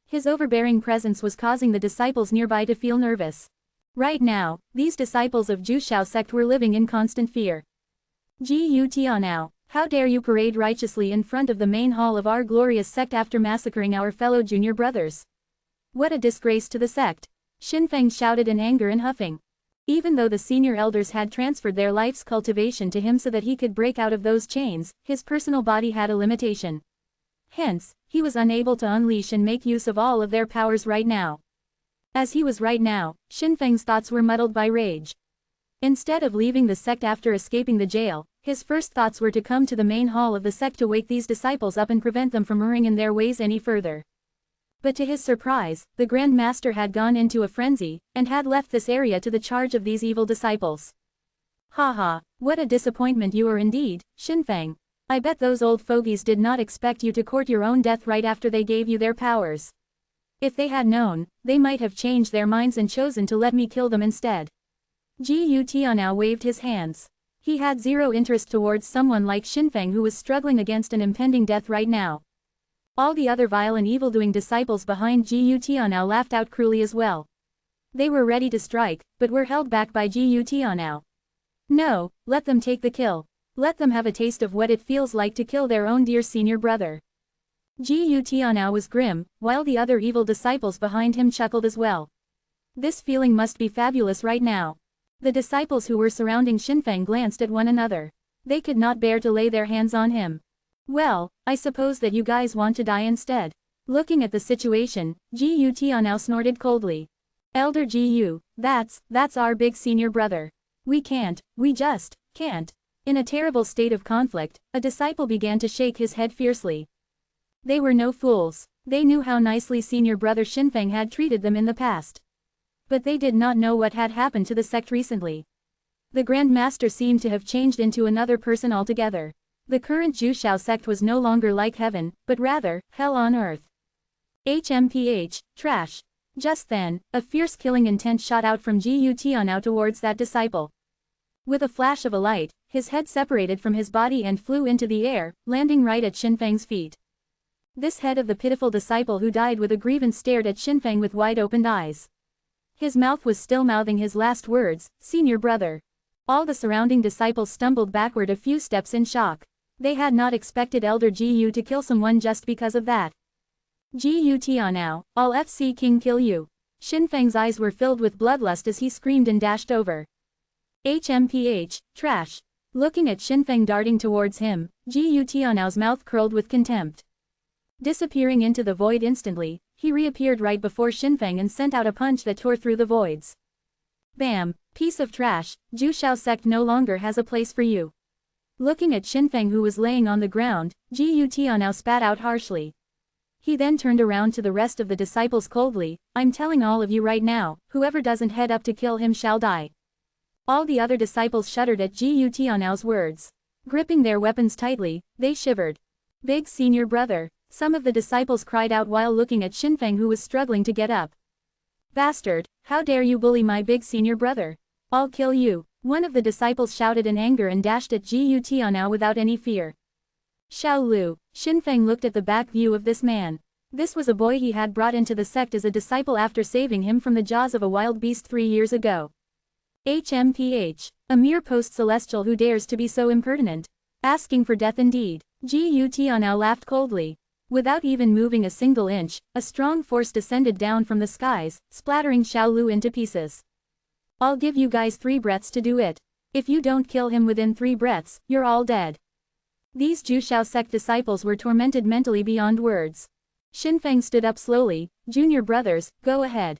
His overbearing presence was causing the disciples nearby to feel nervous. Right now, these disciples of Jushao sect were living in constant fear. Jiu Tianao, how dare you parade righteously in front of the main hall of our glorious sect after massacring our fellow junior brothers? What a disgrace to the sect! Xinfeng shouted in anger and huffing. Even though the senior elders had transferred their life's cultivation to him so that he could break out of those chains, his personal body had a limitation. Hence, he was unable to unleash and make use of all of their powers right now. As he was right now, Xinfeng's thoughts were muddled by rage. Instead of leaving the sect after escaping the jail, his first thoughts were to come to the main hall of the sect to wake these disciples up and prevent them from erring in their ways any further. But to his surprise, the Grand Master had gone into a frenzy, and had left this area to the charge of these evil disciples. Haha, what a disappointment you are indeed, Xinfeng. I bet those old fogies did not expect you to court your own death right after they gave you their powers. If they had known, they might have changed their minds and chosen to let me kill them instead. Jiu Tianao waved his hands. He had zero interest towards someone like Xinfeng who was struggling against an impending death right now. All the other vile and evil-doing disciples behind Jiu Tianao laughed out cruelly as well. They were ready to strike, but were held back by Jiu Tianao. No, let them take the kill. Let them have a taste of what it feels like to kill their own dear senior brother. Gu Tianao was grim, while the other evil disciples behind him chuckled as well. This feeling must be fabulous right now. The disciples who were surrounding Xinfeng glanced at one another. They could not bear to lay their hands on him. Well, I suppose that you guys want to die instead. Looking at the situation, Gu Tianao snorted coldly. Elder Gu, that's our big senior brother. We just can't. In a terrible state of conflict, a disciple began to shake his head fiercely. They were no fools. They knew how nicely senior brother Xinfeng had treated them in the past. But they did not know what had happened to the sect recently. The Grand Master seemed to have changed into another person altogether. The current Jushao sect was no longer like heaven, but rather, hell on earth. HMPH, trash. Just then, a fierce killing intent shot out from Gu Tianao towards that disciple. With a flash of a light, his head separated from his body and flew into the air, landing right at Xinfeng's feet. This head of the pitiful disciple who died with a grievance stared at Xinfeng with wide-opened eyes. His mouth was still mouthing his last words, "Senior brother." All the surrounding disciples stumbled backward a few steps in shock. They had not expected Elder Gu to kill someone just because of that. Gu Tianao, I'll FC King kill you. Xinfeng's eyes were filled with bloodlust as he screamed and dashed over. HMPH, trash. Looking at Xinfeng darting towards him, Gu Tianao's mouth curled with contempt. Disappearing into the void instantly, he reappeared right before Xinfeng and sent out a punch that tore through the voids. Bam, piece of trash, Jushao sect no longer has a place for you. Looking at Xinfeng who was laying on the ground, Gu Tianao spat out harshly. He then turned around to the rest of the disciples coldly, I'm telling all of you right now, whoever doesn't head up to kill him shall die. All the other disciples shuddered at Gu Tianao's words. Gripping their weapons tightly, they shivered. Big senior brother, some of the disciples cried out while looking at Xinfeng who was struggling to get up. Bastard, how dare you bully my big senior brother? I'll kill you, one of the disciples shouted in anger and dashed at Gu Tianao without any fear. Xiao Lu, Xinfeng looked at the back view of this man. This was a boy he had brought into the sect as a disciple after saving him from the jaws of a wild beast 3 years ago. HMPH, a mere post-celestial who dares to be so impertinent. Asking for death indeed. Gu Tianao laughed coldly. Without even moving a single inch, a strong force descended down from the skies, splattering Xiao Lu into pieces. I'll give you guys 3 breaths to do it. If you don't kill him within 3 breaths, you're all dead. These Jushao sect disciples were tormented mentally beyond words. Xinfeng stood up slowly. Junior brothers, go ahead.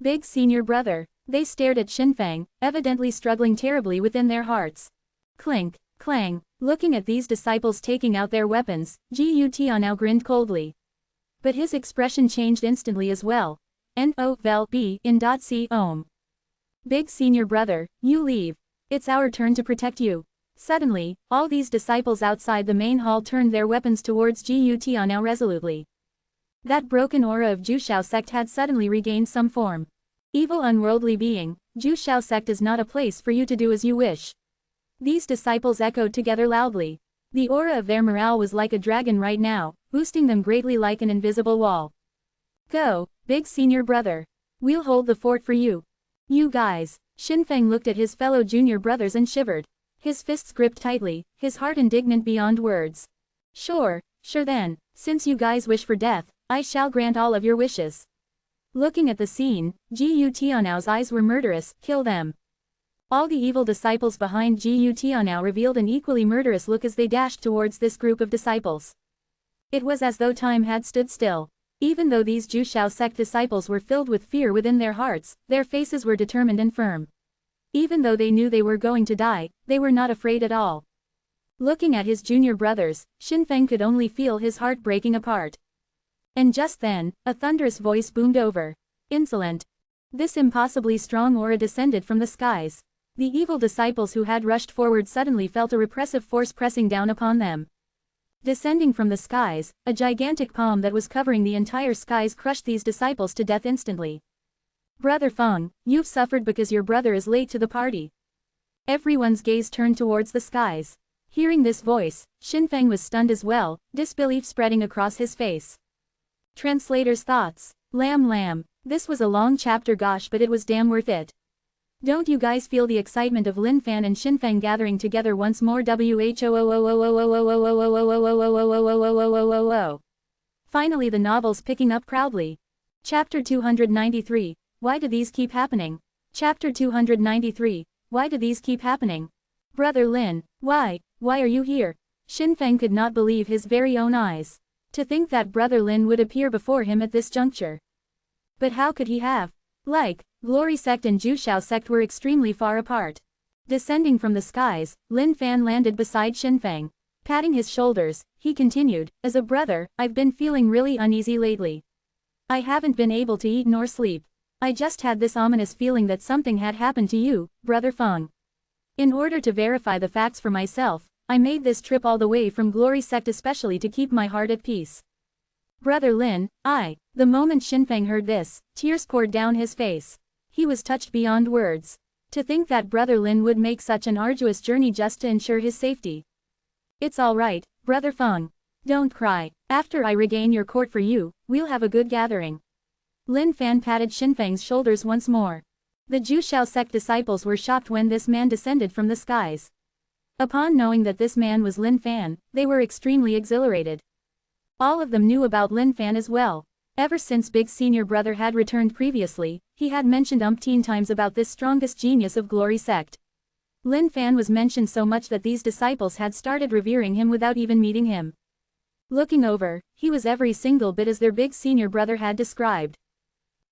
Big senior brother. They stared at Xinfeng, evidently struggling terribly within their hearts. Clink, clang. Looking at these disciples taking out their weapons, Gu Tianao grinned coldly. But his expression changed instantly as well. N-O-V-E in .c ohm. Big senior brother, you leave. It's our turn to protect you. Suddenly, all these disciples outside the main hall turned their weapons towards Gu Tianao resolutely. That broken aura of Jushao sect had suddenly regained some form. Evil unworldly being, Jushao sect is not a place for you to do as you wish. These disciples echoed together loudly. The aura of their morale was like a dragon right now, boosting them greatly like an invisible wall. Go, big senior brother. We'll hold the fort for you. You guys. Xinfeng looked at his fellow junior brothers and shivered. His fists gripped tightly, his heart indignant beyond words. Sure then, since you guys wish for death, I shall grant all of your wishes. Looking at the scene, Gu Tianao's eyes were murderous, kill them. All the evil disciples behind Gu Tianao revealed an equally murderous look as they dashed towards this group of disciples. It was as though time had stood still. Even though these Jushao sect disciples were filled with fear within their hearts, their faces were determined and firm. Even though they knew they were going to die, they were not afraid at all. Looking at his junior brothers, Xinfeng could only feel his heart breaking apart. And just then, a thunderous voice boomed over. Insolent. This impossibly strong aura descended from the skies. The evil disciples who had rushed forward suddenly felt a repressive force pressing down upon them. Descending from the skies, a gigantic palm that was covering the entire skies crushed these disciples to death instantly. Brother Feng, you've suffered because your brother is late to the party. Everyone's gaze turned towards the skies. Hearing this voice, Xinfeng was stunned as well, disbelief spreading across his face. Translator's thoughts. Lamb. This was a long chapter gosh but it was damn worth it. Don't you guys feel the excitement of Lin Fan and Xin Feng gathering together once more? Finally the novel's picking up proudly. Chapter 293, Why do these keep happening? Chapter 293, Why do these keep happening? Brother Lin, why are you here? Xin Feng could not believe his very own eyes. To think that Brother Lin would appear before him at this juncture. But how could he have? Glory sect and Jushao sect were extremely far apart. Descending from the skies, Lin Fan landed beside Xin Feng. Patting his shoulders, he continued, as a brother, I've been feeling really uneasy lately. I haven't been able to eat nor sleep. I just had this ominous feeling that something had happened to you, Brother Feng. In order to verify the facts for myself, I made this trip all the way from Glory sect especially to keep my heart at peace. Brother Lin, The moment Xin Feng heard this, tears poured down his face. He was touched beyond words. To think that Brother Lin would make such an arduous journey just to ensure his safety. It's alright, Brother Feng. Don't cry. After I regain your court for you, we'll have a good gathering. Lin Fan patted Xin Feng's shoulders once more. The Jushao sect disciples were shocked when this man descended from the skies. Upon knowing that this man was Lin Fan, they were extremely exhilarated. All of them knew about Lin Fan as well. Ever since Big Senior Brother had returned previously, he had mentioned umpteen times about this strongest genius of Glory sect. Lin Fan was mentioned so much that these disciples had started revering him without even meeting him. Looking over, he was every single bit as their Big Senior Brother had described.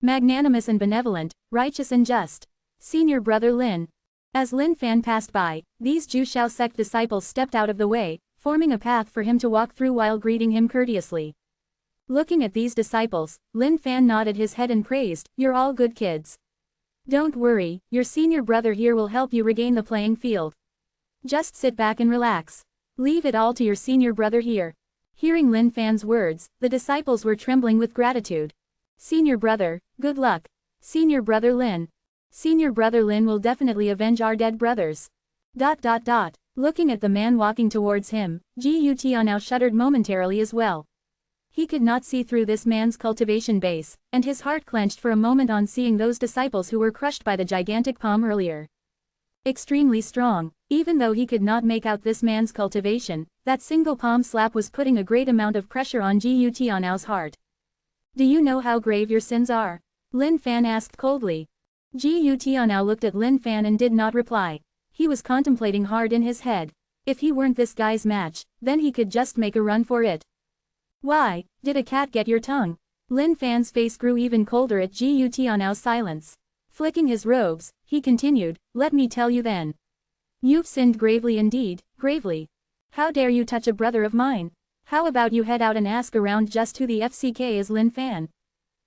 Magnanimous and benevolent, righteous and just. Senior Brother Lin. As Lin Fan passed by, these Jushao sect disciples stepped out of the way, forming a path for him to walk through while greeting him courteously. Looking at these disciples, Lin Fan nodded his head and praised, "You're all good kids. Don't worry, your senior brother here will help you regain the playing field. Just sit back and relax. Leave it all to your senior brother here." Hearing Lin Fan's words, the disciples were trembling with gratitude. "Senior brother, good luck. Senior Brother Lin. Senior Brother Lin will definitely avenge our dead brothers." Looking at the man walking towards him, Gu Tianao shuddered momentarily as well. He could not see through this man's cultivation base, and his heart clenched for a moment on seeing those disciples who were crushed by the gigantic palm earlier. Extremely strong, even though he could not make out this man's cultivation, that single palm slap was putting a great amount of pressure on Gu Tianao's heart. "Do you know how grave your sins are?" Lin Fan asked coldly. Gu Tianao looked at Lin Fan and did not reply. He was contemplating hard in his head. If he weren't this guy's match, then he could just make a run for it. "Why, did a cat get your tongue?" Lin Fan's face grew even colder at Gu Tianao's silence. Flicking his robes, he continued, "Let me tell you then. You've sinned gravely indeed, gravely. How dare you touch a brother of mine? How about you head out and ask around just who the FCK is?" Lin Fan.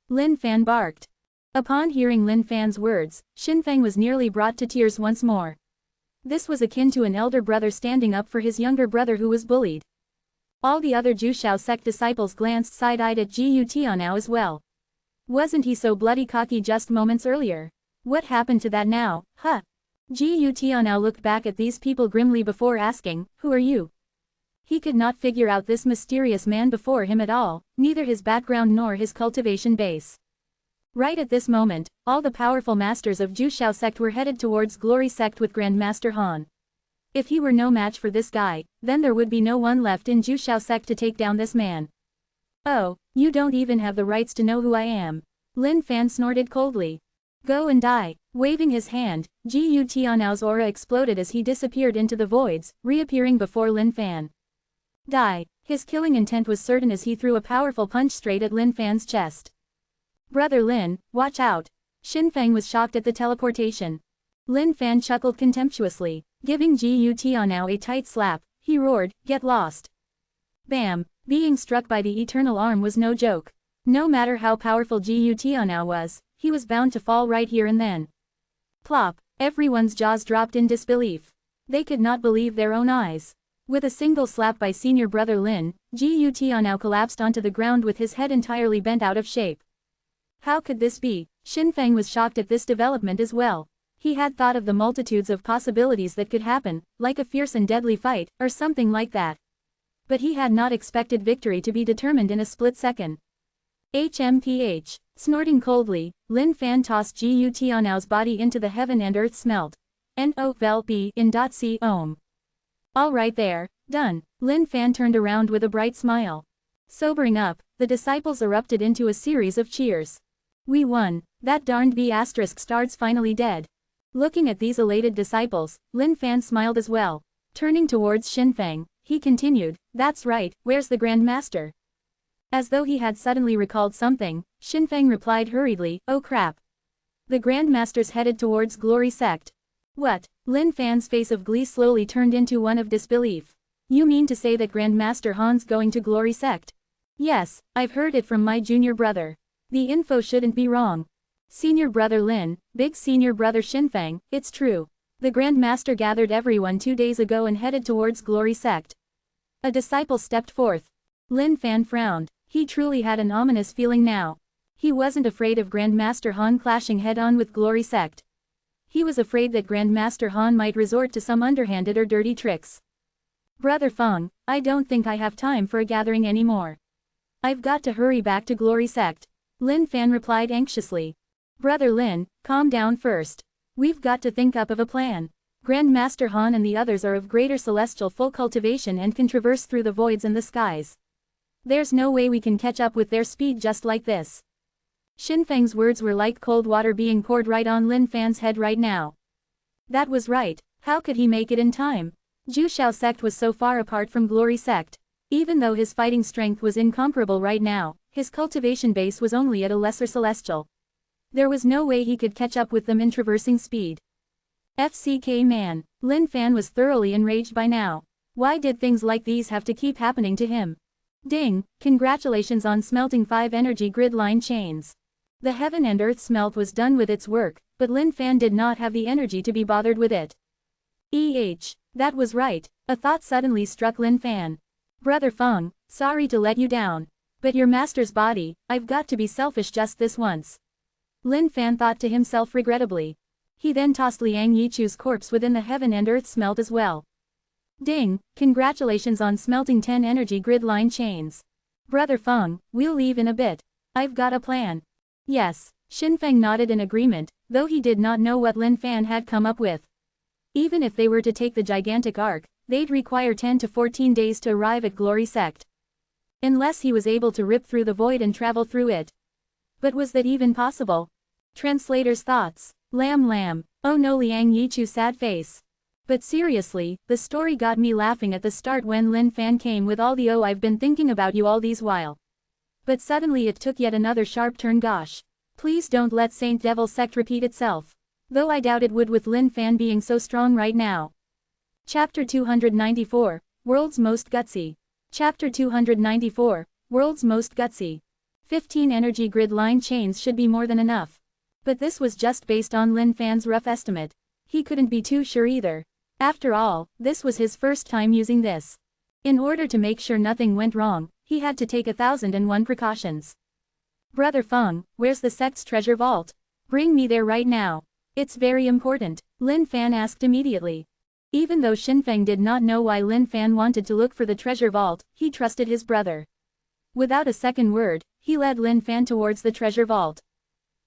Lin Fan barked. Upon hearing Lin Fan's words, Xin Feng was nearly brought to tears once more. This was akin to an elder brother standing up for his younger brother who was bullied. All the other Jushao sect disciples glanced side-eyed at Gu Tianao as well. Wasn't he so bloody cocky just moments earlier? What happened to that now, huh? Gu Tianao looked back at these people grimly before asking, "Who are you?" He could not figure out this mysterious man before him at all, neither his background nor his cultivation base. Right at this moment, all the powerful masters of Jushao sect were headed towards Glory sect with Grandmaster Han. If he were no match for this guy, then there would be no one left in Jushao sect to take down this man. "Oh, you don't even have the rights to know who I am." Lin Fan snorted coldly. "Go and die." Waving his hand, Gu Tianao's aura exploded as he disappeared into the voids, reappearing before Lin Fan. "Die." His killing intent was certain as he threw a powerful punch straight at Lin Fan's chest. "Brother Lin, watch out." Xin Feng was shocked at the teleportation. Lin Fan chuckled contemptuously. Giving Gu Tianao a tight slap, he roared, "Get lost." Bam! Being struck by the eternal arm was no joke. No matter how powerful Gu Tianao was, he was bound to fall right here and then. Plop! Everyone's jaws dropped in disbelief. They could not believe their own eyes. With a single slap by Senior Brother Lin, Gu Tianao collapsed onto the ground with his head entirely bent out of shape. How could this be? Xin Feng was shocked at this development as well. He had thought of the multitudes of possibilities that could happen, like a fierce and deadly fight, or something like that. But he had not expected victory to be determined in a split second. HMPH. Snorting coldly, Lin Fan tossed Gu Tianao's body into the heaven and earth smelt. No vel b in .c ohm. All right there, done. Lin Fan turned around with a bright smile. Sobering up, the disciples erupted into a series of cheers. We won. That darned B** star's finally dead. Looking at these elated disciples, Lin Fan smiled as well. Turning towards Xinfeng, he continued, that's right, where's the Grand Master? As though he had suddenly recalled something, Xinfeng replied hurriedly, oh crap. The Grand Master's headed towards Glory Sect. What? Lin Fan's face of glee slowly turned into one of disbelief. You mean to say that Grand Master Han's going to Glory Sect? Yes, I've heard it from my junior brother. The info shouldn't be wrong. Senior brother Lin, big senior brother Xinfeng, it's true. The Grand Master gathered everyone 2 days ago and headed towards Glory Sect. A disciple stepped forth. Lin Fan frowned. He truly had an ominous feeling now. He wasn't afraid of Grand Master Han clashing head-on with Glory Sect. He was afraid that Grand Master Han might resort to some underhanded or dirty tricks. Brother Feng, I don't think I have time for a gathering anymore. I've got to hurry back to Glory Sect. Lin Fan replied anxiously. Brother Lin, calm down first. We've got to think up of a plan. Grand Master Han and the others are of greater celestial full cultivation and can traverse through the voids and the skies. There's no way we can catch up with their speed just like this. Xinfeng's words were like cold water being poured right on Lin Fan's head right now. That was right, how could he make it in time? Jushao Sect was so far apart from Glory Sect. Even though his fighting strength was incomparable right now, his cultivation base was only at a lesser celestial. There was no way he could catch up with them in traversing speed. FCK man, Lin Fan was thoroughly enraged by now. Why did things like these have to keep happening to him? Ding, congratulations on smelting 5 energy grid line chains. The heaven and earth smelt was done with its work, but Lin Fan did not have the energy to be bothered with it. That was right, a thought suddenly struck Lin Fan. Brother Feng, sorry to let you down. But your master's body, I've got to be selfish just this once. Lin Fan thought to himself regrettably. He then tossed Liang Yichu's corpse within the heaven and earth smelt as well. Ding, congratulations on smelting 10 energy grid line chains. Brother Feng, we'll leave in a bit. I've got a plan. Yes, Xinfeng nodded in agreement, though he did not know what Lin Fan had come up with. Even if they were to take the gigantic arc, they'd require 10 to 14 days to arrive at Glory Sect. Unless he was able to rip through the void and travel through it. But was that even possible? Translator's thoughts. Lam. Oh no, Liang Yichu's sad face. But seriously, the story got me laughing at the start when Lin Fan came with all the "oh I've been thinking about you all these while." But suddenly it took yet another sharp turn. Gosh. Please don't let Saint Devil Sect repeat itself. Though I doubt it would with Lin Fan being so strong right now. Chapter 294, World's Most Gutsy. Chapter 294, World's Most Gutsy. 15 energy grid line chains should be more than enough. But this was just based on Lin Fan's rough estimate. He couldn't be too sure either. After all, this was his first time using this. In order to make sure nothing went wrong, he had to take 1001 precautions. Brother Feng, where's the sect's treasure vault? Bring me there right now. It's very important, Lin Fan asked immediately. Even though Xinfeng did not know why Lin Fan wanted to look for the treasure vault, he trusted his brother. Without a second word, he led Lin Fan towards the treasure vault.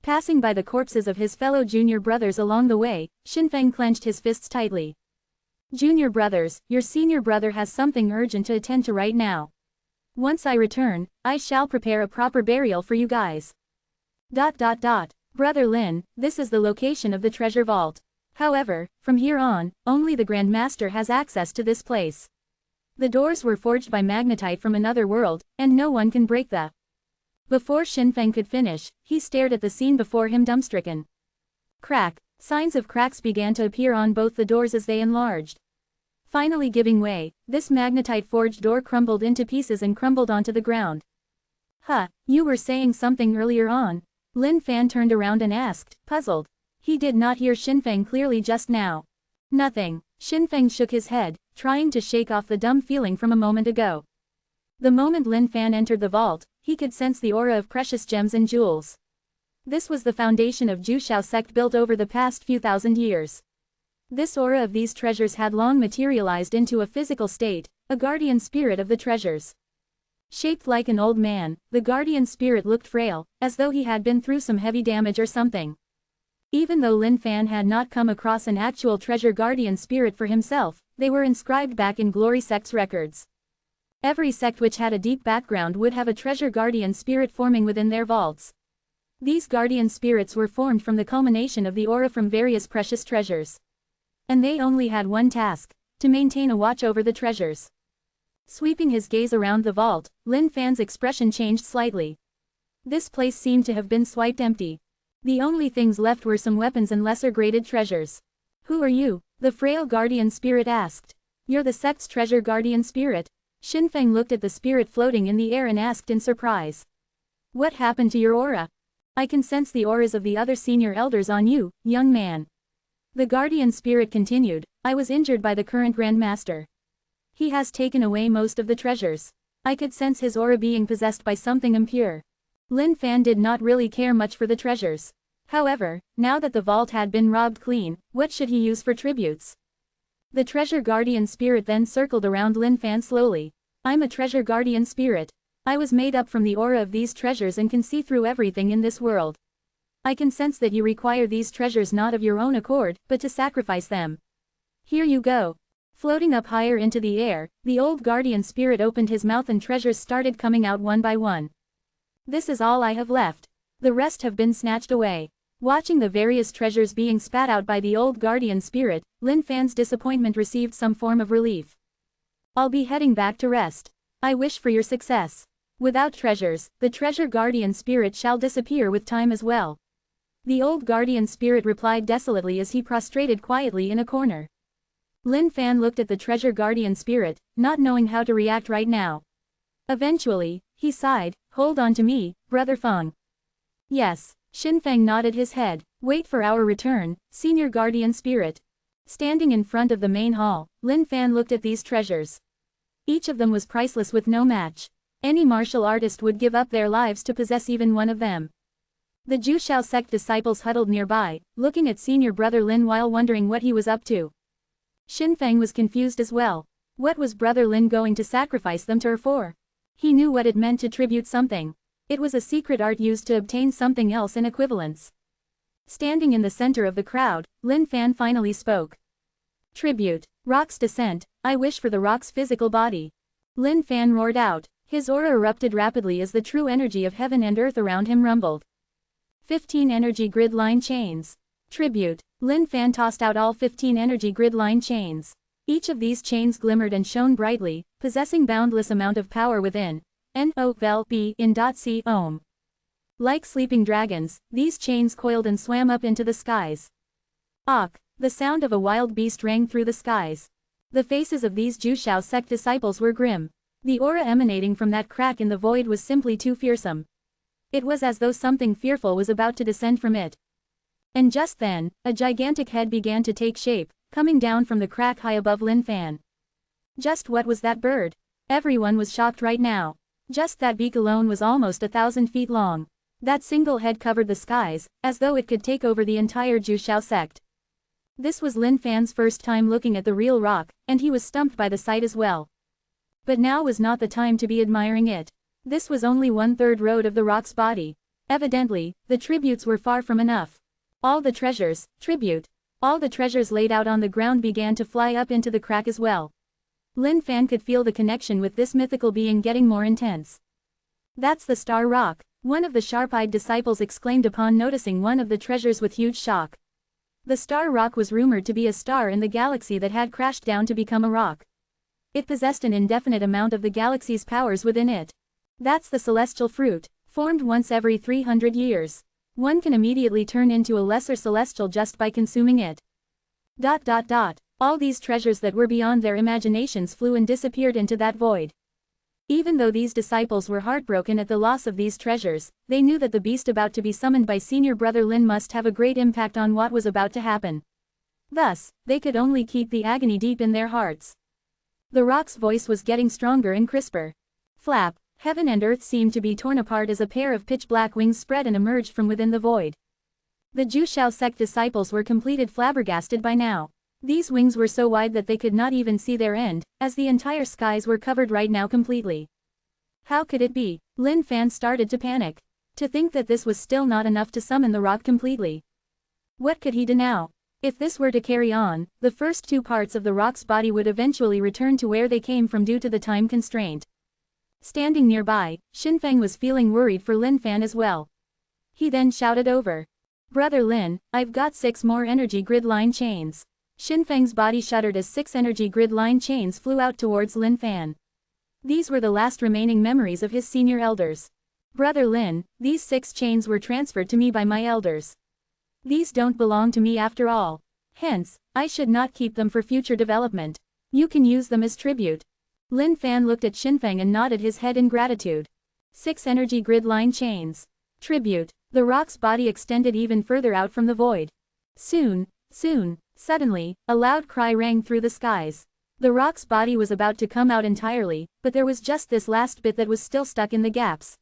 Passing by the corpses of his fellow junior brothers along the way, Xinfeng clenched his fists tightly. Junior brothers, your senior brother has something urgent to attend to right now. Once I return, I shall prepare a proper burial for you guys. Brother Lin, this is the location of the treasure vault. However, from here on, only the Grand Master has access to this place. The doors were forged by magnetite from another world, and no one can break the. Before Xinfeng could finish, he stared at the scene before him dumbstricken. Crack, signs of cracks began to appear on both the doors as they enlarged. Finally giving way, this magnetite forged door crumbled into pieces and crumbled onto the ground. Huh, you were saying something earlier on. Lin Fan turned around and asked, puzzled. He did not hear Xinfeng clearly just now. Nothing. Xinfeng shook his head, trying to shake off the dumb feeling from a moment ago. The moment Lin Fan entered the vault, he could sense the aura of precious gems and jewels. This was the foundation of Jushao Sect built over the past few thousand years. This aura of these treasures had long materialized into a physical state, a guardian spirit of the treasures. Shaped like an old man, the guardian spirit looked frail, as though he had been through some heavy damage or something. Even though Lin Fan had not come across an actual treasure guardian spirit for himself, they were inscribed back in Glory Sect's records. Every sect which had a deep background would have a treasure guardian spirit forming within their vaults. These guardian spirits were formed from the culmination of the aura from various precious treasures. And they only had one task: to maintain a watch over the treasures. Sweeping his gaze around the vault, Lin Fan's expression changed slightly. This place seemed to have been swiped empty. The only things left were some weapons and lesser-graded treasures. "Who are you?" the frail guardian spirit asked. "You're the sect's treasure guardian spirit?" Xinfeng looked at the spirit floating in the air and asked in surprise. "What happened to your aura? I can sense the auras of the other senior elders on you, young man." The guardian spirit continued, "I was injured by the current Grand Master. He has taken away most of the treasures. I could sense his aura being possessed by something impure." Lin Fan did not really care much for the treasures. However, now that the vault had been robbed clean, what should he use for tributes? The treasure guardian spirit then circled around Lin Fan slowly. "I'm a treasure guardian spirit. I was made up from the aura of these treasures and can see through everything in this world. I can sense that you require these treasures not of your own accord, but to sacrifice them. Here you go." Floating up higher into the air, the old guardian spirit opened his mouth and treasures started coming out one by one. "This is all I have left. The rest have been snatched away." Watching the various treasures being spat out by the old guardian spirit, Lin Fan's disappointment received some form of relief. "I'll be heading back to rest. I wish for your success. Without treasures, the treasure guardian spirit shall disappear with time as well." The old guardian spirit replied desolately as he prostrated quietly in a corner. Lin Fan looked at the treasure guardian spirit, not knowing how to react right now. Eventually, he sighed, "Hold on to me, Brother Feng." "Yes." Xinfeng nodded his head. "Wait for our return, senior guardian spirit." Standing in front of the main hall, Lin Fan looked at these treasures. Each of them was priceless with no match. Any martial artist would give up their lives to possess even one of them. The Jushao sect disciples huddled nearby, looking at senior brother Lin while wondering what he was up to. Xinfeng was confused as well. What was brother Lin going to sacrifice them to her for? He knew what it meant to tribute something. It was a secret art used to obtain something else in equivalence. Standing in the center of the crowd, Lin Fan finally spoke. "Tribute. Rock's descent. I wish for the rock's physical body." Lin Fan roared out. His aura erupted rapidly as the true energy of heaven and earth around him rumbled. 15 energy grid line chains. Tribute. Lin Fan tossed out all 15 energy grid line chains. Each of these chains glimmered and shone brightly, possessing boundless amount of power within. N-O-V-L-B in .C ohm. Like sleeping dragons, these chains coiled and swam up into the skies. "Ak!" The sound of a wild beast rang through the skies. The faces of these Jushao sect disciples were grim. The aura emanating from that crack in the void was simply too fearsome. It was as though something fearful was about to descend from it. And just then, a gigantic head began to take shape, coming down from the crack high above Lin Fan. Just what was that bird? Everyone was shocked right now. Just that beak alone was almost 1,000 feet long. That single head covered the skies, as though it could take over the entire Jushao sect. This was Lin Fan's first time looking at the real rock, and he was stumped by the sight as well. But now was not the time to be admiring it. This was only 1/3 road of the rock's body. Evidently, the tributes were far from enough. All the treasures, all the treasures laid out on the ground began to fly up into the crack as well. Lin Fan could feel the connection with this mythical being getting more intense. "That's the Star Rock," one of the sharp-eyed disciples exclaimed upon noticing one of the treasures with huge shock. The Star Rock was rumored to be a star in the galaxy that had crashed down to become a rock. It possessed an indefinite amount of the galaxy's powers within it. That's the celestial fruit, formed once every 300 years. One can immediately turn into a lesser celestial just by consuming it. All these treasures that were beyond their imaginations flew and disappeared into that void. Even though these disciples were heartbroken at the loss of these treasures, they knew that the beast about to be summoned by senior brother Lin must have a great impact on what was about to happen. Thus, they could only keep the agony deep in their hearts. The rock's voice was getting stronger and crisper. Flap. Heaven and earth seemed to be torn apart as a pair of pitch-black wings spread and emerged from within the void. The Jushao sect disciples were completely flabbergasted by now. These wings were so wide that they could not even see their end, as the entire skies were covered right now completely. How could it be? Lin Fan started to panic. To think that this was still not enough to summon the rock completely. What could he do now? If this were to carry on, the first two parts of the rock's body would eventually return to where they came from due to the time constraint. Standing nearby, Xinfeng was feeling worried for Lin Fan as well. He then shouted over. Brother Lin, I've got 6 more energy grid line chains. Xinfeng's body shuddered as 6 energy grid line chains flew out towards Lin Fan. These were the last remaining memories of his senior elders. Brother Lin, these 6 chains were transferred to me by my elders. These don't belong to me after all. Hence, I should not keep them for future development. You can use them as tribute. Lin Fan looked at Xinfeng and nodded his head in gratitude. 6 energy grid line chains. Tribute. The rock's body extended even further out from the void. Soon. Suddenly, a loud cry rang through the skies. The rock's body was about to come out entirely, but there was just this last bit that was still stuck in the gaps.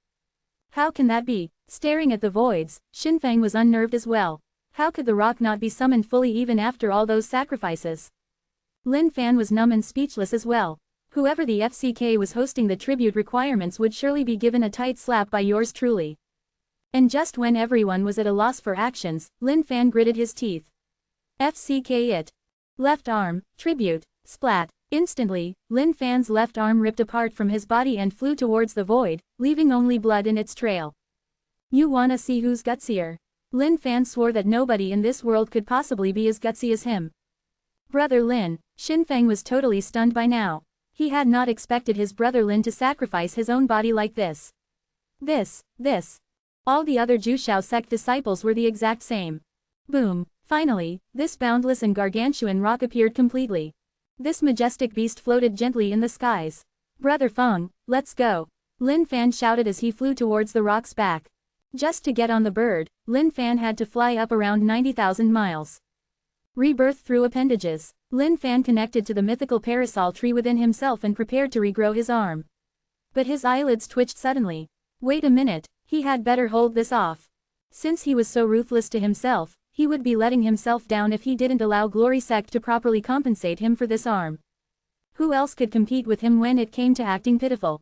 How can that be? Staring at the voids, Xinfeng was unnerved as well. How could the rock not be summoned fully even after all those sacrifices? Lin Fan was numb and speechless as well. Whoever the FCK was hosting the tribute requirements would surely be given a tight slap by yours truly. And just when everyone was at a loss for actions, Lin Fan gritted his teeth. FCK it. Left arm, tribute, splat. Instantly, Lin Fan's left arm ripped apart from his body and flew towards the void, leaving only blood in its trail. You wanna see who's gutsier? Lin Fan swore that nobody in this world could possibly be as gutsy as him. Brother Lin, Xinfeng was totally stunned by now. He had not expected his brother Lin to sacrifice his own body like this. This. All the other Jushao sect disciples were the exact same. Boom. Finally, this boundless and gargantuan rock appeared completely. This majestic beast floated gently in the skies. Brother Feng, let's go. Lin Fan shouted as he flew towards the rock's back. Just to get on the bird, Lin Fan had to fly up around 90,000 miles. Rebirth through appendages. Lin Fan connected to the mythical parasol tree within himself and prepared to regrow his arm. But his eyelids twitched suddenly. Wait a minute, he had better hold this off. Since he was so ruthless to himself, he would be letting himself down if he didn't allow Glory Sect to properly compensate him for this arm. Who else could compete with him when it came to acting pitiful?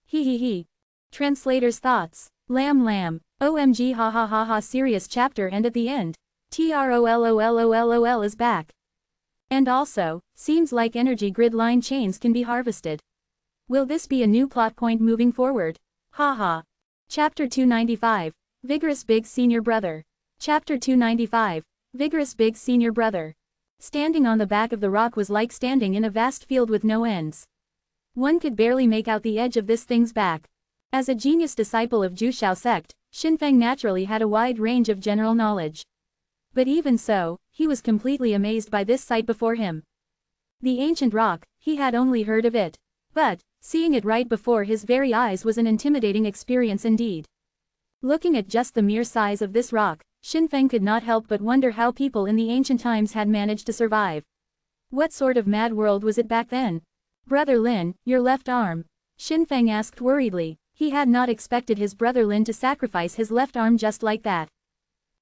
He. Translator's thoughts. Lamb. OMG ha ha ha ha serious chapter and at the end. TROLOLOLOL is back. And also, seems like energy grid line chains can be harvested. Will this be a new plot point moving forward? Haha. Chapter 295. Vigorous Big Senior Brother. Chapter 295. Vigorous Big Senior Brother. Standing on the back of the rock was like standing in a vast field with no ends. One could barely make out the edge of this thing's back. As a genius disciple of Jushao sect, Xinfeng naturally had a wide range of general knowledge. But even so, he was completely amazed by this sight before him. The ancient rock, he had only heard of it. But, seeing it right before his very eyes was an intimidating experience indeed. Looking at just the mere size of this rock, Xinfeng could not help but wonder how people in the ancient times had managed to survive. What sort of mad world was it back then? Brother Lin, your left arm. Xinfeng asked worriedly. He had not expected his brother Lin to sacrifice his left arm just like that.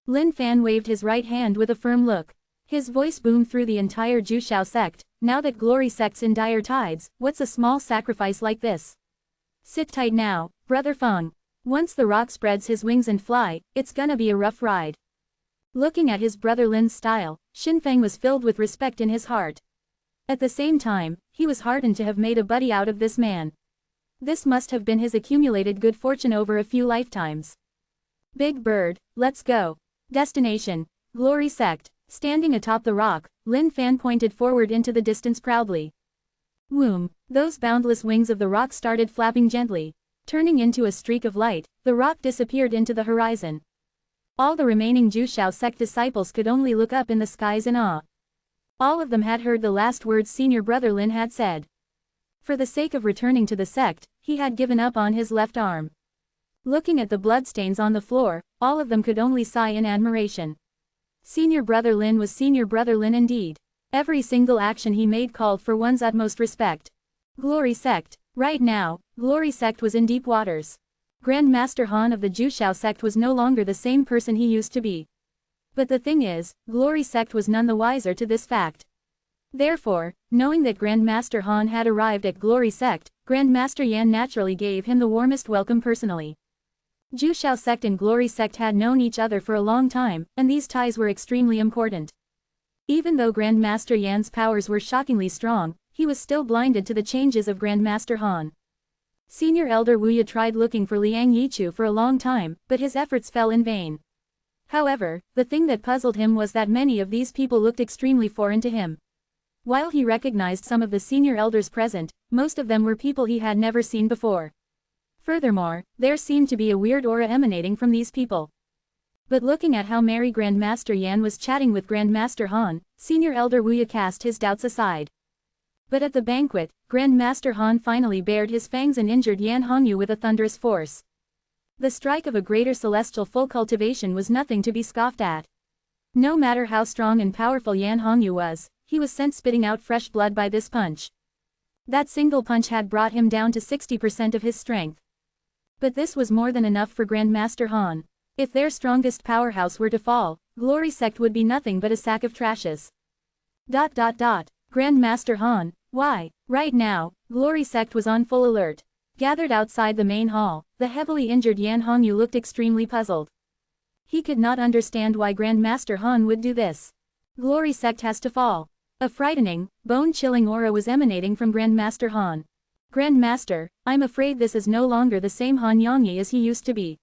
Lin Fan waved his right hand with a firm look. His voice boomed through the entire Jushao sect. Now that Glory Sect's in dire tides, what's a small sacrifice like this? Sit tight now, Brother Feng. Once the rock spreads his wings and fly, it's gonna be a rough ride. Looking at his brother Lin's style, Xinfeng was filled with respect in his heart. At the same time, he was heartened to have made a buddy out of this man. This must have been his accumulated good fortune over a few lifetimes. Big Bird, let's go. Destination, Glory Sect. Standing atop the rock, Lin Fan pointed forward into the distance proudly. Whoom, those boundless wings of the rock started flapping gently. Turning into a streak of light, the rock disappeared into the horizon. All the remaining Jushao sect disciples could only look up in the skies in awe. All of them had heard the last words senior brother Lin had said. For the sake of returning to the sect, he had given up on his left arm. Looking at the bloodstains on the floor, all of them could only sigh in admiration. Senior brother Lin was senior brother Lin indeed. Every single action he made called for one's utmost respect. Glory Sect. Right now, Glory Sect was in deep waters. Grand Master Han of the Jushao sect was no longer the same person he used to be. But the thing is, Glory Sect was none the wiser to this fact. Therefore, knowing that Grand Master Han had arrived at Glory Sect, Grandmaster Yan naturally gave him the warmest welcome personally. Jushao sect and Glory sect had known each other for a long time, and these ties were extremely important. Even though Grandmaster Yan's powers were shockingly strong, he was still blinded to the changes of Grandmaster Han. Senior Elder Wuya tried looking for Liang Yichu for a long time, but his efforts fell in vain. However, the thing that puzzled him was that many of these people looked extremely foreign to him. While he recognized some of the senior elders present, most of them were people he had never seen before. Furthermore, there seemed to be a weird aura emanating from these people. But looking at how merry Grandmaster Yan was chatting with Grandmaster Han, Senior Elder Wuya cast his doubts aside. But at the banquet, Grandmaster Han finally bared his fangs and injured Yan Hongyu with a thunderous force. The strike of a greater celestial full cultivation was nothing to be scoffed at. No matter how strong and powerful Yan Hongyu was, he was sent spitting out fresh blood by this punch. That single punch had brought him down to 60% of his strength. But this was more than enough for Grandmaster Han. If their strongest powerhouse were to fall, Glory sect would be nothing but a sack of trashes. Grandmaster Han, why? Right now, Glory sect was on full alert. Gathered outside the main hall, the heavily injured Yan Hongyu looked extremely puzzled. He could not understand why Grandmaster Han would do this. Glory sect has to fall. A frightening, bone-chilling aura was emanating from Grandmaster Han. Grandmaster, I'm afraid this is no longer the same Han Yongyi as he used to be.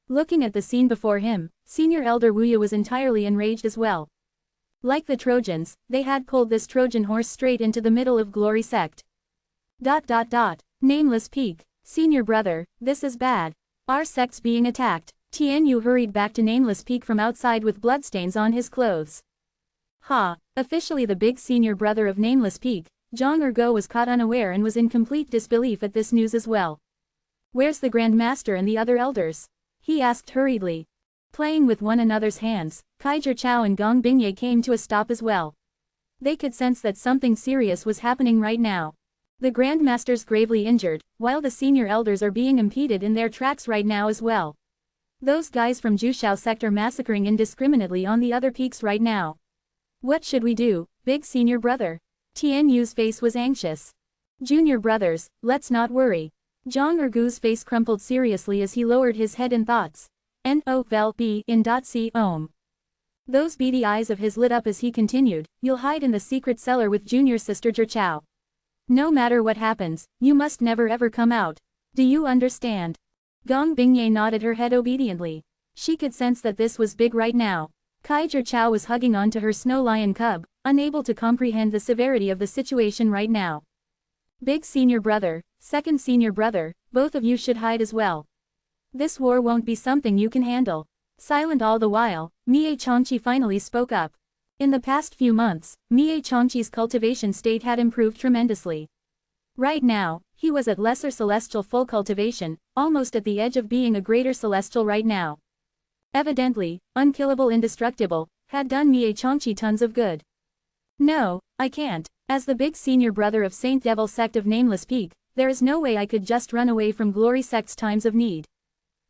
Looking at the scene before him, Senior Elder Wuya was entirely enraged as well. Like the Trojans, they had pulled this Trojan horse straight into the middle of Glory sect. Nameless Peak, Senior Brother, this is bad. Our sect's being attacked. Tianyu hurried back to Nameless Peak from outside with bloodstains on his clothes. Officially the big senior brother of Nameless Peak, Zhang Ergo was caught unaware and was in complete disbelief at this news as well. Where's the Grandmaster and the other elders? He asked hurriedly. Playing with one another's hands, Kaiser Chao and Gong Bingye came to a stop as well. They could sense that something serious was happening right now. The Grandmaster's gravely injured, while the senior elders are being impeded in their tracks right now as well. Those guys from Jushao sect are massacring indiscriminately on the other peaks right now. What should we do, big senior brother? Tianyu's face was anxious. Junior brothers, let's not worry. Zhang Ergu's face crumpled seriously as he lowered his head in thoughts. Those beady eyes of his lit up as he continued, you'll hide in the secret cellar with junior sister Zhichao. No matter what happens, you must never ever come out. Do you understand? Gong Bingye nodded her head obediently. She could sense that this was big right now. Kaiser Chao was hugging on to her snow lion cub, unable to comprehend the severity of the situation right now. Big senior brother, second senior brother, both of you should hide as well. This war won't be something you can handle. Silent all the while, Mie Changqi finally spoke up. In the past few months, Mie Changqi's cultivation state had improved tremendously. Right now, he was at lesser celestial full cultivation, almost at the edge of being a greater celestial right now. Evidently, unkillable indestructible, had done Mie Changqi tons of good. No, I can't. As the big senior brother of Saint Devil sect of Nameless Peak, there is no way I could just run away from Glory sect's times of need.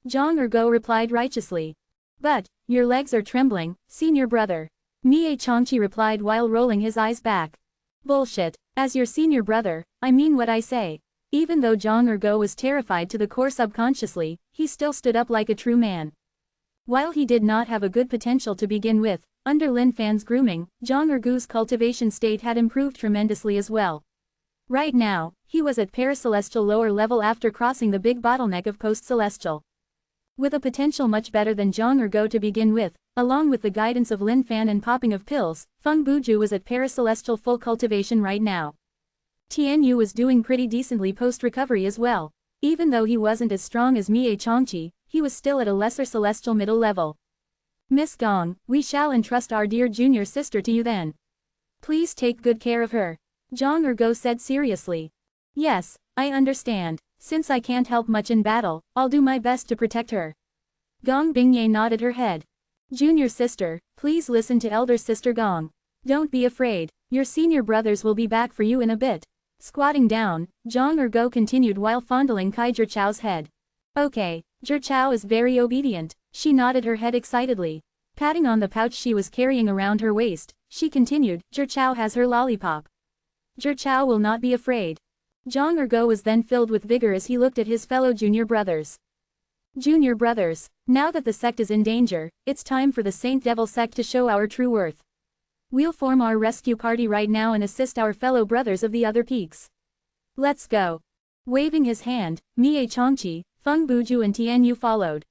Zhang Ergo replied righteously. But, your legs are trembling, senior brother. Mie Changqi replied while rolling his eyes back. Bullshit. As your senior brother, I mean what I say. Even though Zhang Ergo was terrified to the core subconsciously, he still stood up like a true man. While he did not have a good potential to begin with, under Lin Fan's grooming, Zhang Ergu's cultivation state had improved tremendously as well. Right now, he was at paracelestial lower level after crossing the big bottleneck of post-celestial. With a potential much better than Zhang Ergo to begin with, along with the guidance of Lin Fan and popping of pills, Feng Buju was at paracelestial full cultivation right now. Tianyu was doing pretty decently post-recovery as well. Even though he wasn't as strong as Mie Changqi, he was still at a lesser celestial middle level. Miss Gong, we shall entrust our dear junior sister to you then. Please take good care of her. Zhang Ergo said seriously. Yes, I understand. Since I can't help much in battle, I'll do my best to protect her. Gong Bingye nodded her head. Junior sister, please listen to elder sister Gong. Don't be afraid, your senior brothers will be back for you in a bit. Squatting down, Zhang Ergo continued while fondling Kai Zhichao's head. Okay, Zhichao is very obedient. She nodded her head excitedly. Patting on the pouch she was carrying around her waist, she continued, Zhichao has her lollipop. Zhichao will not be afraid. Zhang Ergo was then filled with vigor as he looked at his fellow junior brothers. Junior brothers, now that the sect is in danger, it's time for the Saint Devil sect to show our true worth. We'll form our rescue party right now and assist our fellow brothers of the other peaks. Let's go. Waving his hand, Mie Chongqi, Feng Buju and Tian Yu followed.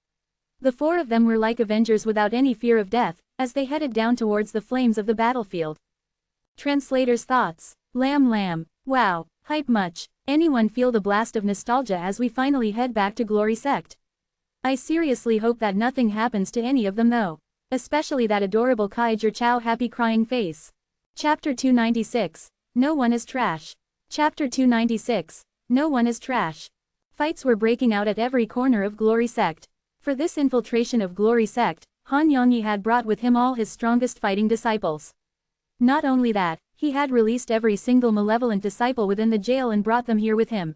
The four of them were like avengers without any fear of death, as they headed down towards the flames of the battlefield. Translator's thoughts. Lam. Wow, hype much. Anyone feel the blast of nostalgia as we finally head back to Glory Sect? I seriously hope that nothing happens to any of them though. Especially that adorable Kaiser Chow happy crying face. Chapter 296. No one is trash. Chapter 296. No one is trash. Fights were breaking out at every corner of Glory Sect. For this infiltration of Glory Sect, Han Yongyi had brought with him all his strongest fighting disciples. Not only that, he had released every single malevolent disciple within the jail and brought them here with him.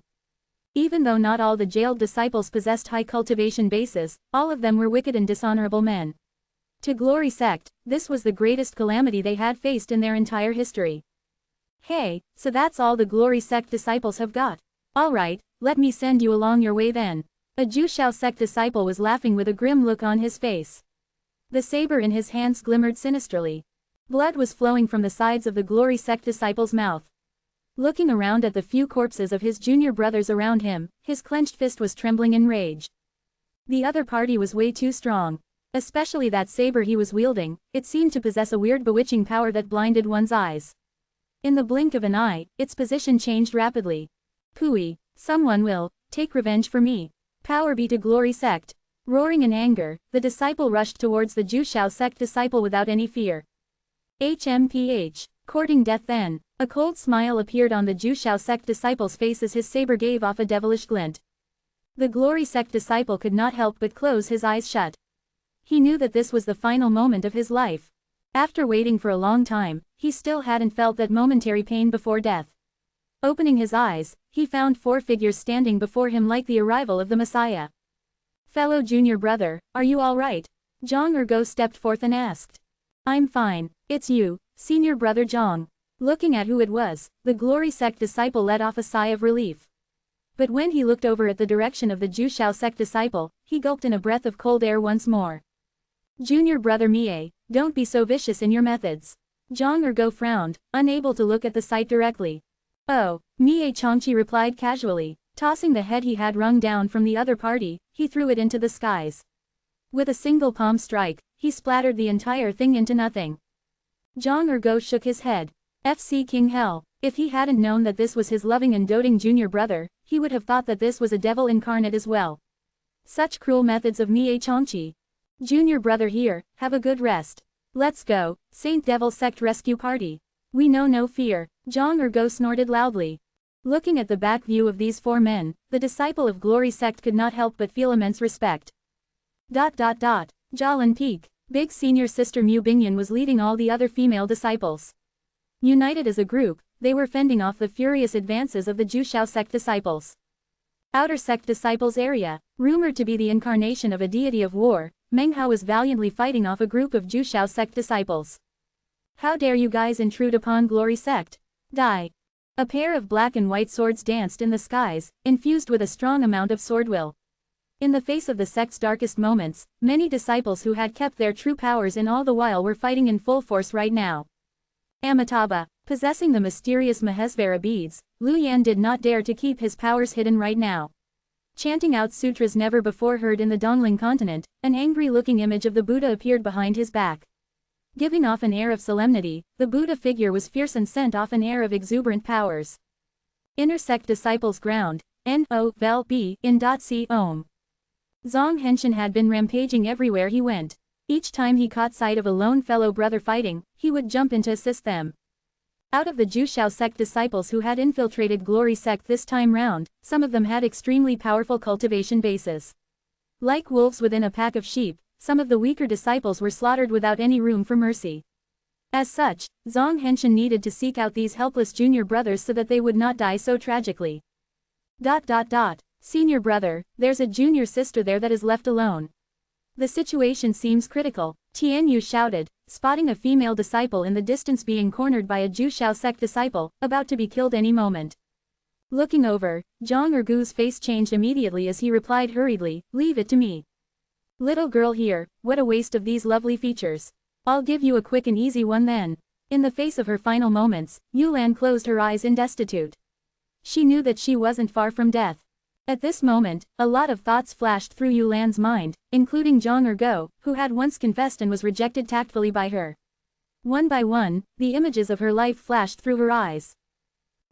Even though not all the jailed disciples possessed high cultivation bases, all of them were wicked and dishonorable men. To Glory Sect, this was the greatest calamity they had faced in their entire history. Hey, so that's all the Glory Sect disciples have got. Alright, let me send you along your way then. A Jushao sect disciple was laughing with a grim look on his face. The saber in his hands glimmered sinisterly. Blood was flowing from the sides of the Glory Sect disciple's mouth. Looking around at the few corpses of his junior brothers around him, his clenched fist was trembling in rage. The other party was way too strong. Especially that saber he was wielding, it seemed to possess a weird bewitching power that blinded one's eyes. In the blink of an eye, its position changed rapidly. Pooey, someone will take revenge for me. Power be to Glory Sect. Roaring in anger, the disciple rushed towards the Jushao sect disciple without any fear. HMPH, courting death then. A cold smile appeared on the Jushao sect disciple's face as his saber gave off a devilish glint. The Glory Sect disciple could not help but close his eyes shut. He knew that this was the final moment of his life. After waiting for a long time, he still hadn't felt that momentary pain before death. Opening his eyes, he found four figures standing before him like the arrival of the Messiah. Fellow junior brother, are you all right? Zhang Ergo stepped forth and asked. I'm fine, it's you, senior brother Zhang. Looking at who it was, the Glory Sect disciple let off a sigh of relief. But when he looked over at the direction of the Jushao sect disciple, he gulped in a breath of cold air once more. Junior brother Mie, don't be so vicious in your methods. Zhang Ergo frowned, unable to look at the sight directly. Oh, Mie Chongqi replied casually, tossing the head he had wrung down from the other party, he threw it into the skies. With a single palm strike, he splattered the entire thing into nothing. Zhang Ergo shook his head. FC King Hell, if he hadn't known that this was his loving and doting junior brother, he would have thought that this was a devil incarnate as well. Such cruel methods of Mie Chongqi. Junior brother here, have a good rest. Let's go, Saint Devil Sect Rescue Party. We know no fear, Zhang Ergo snorted loudly. Looking at the back view of these four men, the disciple of Glory Sect could not help but feel immense respect. Jalan Peak, big senior sister Mu Bingyan was leading all the other female disciples. United as a group, they were fending off the furious advances of the Jushao sect disciples. Outer sect disciples area, rumored to be the incarnation of a deity of war, Meng Hao was valiantly fighting off a group of Jushao sect disciples. How dare you guys intrude upon Glory Sect? Die. A pair of black and white swords danced in the skies, infused with a strong amount of sword will. In the face of the sect's darkest moments, many disciples who had kept their true powers in all the while were fighting in full force right now. Amitabha, possessing the mysterious Mahesvara beads, Lu Yan did not dare to keep his powers hidden right now. Chanting out sutras never before heard in the Dongling continent, an angry-looking image of the Buddha appeared behind his back. Giving off an air of solemnity, the Buddha figure was fierce and sent off an air of exuberant powers. Inner sect disciples ground, N-O-V-E in .C Om. Zhang Henshin had been rampaging everywhere he went. Each time he caught sight of a lone fellow brother fighting, he would jump in to assist them. Out of the Jushao sect disciples who had infiltrated Glory Sect this time round, some of them had extremely powerful cultivation bases. Like wolves within a pack of sheep, some of the weaker disciples were slaughtered without any room for mercy. As such, Zhang Henshin needed to seek out these helpless junior brothers so that they would not die so tragically. Senior brother, there's a junior sister there that is left alone. The situation seems critical, Tian Yu shouted, spotting a female disciple in the distance being cornered by a Jushao sect disciple, about to be killed any moment. Looking over, Zhang Ergu's face changed immediately as he replied hurriedly, "Leave it to me. Little girl here, what a waste of these lovely features. I'll give you a quick and easy one then." In the face of her final moments, Yulan closed her eyes in destitute. She knew that she wasn't far from death. At this moment, a lot of thoughts flashed through Yulan's mind, including Zhang Ergo, who had once confessed and was rejected tactfully by her. One by one, the images of her life flashed through her eyes.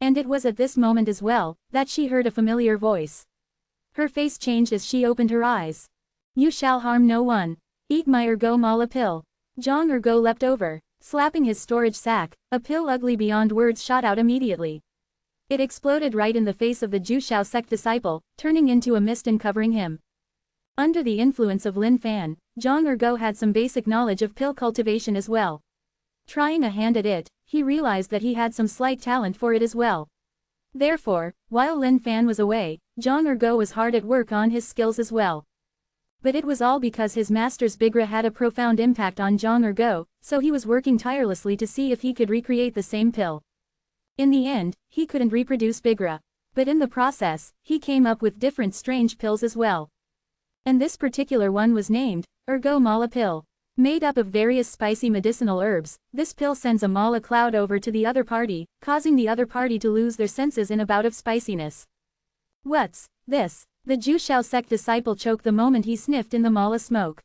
And it was at this moment as well, that she heard a familiar voice. Her face changed as she opened her eyes. "You shall harm no one. Eat my ergo mala pill." Zhang Ergo leapt over, slapping his storage sack. A pill ugly beyond words shot out immediately. It exploded right in the face of the Jushao sect disciple, turning into a mist and covering him. Under the influence of Lin Fan, Zhang Ergo had some basic knowledge of pill cultivation as well. Trying a hand at it, he realized that he had some slight talent for it as well. Therefore, while Lin Fan was away, Zhang Ergo was hard at work on his skills as well. But it was all because his master's Bigra had a profound impact on Zhang Ergo, so he was working tirelessly to see if he could recreate the same pill. In the end, he couldn't reproduce Bigra. But in the process, he came up with different strange pills as well. And this particular one was named Ergo Mala Pill. Made up of various spicy medicinal herbs, this pill sends a mala cloud over to the other party, causing the other party to lose their senses in a bout of spiciness. "What's this?" The Jushao sect disciple choked the moment he sniffed in the mala smoke.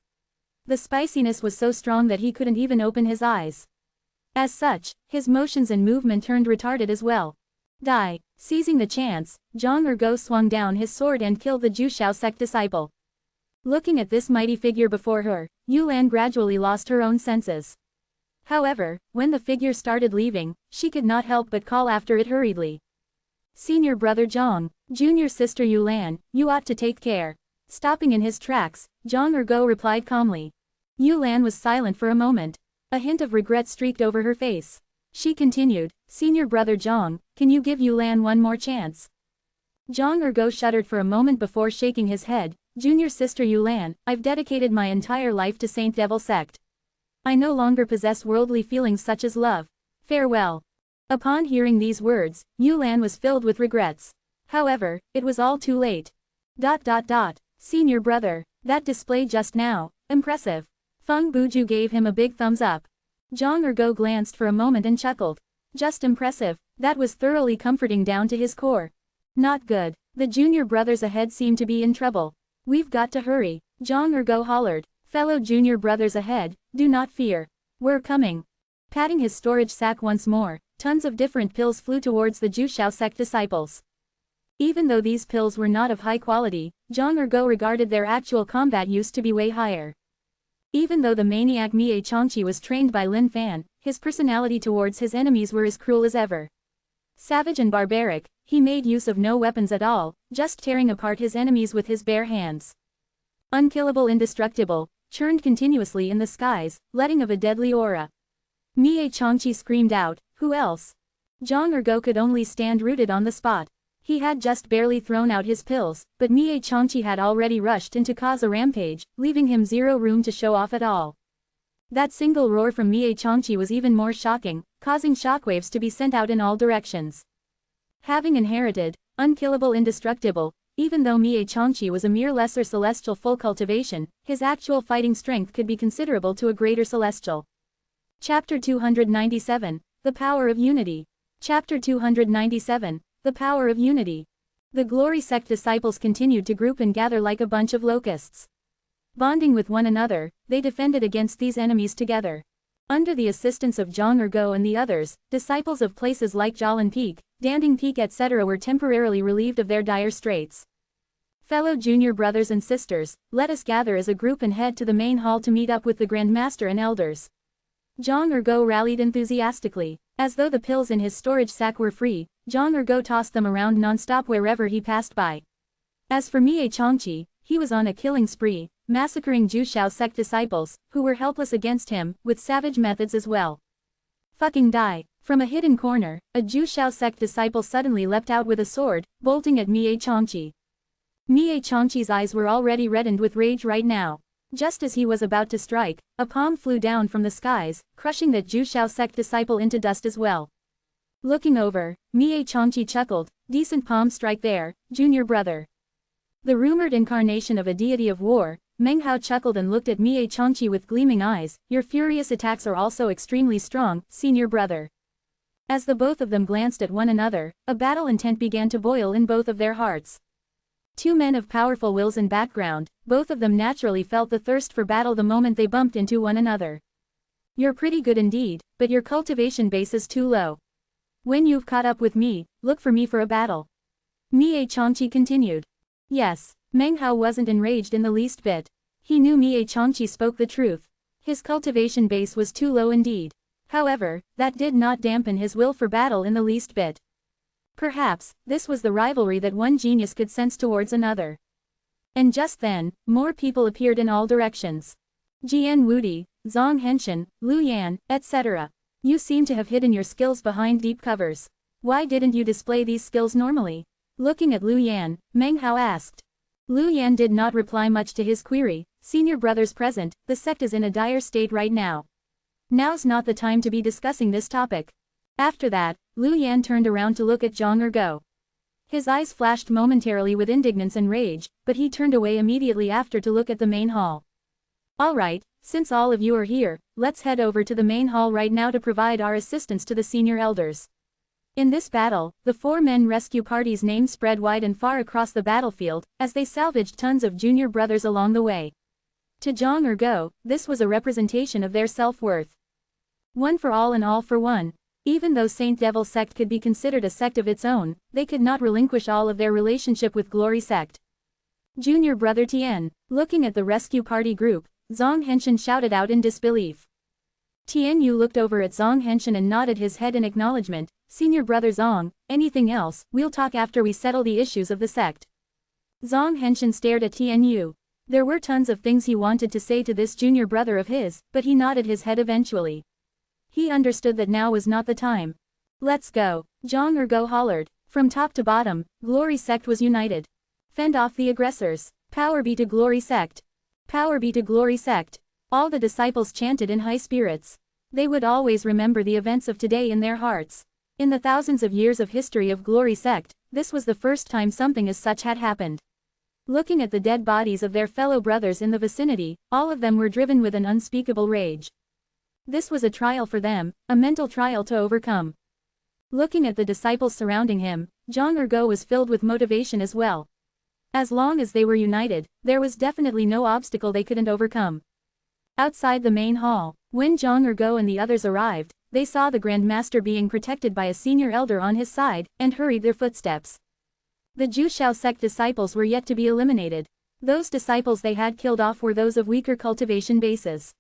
The spiciness was so strong that he couldn't even open his eyes. As such, his motions and movement turned retarded as well. Die. Seizing the chance, Zhang Ergo swung down his sword and killed the Jushao sect disciple. Looking at this mighty figure before her, Yulan gradually lost her own senses. However, when the figure started leaving, she could not help but call after it hurriedly. "Senior brother Zhang, junior sister Yulan, you ought to take care." Stopping in his tracks, Zhang Ergo replied calmly. Yulan was silent for a moment. A hint of regret streaked over her face. She continued, "Senior brother Zhang, can you give Yulan one more chance?" Zhang Ergo shuddered for a moment before shaking his head. "Junior sister Yulan, I've dedicated my entire life to Saint Devil sect. I no longer possess worldly feelings such as love. Farewell." Upon hearing these words, Yulan was filled with regrets. However, it was all too late. Senior brother, that display just now, impressive. Feng Buju gave him a big thumbs up. Zhang Ergo glanced for a moment and chuckled. Just impressive, that was thoroughly comforting down to his core. Not good. The junior brothers ahead seem to be in trouble. "We've got to hurry," Zhang Ergo hollered. "Fellow junior brothers ahead, do not fear. We're coming." Patting his storage sack once more, tons of different pills flew towards the Jushao sect disciples. Even though these pills were not of high quality, Zhang Ergo regarded their actual combat use to be way higher. Even though the maniac Mie Changqi was trained by Lin Fan, his personality towards his enemies were as cruel as ever. Savage and barbaric, he made use of no weapons at all, just tearing apart his enemies with his bare hands. Unkillable indestructible, churned continuously in the skies, letting of a deadly aura. Mie Changqi screamed out, "Who else?" Zhang Ergo could only stand rooted on the spot. He had just barely thrown out his pills, but Mie Changqi had already rushed in to cause a rampage, leaving him zero room to show off at all. That single roar from Mie Changqi was even more shocking, causing shockwaves to be sent out in all directions. Having inherited unkillable indestructible, even though Mie Changqi was a mere lesser celestial full cultivation, his actual fighting strength could be considerable to a greater celestial. Chapter 297, The Power of Unity. Chapter 297, The Power of Unity. The Glory Sect disciples continued to group and gather like a bunch of locusts. Bonding with one another, they defended against these enemies together. Under the assistance of Zhang Ergo and the others, disciples of places like Jalan Peak, Danding Peak etc. were temporarily relieved of their dire straits. Fellow junior brothers and sisters, let us gather as a group and head to the main hall to meet up with the Grand Master and elders. Zhang Ergo rallied enthusiastically. As though the pills in his storage sack were free, Zhang Ergo tossed them around non-stop wherever he passed by. As for Mie Changqi, he was on a killing spree, massacring Jushao sect disciples, who were helpless against him, with savage methods as well. "Fucking die." From a hidden corner, a Jushao sect disciple suddenly leapt out with a sword, bolting at Mie Changqi. Mie Changqi's eyes were already reddened with rage right now. Just as he was about to strike, a palm flew down from the skies, crushing that Jushao sect disciple into dust as well. Looking over, Mie Changqi chuckled, Decent palm strike there, junior brother. The rumored incarnation of a deity of war, Meng Hao chuckled and looked at Mie Changqi with gleaming eyes. Your furious attacks are also extremely strong, senior brother. As the both of them glanced at one another, a battle intent began to boil in both of their hearts. Two men of powerful wills and background, both of them naturally felt the thirst for battle the moment they bumped into one another. You're pretty good indeed, but your cultivation base is too low. When you've caught up with me, look for me for a battle. Mie Changqi continued. Yes, Meng Hao wasn't enraged in the least bit. He knew Mie Changqi spoke the truth. His cultivation base was too low indeed. However, that did not dampen his will for battle in the least bit. Perhaps, this was the rivalry that one genius could sense towards another. And just then, more people appeared in all directions. Jian Wudi, Zhang Henshin, Lu Yan, etc. You seem to have hidden your skills behind deep covers. Why didn't you display these skills normally? Looking at Lu Yan, Meng Hao asked. Lu Yan did not reply much to his query. Senior brothers present, the sect is in a dire state right now. Now's not the time to be discussing this topic. After that, Lu Yan turned around to look at Zhang Ergo. His eyes flashed momentarily with indignance and rage, but he turned away immediately after to look at the main hall. Alright, since all of you are here, let's head over to the main hall right now to provide our assistance to the senior elders. In this battle, the four men rescue party's name spread wide and far across the battlefield, as they salvaged tons of junior brothers along the way. To Zhang Ergo, this was a representation of their self-worth. One for all and all for one. Even though Saint Devil sect could be considered a sect of its own, they could not relinquish all of their relationship with Glory sect. Junior brother Tian, looking at the rescue party group, Zhang Henshin shouted out in disbelief. Tian Yu looked over at Zhang Henshin and nodded his head in acknowledgement. Senior brother Zhang, anything else, we'll talk after we settle the issues of the sect. Zhang Henshin stared at Tian Yu. There were tons of things he wanted to say to this junior brother of his, but he nodded his head eventually. He understood that now was not the time. Let's go, Zhang Ergo hollered. From top to bottom, Glory sect was united. Fend off the aggressors. Power be to Glory sect. Power be to Glory sect. All the disciples chanted in high spirits. They would always remember the events of today in their hearts. In the thousands of years of history of Glory sect, this was the first time something as such had happened. Looking at the dead bodies of their fellow brothers in the vicinity, all of them were driven with an unspeakable rage. This was a trial for them, a mental trial to overcome. Looking at the disciples surrounding him, Zhang Ergo was filled with motivation as well. As long as they were united, there was definitely no obstacle they couldn't overcome. Outside the main hall, when Zhang Ergo and the others arrived, they saw the Grand Master being protected by a senior elder on his side, and hurried their footsteps. The Jushao sect disciples were yet to be eliminated. Those disciples they had killed off were those of weaker cultivation bases.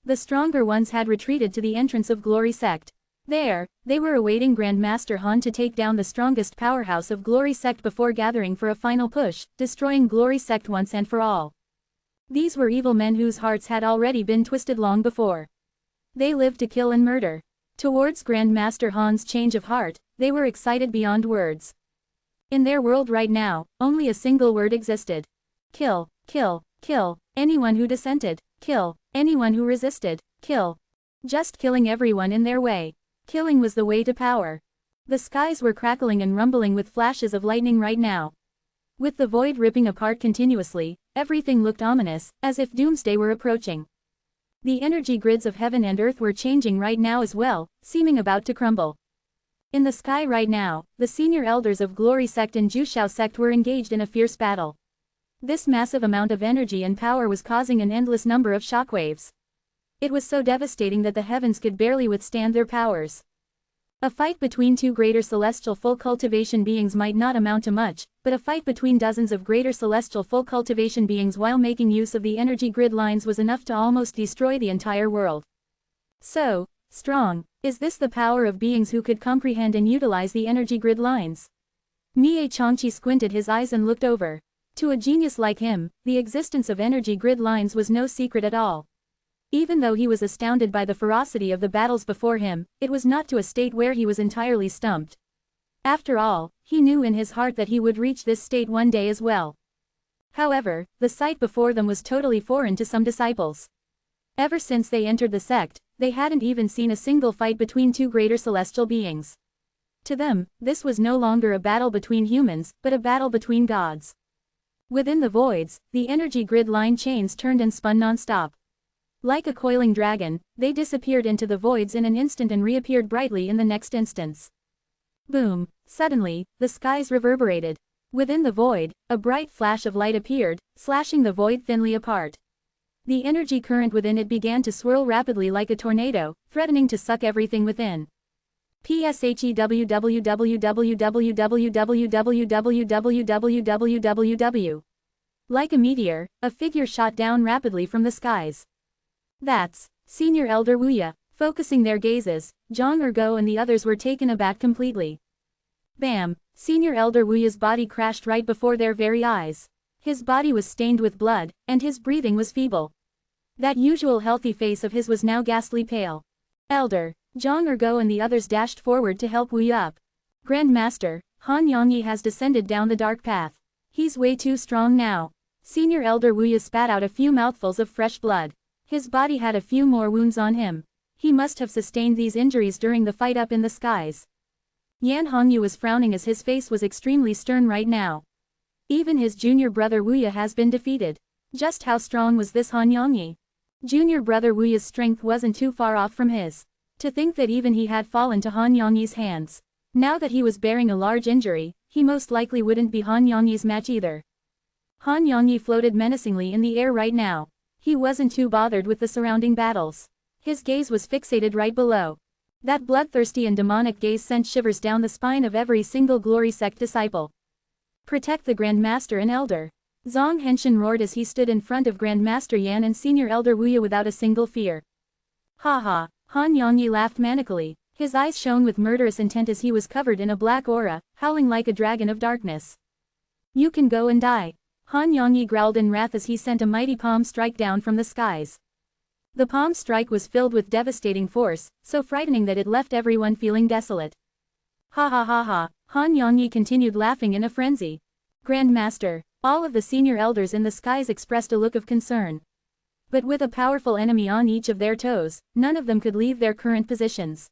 The stronger ones had retreated to the entrance of Glory sect. There, they were awaiting Grand Master Han to take down the strongest powerhouse of Glory sect before gathering for a final push, destroying Glory sect once and for all. These were evil men whose hearts had already been twisted long before. They lived to kill and murder. Towards Grand Master Han's change of heart, they were excited beyond words. In their world right now, only a single word existed. Kill, kill, kill, anyone who dissented, kill, anyone who resisted, kill. Just killing everyone in their way. Killing was the way to power. The skies were crackling and rumbling with flashes of lightning right now. With the void ripping apart continuously, everything looked ominous, as if doomsday were approaching. The energy grids of heaven and earth were changing right now as well, seeming about to crumble. In the sky right now, the senior elders of Glory sect and Jushao sect were engaged in a fierce battle. This massive amount of energy and power was causing an endless number of shockwaves. It was so devastating that the heavens could barely withstand their powers. A fight between two greater celestial full cultivation beings might not amount to much, but a fight between dozens of greater celestial full cultivation beings while making use of the energy grid lines was enough to almost destroy the entire world. So strong, is this the power of beings who could comprehend and utilize the energy grid lines? Mie Changqi squinted his eyes and looked over. To a genius like him, the existence of energy grid lines was no secret at all. Even though he was astounded by the ferocity of the battles before him, it was not to a state where he was entirely stumped. After all, he knew in his heart that he would reach this state one day as well. However, the sight before them was totally foreign to some disciples. Ever since they entered the sect, they hadn't even seen a single fight between two greater celestial beings. To them, this was no longer a battle between humans, but a battle between gods. Within the voids, the energy grid line chains turned and spun non-stop. Like a coiling dragon, they disappeared into the voids in an instant and reappeared brightly in the next instance. Boom! Suddenly, the skies reverberated. Within the void, a bright flash of light appeared, slashing the void thinly apart. The energy current within it began to swirl rapidly like a tornado, threatening to suck everything within. PSHEWWWWWWWWWWWW. Like a meteor, a figure shot down rapidly from the skies. That's Senior Elder Wuya. Focusing their gazes, Zhang Ergo and the others were taken aback completely. Bam! Senior Elder Wuya's body crashed right before their very eyes. His body was stained with blood, and his breathing was feeble. That usual healthy face of his was now ghastly pale. Elder, Zhang Ergo and the others dashed forward to help Wuya up. Grand Master, Han Yongyi has descended down the dark path. He's way too strong now. Senior Elder Wuya spat out a few mouthfuls of fresh blood. His body had a few more wounds on him. He must have sustained these injuries during the fight up in the skies. Yan Hongyu was frowning as his face was extremely stern right now. Even his junior brother Wuya has been defeated. Just how strong was this Han Yongyi? Junior brother Wuya's strength wasn't too far off from his. To think that even he had fallen to Han Yongyi's hands. Now that he was bearing a large injury, he most likely wouldn't be Han Yongyi's match either. Han Yongyi floated menacingly in the air right now. He wasn't too bothered with the surrounding battles. His gaze was fixated right below. That bloodthirsty and demonic gaze sent shivers down the spine of every single glory sect disciple. Protect the Grand Master and Elder. Zhang Henshin roared as he stood in front of Grand Master Yan and Senior Elder Wuya without a single fear. Ha ha! Han Yongyi laughed manically. His eyes shone with murderous intent as he was covered in a black aura, howling like a dragon of darkness. You can go and die. Han Yongyi growled in wrath as he sent a mighty palm strike down from the skies. The palm strike was filled with devastating force, so frightening that it left everyone feeling desolate. Ha ha ha ha, Han Yongyi continued laughing in a frenzy. Grand Master, all of the senior elders in the skies expressed a look of concern. But with a powerful enemy on each of their toes, none of them could leave their current positions.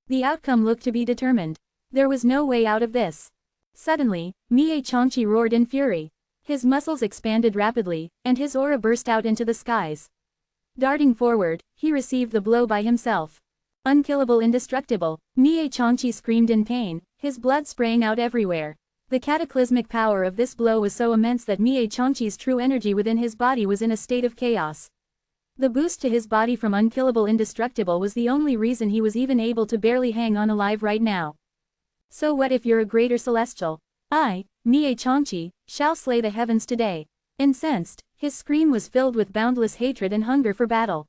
The outcome looked to be determined. There was no way out of this. Suddenly, Mie Changqi roared in fury. His muscles expanded rapidly, and his aura burst out into the skies. Darting forward, he received the blow by himself. Unkillable, indestructible, Mie Changqi screamed in pain, his blood spraying out everywhere. The cataclysmic power of this blow was so immense that Mie Changqi's true energy within his body was in a state of chaos. The boost to his body from unkillable indestructible was the only reason he was even able to barely hang on alive right now. So what if you're a greater celestial? I, Mie Changqi, shall slay the heavens today. Incensed, his scream was filled with boundless hatred and hunger for battle.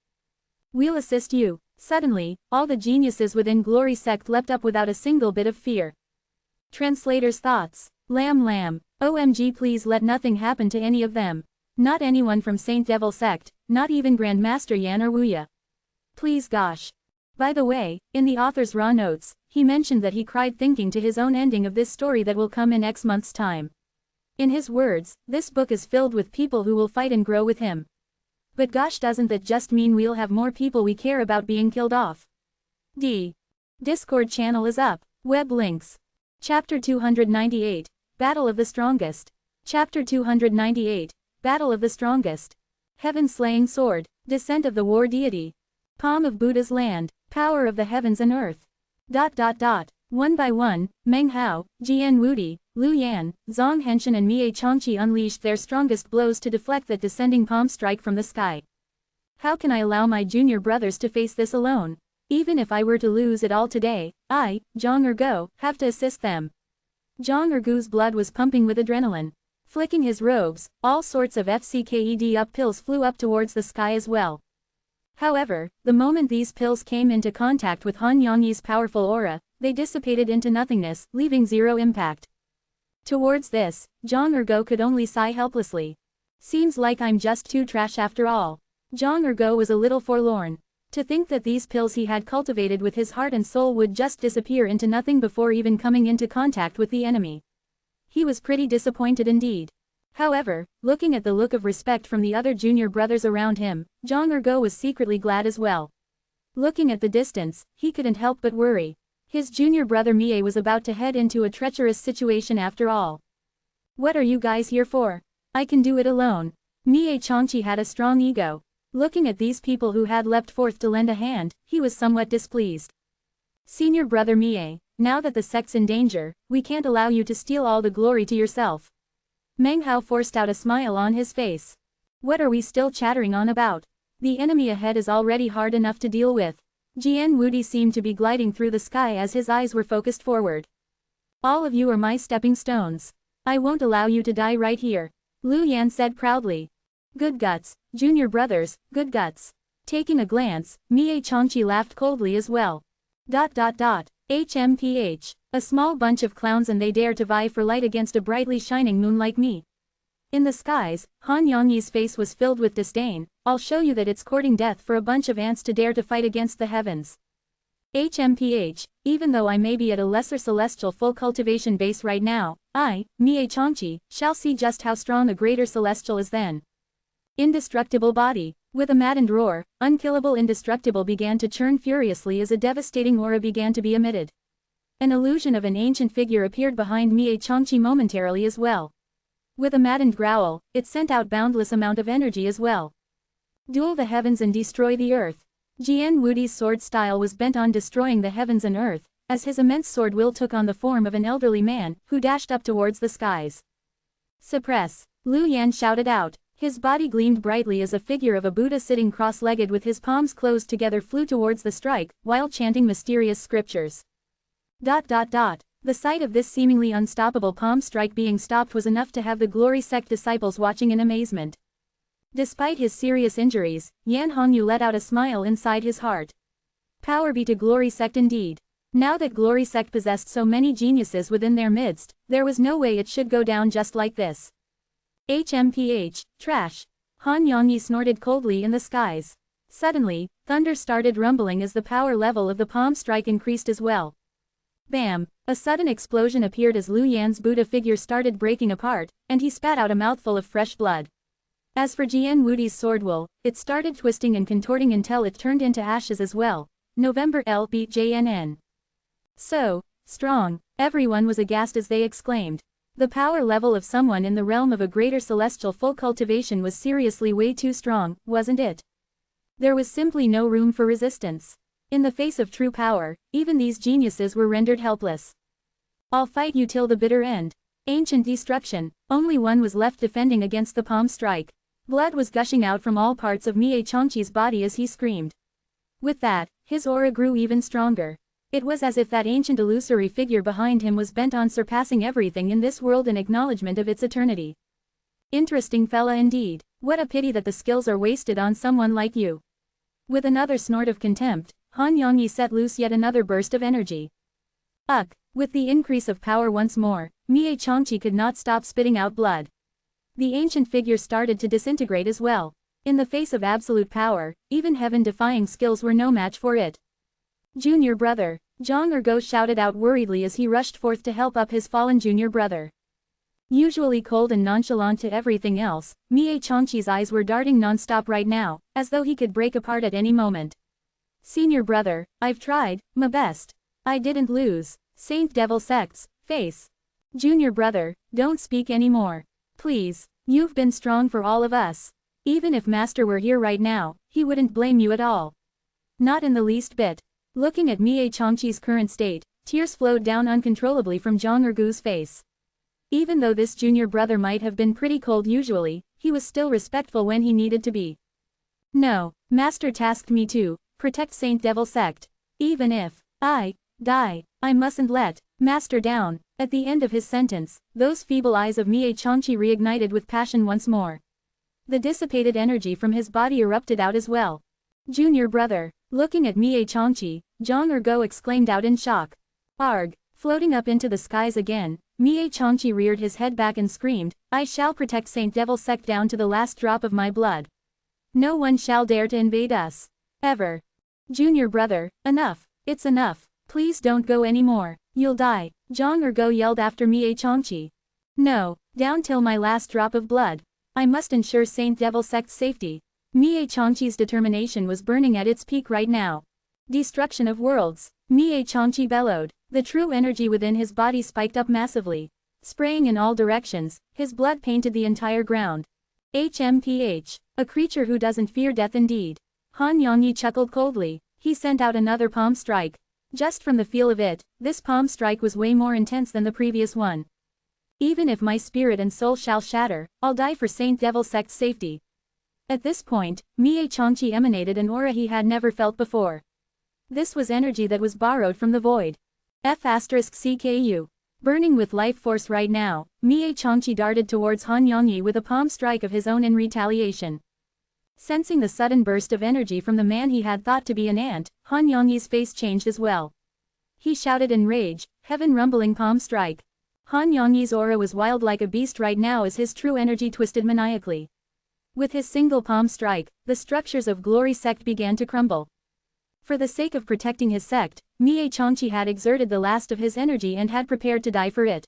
We'll assist you. Suddenly, all the geniuses within Glory Sect leapt up without a single bit of fear. Translator's thoughts. Lamb lamb, OMG, please let nothing happen to any of them. Not anyone from Saint Devil Sect, not even Grand Master Yan or Wuya. Please gosh. By the way, in the author's raw notes, he mentioned that he cried thinking to his own ending of this story that will come in X months' time. In his words, this book is filled with people who will fight and grow with him. But gosh, doesn't that just mean we'll have more people we care about being killed off? Discord channel is up. Web links. Chapter 298, Battle of the Strongest. Chapter 298, Battle of the Strongest. Heaven-slaying sword, descent of the war deity. Palm of Buddha's land, power of the heavens and earth. One by one, Meng Hao, Jian Wudi, Lu Yan, Zhang Henshin and Mie Changqi unleashed their strongest blows to deflect that descending palm strike from the sky. How can I allow my junior brothers to face this alone? Even if I were to lose it all today, I, Zhang Ergo, have to assist them. Zhang Ergo's blood was pumping with adrenaline. Flicking his robes, all sorts of FCKED up pills flew up towards the sky as well. However, the moment these pills came into contact with Han Yongyi's powerful aura, they dissipated into nothingness, leaving zero impact. Towards this, Zhang Ergo could only sigh helplessly. Seems like I'm just too trash after all. Zhang Ergo was a little forlorn. To think that these pills he had cultivated with his heart and soul would just disappear into nothing before even coming into contact with the enemy. He was pretty disappointed indeed. However, looking at the look of respect from the other junior brothers around him, Zhang Ergo was secretly glad as well. Looking at the distance, he couldn't help but worry. His junior brother Mie was about to head into a treacherous situation after all. What are you guys here for? I can do it alone. Mie Changqi had a strong ego. Looking at these people who had leapt forth to lend a hand, he was somewhat displeased. Senior brother Mie, now that the sect's in danger, we can't allow you to steal all the glory to yourself. Meng Hao forced out a smile on his face. What are we still chattering on about? The enemy ahead is already hard enough to deal with. Jian Wudi seemed to be gliding through the sky as his eyes were focused forward. All of you are my stepping stones. I won't allow you to die right here, Lu Yan said proudly. Good guts, junior brothers, good guts. Taking a glance, Mie Changqi laughed coldly as well. HMPH, a small bunch of clowns and they dare to vie for light against a brightly shining moon like me. In the skies, Han Yongyi's face was filled with disdain. I'll show you that it's courting death for a bunch of ants to dare to fight against the heavens. HMPH, even though I may be at a lesser celestial full cultivation base right now, I, Mie Changqi, shall see just how strong a greater celestial is then. Indestructible body. With a maddened roar, unkillable indestructible began to churn furiously as a devastating aura began to be emitted. An illusion of an ancient figure appeared behind Mie Changqi momentarily as well. With a maddened growl, it sent out boundless amount of energy as well. Duel the heavens and destroy the earth. Jian Wudi's sword style was bent on destroying the heavens and earth, as his immense sword will took on the form of an elderly man, who dashed up towards the skies. Suppress! Lu Yan shouted out. His body gleamed brightly as a figure of a Buddha sitting cross-legged with his palms closed together flew towards the strike, while chanting mysterious scriptures. The sight of this seemingly unstoppable palm strike being stopped was enough to have the Glory Sect disciples watching in amazement. Despite his serious injuries, Yan Hongyu let out a smile inside his heart. Power be to Glory Sect indeed. Now that Glory Sect possessed so many geniuses within their midst, there was no way it should go down just like this. HMPH, trash. Han Yongyi snorted coldly in the skies. Suddenly, thunder started rumbling as the power level of the palm strike increased as well. Bam! A sudden explosion appeared as Lu Yan's Buddha figure started breaking apart, and he spat out a mouthful of fresh blood. As for Jian Wudi's sword wool, it started twisting and contorting until it turned into ashes as well. November LBJNN. So strong, everyone was aghast as they exclaimed. The power level of someone in the realm of a greater celestial full cultivation was seriously way too strong, wasn't it? There was simply no room for resistance. In the face of true power, even these geniuses were rendered helpless. I'll fight you till the bitter end. Ancient destruction, only one was left defending against the palm strike. Blood was gushing out from all parts of Mie Changqi's body as he screamed. With that, his aura grew even stronger. It was as if that ancient illusory figure behind him was bent on surpassing everything in this world in acknowledgement of its eternity. Interesting fella indeed. What a pity that the skills are wasted on someone like you. With another snort of contempt, Han Yongyi set loose yet another burst of energy. With the increase of power once more, Mie Changqi could not stop spitting out blood. The ancient figure started to disintegrate as well. In the face of absolute power, even heaven-defying skills were no match for it. Junior brother, Zhang Ergo shouted out worriedly as he rushed forth to help up his fallen junior brother. Usually cold and nonchalant to everything else, Mie Changqi's eyes were darting non-stop right now, as though he could break apart at any moment. Senior brother, I've tried my best. I didn't lose. Saint Devil Sect's face. Junior brother, don't speak anymore. Please, you've been strong for all of us. Even if Master were here right now, he wouldn't blame you at all. Not in the least bit. Looking at Mie Changqi's current state, tears flowed down uncontrollably from Zhang Ergu's face. Even though this junior brother might have been pretty cold usually, he was still respectful when he needed to be. No, Master tasked me to protect Saint Devil Sect. Even if I die, I mustn't let Master down. At the end of his sentence, those feeble eyes of Mie Changqi reignited with passion once more. The dissipated energy from his body erupted out as well. Junior brother, looking at Mie Changqi, Zhang Ergo exclaimed out in shock. Arg! Floating up into the skies again, Mie Changqi reared his head back and screamed, I shall protect Saint Devil Sect down to the last drop of my blood. No one shall dare to invade us. Ever. Junior brother, enough. It's enough. Please don't go anymore. You'll die. Zhang Ergo yelled after Mie Changqi. No, down till my last drop of blood. I must ensure Saint Devil Sect's safety. Mie Changqi's determination was burning at its peak right now. Destruction of worlds. Mie Changqi bellowed. The true energy within his body spiked up massively. Spraying in all directions, his blood painted the entire ground. HMPH. A creature who doesn't fear death indeed. Han Yongyi chuckled coldly. He sent out another palm strike. Just from the feel of it, this palm strike was way more intense than the previous one. Even if my spirit and soul shall shatter, I'll die for Saint Devil Sect's safety. At this point, Mie Changqi emanated an aura he had never felt before. This was energy that was borrowed from the void. F***CKU. Burning with life force right now, Mie Changqi darted towards Han Yongyi with a palm strike of his own in retaliation. Sensing the sudden burst of energy from the man he had thought to be an ant, Han Yongyi's face changed as well. He shouted in rage, heaven rumbling palm strike. Han Yongyi's aura was wild like a beast right now as his true energy twisted maniacally. With his single palm strike, the structures of Glory Sect began to crumble. For the sake of protecting his sect, Mie Changqi had exerted the last of his energy and had prepared to die for it.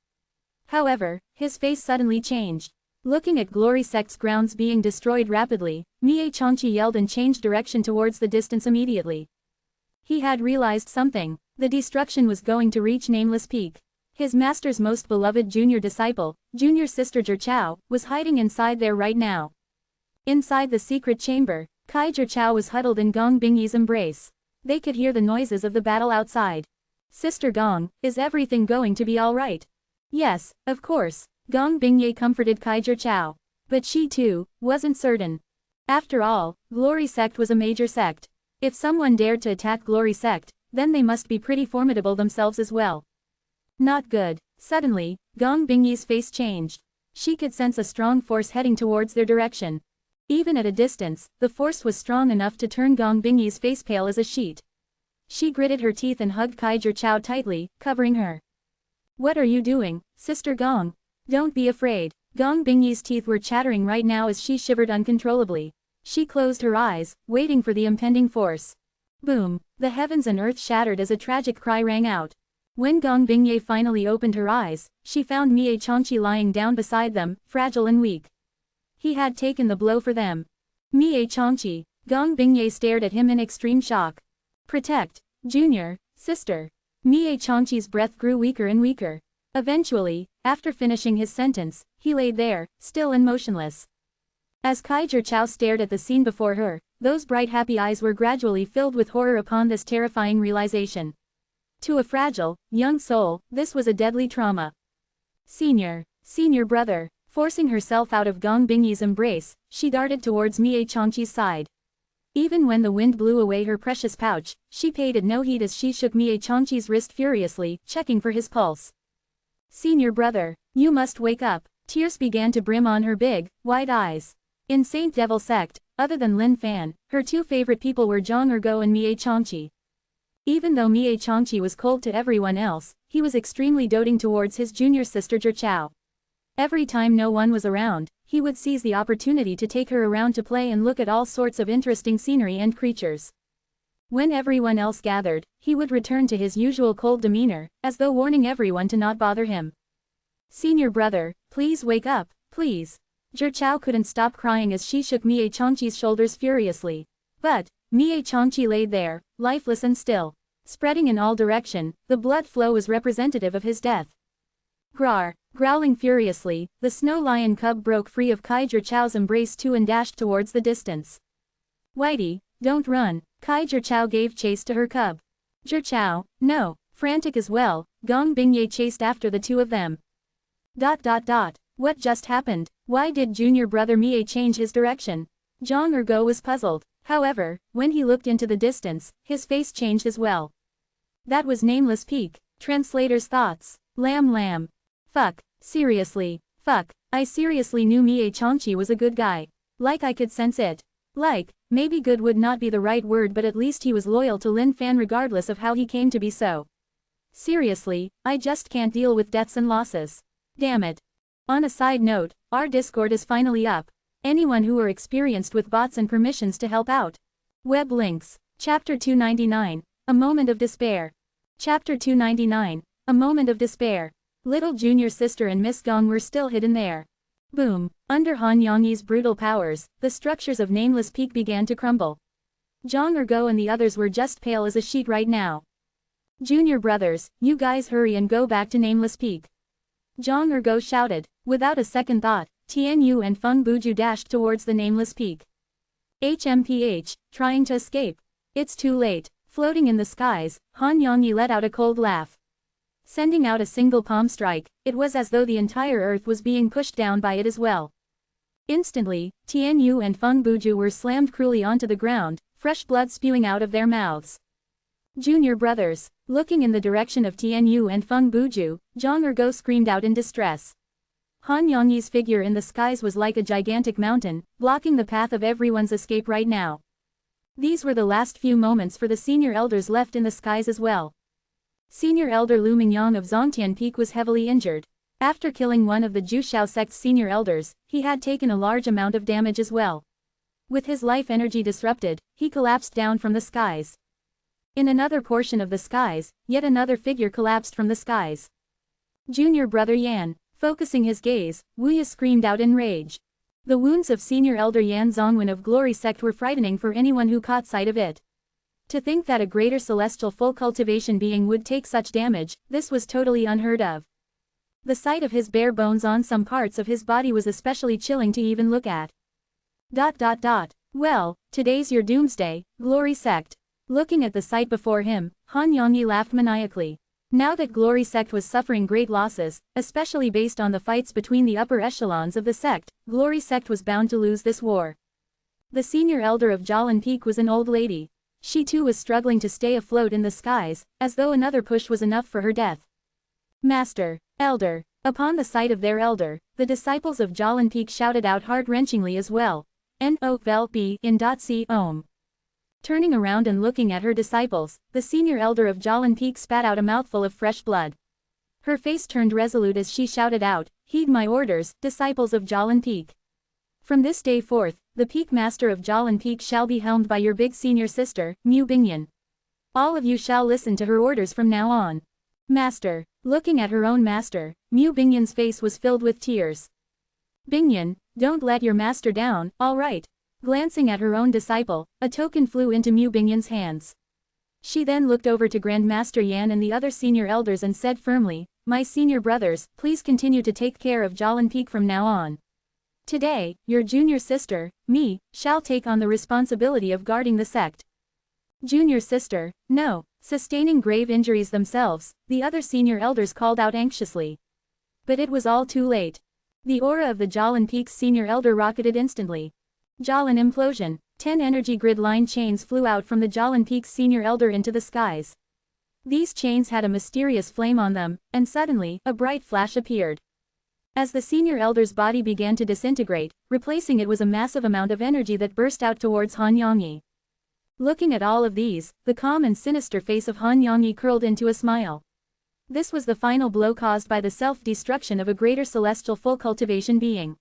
However, his face suddenly changed. Looking at Glory Sect's grounds being destroyed rapidly, Mie Changqi yelled and changed direction towards the distance immediately. He had realized something. The destruction was going to reach Nameless Peak. His master's most beloved junior disciple, junior sister Zhichao, was hiding inside there right now. Inside the secret chamber, Kai Zhichao was huddled in Gong Bingyi's embrace. They could hear the noises of the battle outside. Sister Gong, is everything going to be alright? Yes, of course, Gong Bingyi comforted Kai Zhichao. But she too, wasn't certain. After all, Glory Sect was a major sect. If someone dared to attack Glory Sect, then they must be pretty formidable themselves as well. Not good. Suddenly, Gong Bingyi's face changed. She could sense a strong force heading towards their direction. Even at a distance, the force was strong enough to turn Gong Bingyi's face pale as a sheet. She gritted her teeth and hugged Kai Zhichao tightly, covering her. What are you doing, Sister Gong? Don't be afraid. Gong Bingyi's teeth were chattering right now as she shivered uncontrollably. She closed her eyes, waiting for the impending force. Boom! The heavens and earth shattered as a tragic cry rang out. When Gong Bingyi finally opened her eyes, she found Mie Changqi lying down beside them, fragile and weak. He had taken the blow for them. Mie Changqi. Gong Bingyi stared at him in extreme shock. Protect, junior, sister. Mie Changqi's breath grew weaker and weaker. Eventually, after finishing his sentence, he laid there, still and motionless. As Kai Zhichao stared at the scene before her, those bright happy eyes were gradually filled with horror upon this terrifying realization. To a fragile, young soul, this was a deadly trauma. Senior brother. Forcing herself out of Gong Bingyi's embrace, she darted towards Mie Changqi's side. Even when the wind blew away her precious pouch, she paid it no heed as she shook Mie Changqi's wrist furiously, checking for his pulse. Senior brother, you must wake up. Tears began to brim on her big, wide eyes. In Saint Devil Sect, other than Lin Fan, her two favorite people were Zhang Ergo and Mie Changqi. Even though Mie Changqi was cold to everyone else, he was extremely doting towards his junior sister Zhichao. Every time no one was around, he would seize the opportunity to take her around to play and look at all sorts of interesting scenery and creatures. When everyone else gathered, he would return to his usual cold demeanor, as though warning everyone to not bother him. Senior brother, please wake up, please. Zhichao couldn't stop crying as she shook Mie Changqi's shoulders furiously. But, Mie Changqi laid there, lifeless and still. Spreading in all direction, the blood flow was representative of his death. Grar. Growling furiously, the snow lion cub broke free of Kai Zhichao's embrace too and dashed towards the distance. Whitey, don't run. Kai Zhichao gave chase to her cub. Zhichao, no. Frantic as well, Gong Bingyi chased after the two of them. What just happened? Why did junior brother Mie change his direction? Zhang Ergo was puzzled. However, when he looked into the distance, his face changed as well. That was Nameless Peak. Translator's thoughts. Lamb. Fuck. Seriously. Fuck. I seriously knew Mie Changqi was a good guy. Like I could sense it. Like, maybe good would not be the right word, but at least he was loyal to Lin Fan regardless of how he came to be so. Seriously, I just can't deal with deaths and losses. Damn it. On a side note, our Discord is finally up. Anyone who are experienced with bots and permissions to help out. Web links. Chapter 299. A Moment of Despair. Chapter 299. A Moment of Despair. Little junior sister and Miss Gong were still hidden there. Boom. Under Han Yongyi's brutal powers, the structures of Nameless Peak began to crumble. Zhang Ergo and the others were just pale as a sheet right now. Junior brothers, you guys hurry and go back to Nameless Peak. Zhang Ergo shouted. Without a second thought, Tian Yu and Feng Buju dashed towards the Nameless Peak. HMPH, trying to escape. It's too late. Floating in the skies, Han Yongyi let out a cold laugh. Sending out a single palm strike, it was as though the entire earth was being pushed down by it as well. Instantly, Tian Yu and Feng Buju were slammed cruelly onto the ground, fresh blood spewing out of their mouths. Junior brothers, looking in the direction of Tian Yu and Feng Buju, Zhang Ergo screamed out in distress. Han Yongyi's figure in the skies was like a gigantic mountain, blocking the path of everyone's escape right now. These were the last few moments for the senior elders left in the skies as well. Senior elder Lu Mingyang of Zongtian Peak was heavily injured. After killing one of the Jushao sect's senior elders, he had taken a large amount of damage as well. With his life energy disrupted, he collapsed down from the skies. In another portion of the skies, yet another figure collapsed from the skies. Junior brother Yan, focusing his gaze, Wu Ye screamed out in rage. The wounds of senior elder Yan Zongwen of Glory Sect were frightening for anyone who caught sight of it. To think that a greater celestial full cultivation being would take such damage, this was totally unheard of. The sight of his bare bones on some parts of his body was especially chilling to even look at. Well, today's your doomsday, Glory Sect. Looking at the sight before him, Han Yongyi laughed maniacally. Now that Glory Sect was suffering great losses, especially based on the fights between the upper echelons of the sect, Glory Sect was bound to lose this war. The senior elder of Jalan Peak was an old lady. She too was struggling to stay afloat in the skies, as though another push was enough for her death. Master, elder. Upon the sight of their elder, the disciples of Jalan Peak shouted out heart-wrenchingly as well. No vel b in c om. Turning around and looking at her disciples, the senior elder of Jalan Peak spat out a mouthful of fresh blood. Her face turned resolute as she shouted out, "Heed my orders, disciples of Jalan Peak. From this day forth, the Peak Master of Jalan Peak shall be helmed by your big senior sister, Mu Bingyan. All of you shall listen to her orders from now on." Master. Looking at her own master, Mu Bingyan's face was filled with tears. "Bingyan, don't let your master down, all right." Glancing at her own disciple, a token flew into Mu Bingyan's hands. She then looked over to Grandmaster Yan and the other senior elders and said firmly, "My senior brothers, please continue to take care of Jalan Peak from now on. Today, your junior sister, me, shall take on the responsibility of guarding the sect." Junior sister, no. Sustaining grave injuries themselves, the other senior elders called out anxiously. But it was all too late. The aura of the Jalan Peak's senior elder rocketed instantly. Jalan implosion. 10 energy grid line chains flew out from the Jalan Peak's senior elder into the skies. These chains had a mysterious flame on them, and suddenly, a bright flash appeared. As the senior elder's body began to disintegrate, replacing it was a massive amount of energy that burst out towards Han Yongyi. Looking at all of these, the calm and sinister face of Han Yongyi curled into a smile. This was the final blow caused by the self-destruction of a greater celestial full cultivation being.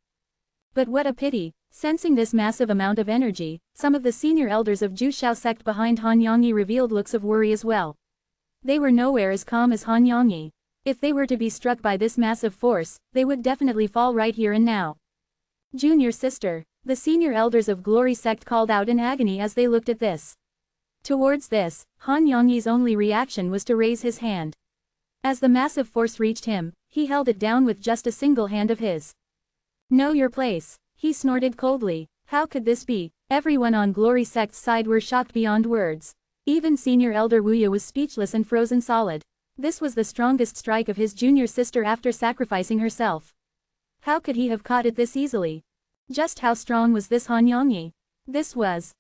But what a pity. Sensing this massive amount of energy, some of the senior elders of Jushao sect behind Han Yongyi revealed looks of worry as well. They were nowhere as calm as Han Yongyi. If they were to be struck by this massive force, they would definitely fall right here and now. "Junior sister," the senior elders of Glory sect called out in agony as they looked at this. Towards this, Han Yongyi's only reaction was to raise his hand. As the massive force reached him, he held it down with just a single hand of his. "Know your place," he snorted coldly. How could this be? Everyone on Glory sect's side were shocked beyond words. Even senior elder Wu Ye was speechless and frozen solid. This was the strongest strike of his junior sister after sacrificing herself. How could he have caught it this easily? Just how strong was this Han Yongyi? This was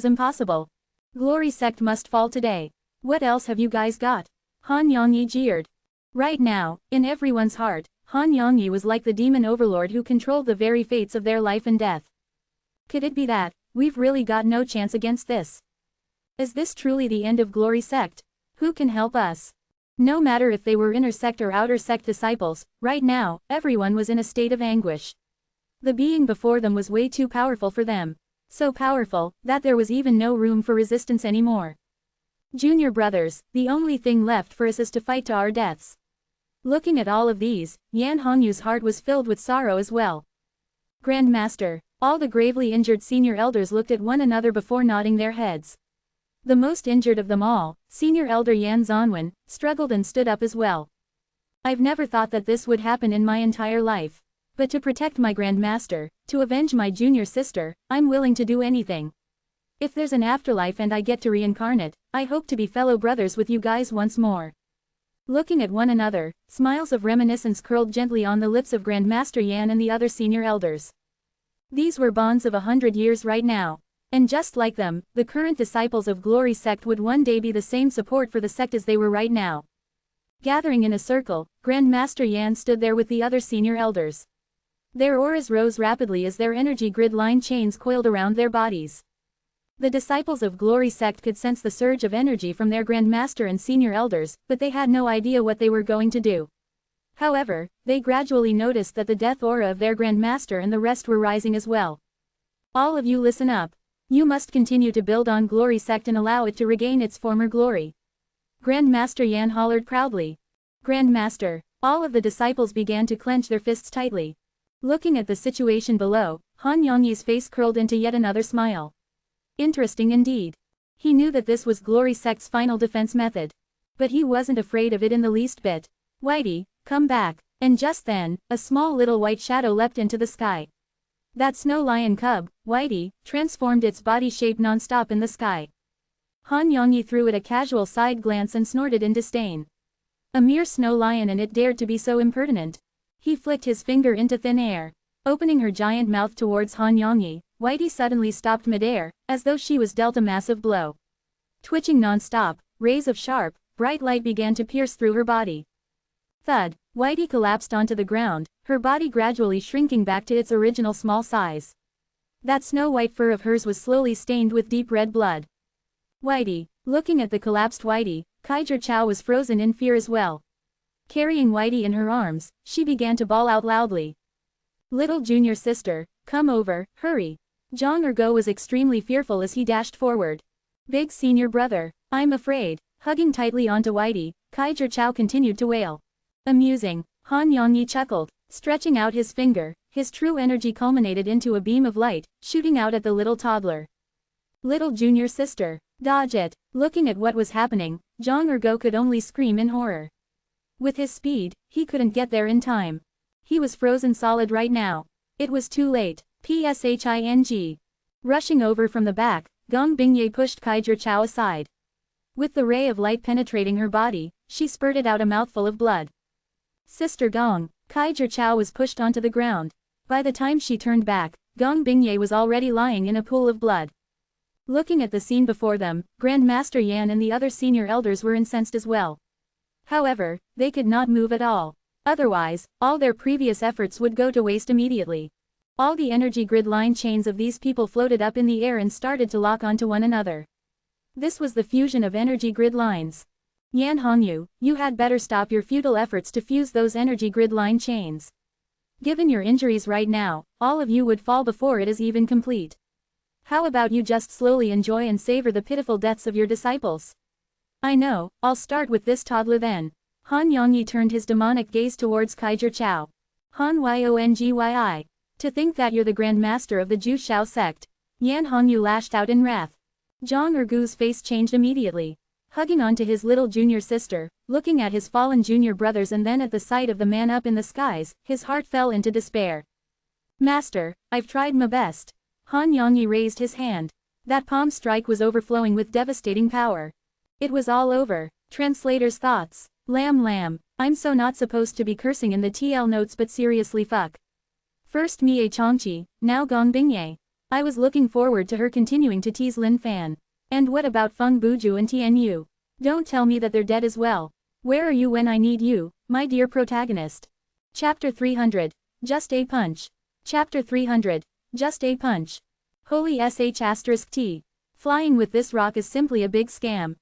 impossible. Glory sect must fall today. What else have you guys got? Han Yongyi jeered. Right now, in everyone's heart, Han Yongyi was like the demon overlord who controlled the very fates of their life and death. Could it be that we've really got no chance against this? Is this truly the end of Glory sect? Who can help us? No matter if they were inner sect or outer sect disciples, right now, everyone was in a state of anguish. The being before them was way too powerful for them. So powerful, that there was even no room for resistance anymore. Junior brothers, the only thing left for us is to fight to our deaths. Looking at all of these, Yan Hongyu's heart was filled with sorrow as well. Grandmaster, all the gravely injured senior elders looked at one another before nodding their heads. The most injured of them all, Senior Elder Yan Zonwen, struggled and stood up as well. I've never thought that this would happen in my entire life. But to protect my Grand Master, to avenge my junior sister, I'm willing to do anything. If there's an afterlife and I get to reincarnate, I hope to be fellow brothers with you guys once more. Looking at one another, smiles of reminiscence curled gently on the lips of Grandmaster Yan and the other senior elders. These were bonds of 100 years right now. And just like them, the current disciples of Glory Sect would one day be the same support for the sect as they were right now. Gathering in a circle, Grandmaster Yan stood there with the other senior elders. Their auras rose rapidly as their energy grid line chains coiled around their bodies. The disciples of Glory Sect could sense the surge of energy from their Grandmaster and senior elders, but they had no idea what they were going to do. However, they gradually noticed that the death aura of their Grandmaster and the rest were rising as well. All of you listen up. You must continue to build on Glory Sect and allow it to regain its former glory. Grandmaster Yan hollered proudly. Grandmaster. All of the disciples began to clench their fists tightly. Looking at the situation below, Han Yongyi's face curled into yet another smile. Interesting indeed. He knew that this was Glory Sect's final defense method. But he wasn't afraid of it in the least bit. Whitey, come back. And just then, a small little white shadow leapt into the sky. That snow lion cub, Whitey, transformed its body shape non-stop in the sky. Han Yongyi threw it a casual side glance and snorted in disdain. A mere snow lion, and it dared to be so impertinent. He flicked his finger into thin air. Opening her giant mouth towards Han Yongyi, Whitey suddenly stopped midair, as though she was dealt a massive blow. Twitching non-stop, rays of sharp, bright light began to pierce through her body. Thud, Whitey collapsed onto the ground, her body gradually shrinking back to its original small size. That snow-white fur of hers was slowly stained with deep red blood. Whitey, looking at the collapsed Whitey, Kaiser Chow was frozen in fear as well. Carrying Whitey in her arms, she began to bawl out loudly. Little junior sister, come over, hurry. Zhang Ergo was extremely fearful as he dashed forward. Big senior brother, I'm afraid. Hugging tightly onto Whitey, Kaiser Chow continued to wail. Amusing, Han Yongyi chuckled, stretching out his finger, his true energy culminated into a beam of light, shooting out at the little toddler. Little junior sister, dodge it. Looking at what was happening, Zhang Ergo could only scream in horror. With his speed, he couldn't get there in time. He was frozen solid right now. It was too late. Pshing. Rushing over from the back, Gong Bingye pushed Kaiser Chow aside. With the ray of light penetrating her body, she spurted out a mouthful of blood. Sister Gong, Kaiser Chow was pushed onto the ground. By the time she turned back, Gong Bingye was already lying in a pool of blood. Looking at the scene before them, Grandmaster Yan and the other senior elders were incensed as well. However, they could not move at all. Otherwise, all their previous efforts would go to waste immediately. All the energy grid line chains of these people floated up in the air and started to lock onto one another. This was the fusion of energy grid lines. Yan Hongyu, you had better stop your futile efforts to fuse those energy grid line chains. Given your injuries right now, all of you would fall before it is even complete. How about you just slowly enjoy and savor the pitiful deaths of your disciples? I know, I'll start with this toddler then. Han Yongyi turned his demonic gaze towards Kaiser Chow. Han Yongyi. To think that you're the Grand Master of the Ju Shao sect. Yan Hongyu lashed out in wrath. Zhang Ergu's face changed immediately. Hugging onto his little junior sister, looking at his fallen junior brothers and then at the sight of the man up in the skies, his heart fell into despair. Master, I've tried my best. Han Yongyi raised his hand. That palm strike was overflowing with devastating power. It was all over. Translator's thoughts. Lamb, I'm so not supposed to be cursing in the TL notes, but seriously fuck. First Mie Chongqi, now Gong Bingye. I was looking forward to her continuing to tease Lin Fan. And what about Feng Buju and Tianyu? Don't tell me that they're dead as well. Where are you when I need you, my dear protagonist? Chapter 300. Just a punch. Chapter 300. Just a punch. Holy sh*t. Flying with this rock is simply a big scam.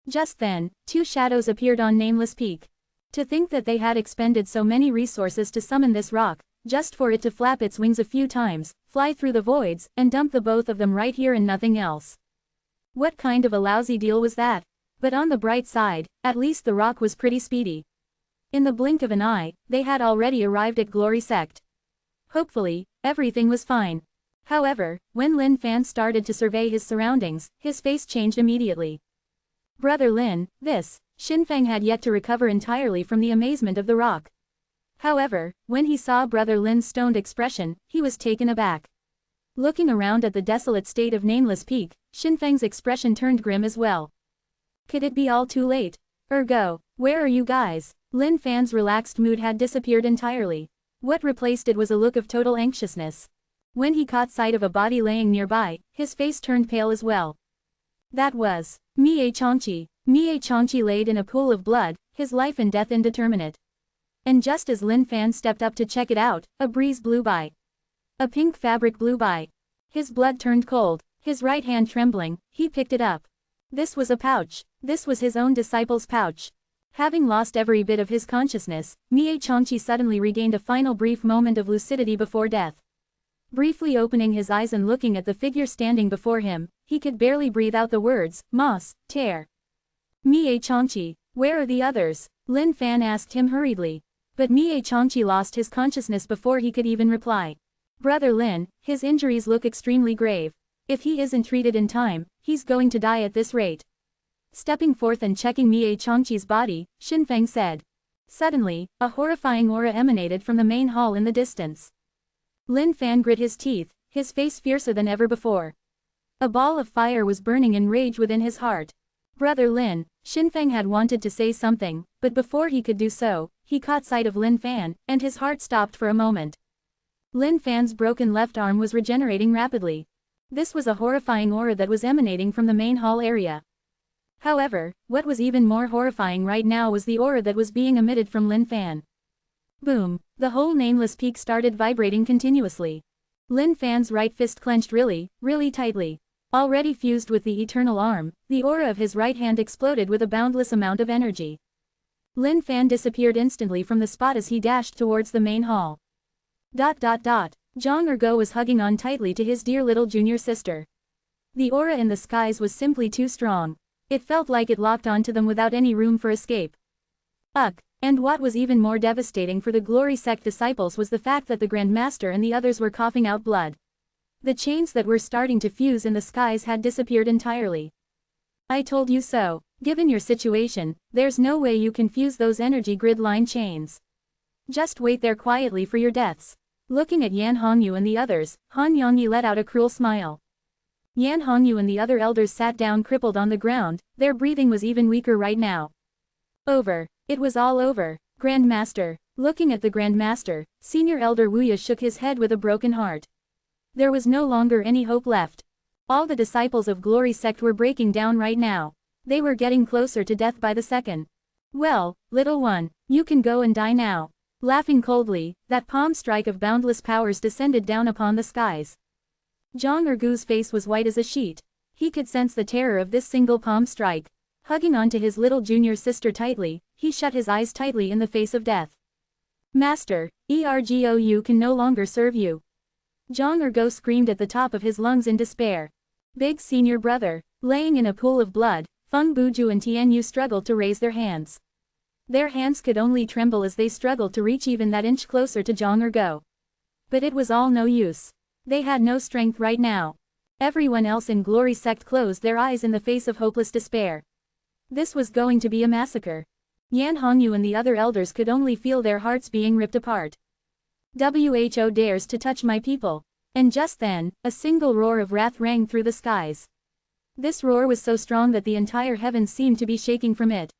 Just then, two shadows appeared on Nameless Peak. To think that they had expended so many resources to summon this rock, just for it to flap its wings a few times, fly through the voids, and dump the both of them right here and nothing else. What kind of a lousy deal was that? But on the bright side, at least the rock was pretty speedy. In the blink of an eye, they had already arrived at Glory Sect. Hopefully, everything was fine. However, when Lin Fan started to survey his surroundings, his face changed immediately. Brother Lin, this, Xinfeng had yet to recover entirely from the amazement of the rock. However, when he saw Brother Lin's stoned expression, he was taken aback. Looking around at the desolate state of Nameless Peak, Xinfeng's expression turned grim as well. Could it be all too late? Ergo, where are you guys? Lin Fan's relaxed mood had disappeared entirely. What replaced it was a look of total anxiousness. When he caught sight of a body laying nearby, his face turned pale as well. That was Mie Changqi. Mie Changqi laid in a pool of blood, his life and death indeterminate. And just as Lin Fan stepped up to check it out, a breeze blew by. A pink fabric blew by. His blood turned cold, his right hand trembling, he picked it up. This was a pouch. This was his own disciple's pouch. Having lost every bit of his consciousness, Mie Changqi suddenly regained a final brief moment of lucidity before death. Briefly opening his eyes and looking at the figure standing before him, he could barely breathe out the words, "Moss, tear." Mie Changqi, where are the others? Lin Fan asked him hurriedly. But Mie Changqi lost his consciousness before he could even reply. Brother Lin, his injuries look extremely grave. If he isn't treated in time, he's going to die at this rate. Stepping forth and checking Mie Changqi's body, Xinfeng said. Suddenly, a horrifying aura emanated from the main hall in the distance. Lin Fan grit his teeth, his face fiercer than ever before. A ball of fire was burning in rage within his heart. Brother Lin, Xinfeng had wanted to say something, but before he could do so, he caught sight of Lin Fan, and his heart stopped for a moment. Lin Fan's broken left arm was regenerating rapidly. This was a horrifying aura that was emanating from the main hall area. However, what was even more horrifying right now was the aura that was being emitted from Lin Fan. Boom, the whole Nameless Peak started vibrating continuously. Lin Fan's right fist clenched really, really tightly. Already fused with the eternal arm, the aura of his right hand exploded with a boundless amount of energy. Lin Fan disappeared instantly from the spot as he dashed towards the main hall. Zhang Ergo was hugging on tightly to his dear little junior sister. The aura in the skies was simply too strong. It felt like it locked onto them without any room for escape. And what was even more devastating for the Glory Sect disciples was the fact that the Grand Master and the others were coughing out blood. The chains that were starting to fuse in the skies had disappeared entirely. I told you so. Given your situation, there's no way you can fuse those energy grid line chains. Just wait there quietly for your deaths. Looking at Yan Hongyu and the others, Han Yongyi let out a cruel smile. Yan Hongyu and the other elders sat down crippled on the ground, their breathing was even weaker right now. Over. It was all over. Grand Master. Looking at the Grand Master, Senior Elder Wuya shook his head with a broken heart. There was no longer any hope left. All the disciples of Glory Sect were breaking down right now. They were getting closer to death by the second. Well, little one, you can go and die now. Laughing coldly, that palm strike of boundless powers descended down upon the skies. Zhang Ergu's face was white as a sheet. He could sense the terror of this single palm strike. Hugging onto his little junior sister tightly, he shut his eyes tightly in the face of death. Master, Ergou can no longer serve you. Zhang Ergo screamed at the top of his lungs in despair. Big senior brother, laying in a pool of blood, Feng Buju and Tianyu struggled to raise their hands. Their hands could only tremble as they struggled to reach even that inch closer to Zhang Ergo. But it was all no use. They had no strength right now. Everyone else in Glory Sect closed their eyes in the face of hopeless despair. This was going to be a massacre. Yan Hongyu and the other elders could only feel their hearts being ripped apart. Who dares to touch my people? And just then, a single roar of wrath rang through the skies. This roar was so strong that the entire heavens seemed to be shaking from it.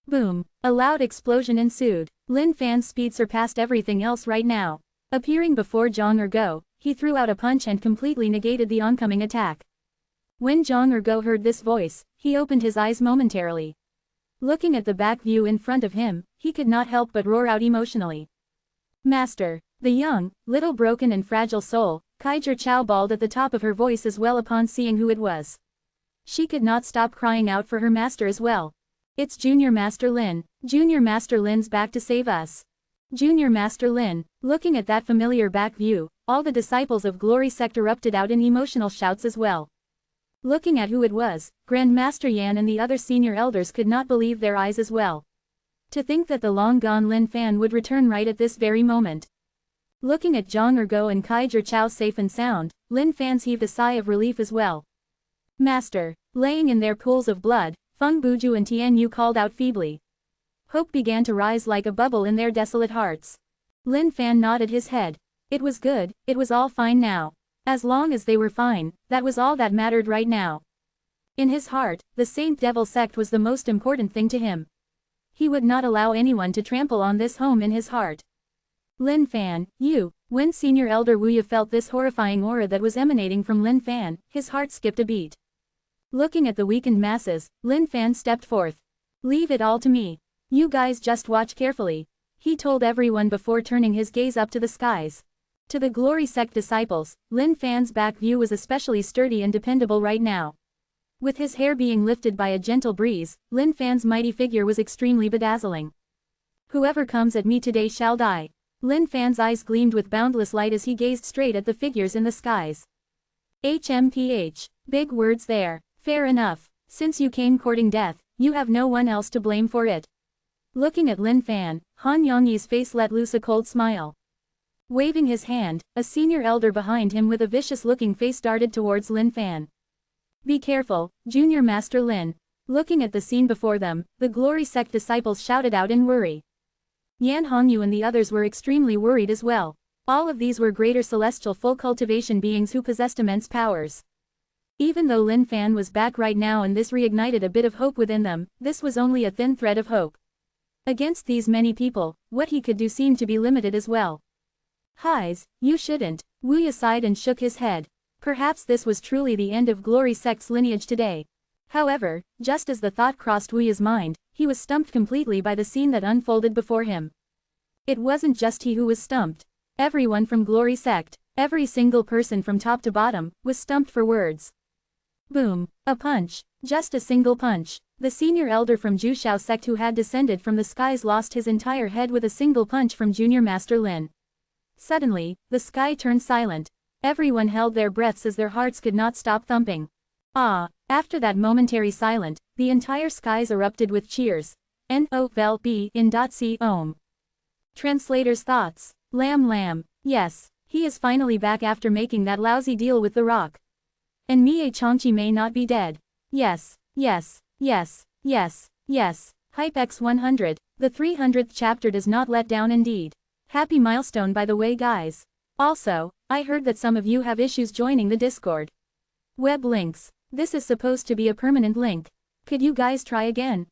Boom! A loud explosion ensued. Lin Fan's speed surpassed everything else right now. Appearing before Zhang Ergo, he threw out a punch and completely negated the oncoming attack. When Zhang Ergo heard this voice, he opened his eyes momentarily. Looking at the back view in front of him, he could not help but roar out emotionally. Master! The young, little broken and fragile soul, Kaiser Chao bawled at the top of her voice as well upon seeing who it was. She could not stop crying out for her master as well. It's Junior Master Lin. Junior Master Lin's back to save us. Junior Master Lin. Looking at that familiar back view, all the disciples of Glory Sect erupted out in emotional shouts as well. Looking at who it was, Grand Master Yan and the other senior elders could not believe their eyes as well. To think that the long-gone Lin Fan would return right at this very moment. Looking at Zhang Ergo and Kaiser Chao safe and sound, Lin Fan's heaved a sigh of relief as well. Master. Laying in their pools of blood, Feng Buju and Tian Yu called out feebly. Hope began to rise like a bubble in their desolate hearts. Lin Fan nodded his head. It was good, it was all fine now. As long as they were fine, that was all that mattered right now. In his heart, the Saint Devil sect was the most important thing to him. He would not allow anyone to trample on this home in his heart. Lin Fan, you. When Senior Elder Wuya felt this horrifying aura that was emanating from Lin Fan, his heart skipped a beat. Looking at the weakened masses, Lin Fan stepped forth. Leave it all to me. You guys just watch carefully. He told everyone before turning his gaze up to the skies. To the Glory Sect disciples, Lin Fan's back view was especially sturdy and dependable right now. With his hair being lifted by a gentle breeze, Lin Fan's mighty figure was extremely bedazzling. Whoever comes at me today shall die. Lin Fan's eyes gleamed with boundless light as he gazed straight at the figures in the skies. HMPH. Big words there. Fair enough. Since you came courting death, you have no one else to blame for it. Looking at Lin Fan, Han Yongyi's face let loose a cold smile. Waving his hand, a senior elder behind him with a vicious-looking face darted towards Lin Fan. Be careful, Junior Master Lin. Looking at the scene before them, the Glory Sect disciples shouted out in worry. Yan Hongyu and the others were extremely worried as well. All of these were greater celestial full cultivation beings who possessed immense powers. Even though Lin Fan was back right now and this reignited a bit of hope within them, this was only a thin thread of hope. Against these many people, what he could do seemed to be limited as well. Highs, you shouldn't. Wuya sighed and shook his head. Perhaps this was truly the end of Glory Sect's lineage today. However, just as the thought crossed Wuya's mind, he was stumped completely by the scene that unfolded before him. It wasn't just he who was stumped. Everyone from Glory Sect, every single person from top to bottom, was stumped for words. Boom. A punch. Just a single punch. The senior elder from Jushao sect who had descended from the skies lost his entire head with a single punch from Junior Master Lin. Suddenly, the sky turned silent. Everyone held their breaths as their hearts could not stop thumping. Ah! After that momentary silence, the entire skies erupted with cheers. N-O-V-L-B in .C Ohm. Translator's thoughts. Lam. Yes, he is finally back after making that lousy deal with the rock. And Mie Changqi may not be dead. Yes. Hype X 100. The 300th chapter does not let down indeed. Happy milestone by the way guys. Also, I heard that some of you have issues joining the Discord. Web links. This is supposed to be a permanent link. Could you guys try again?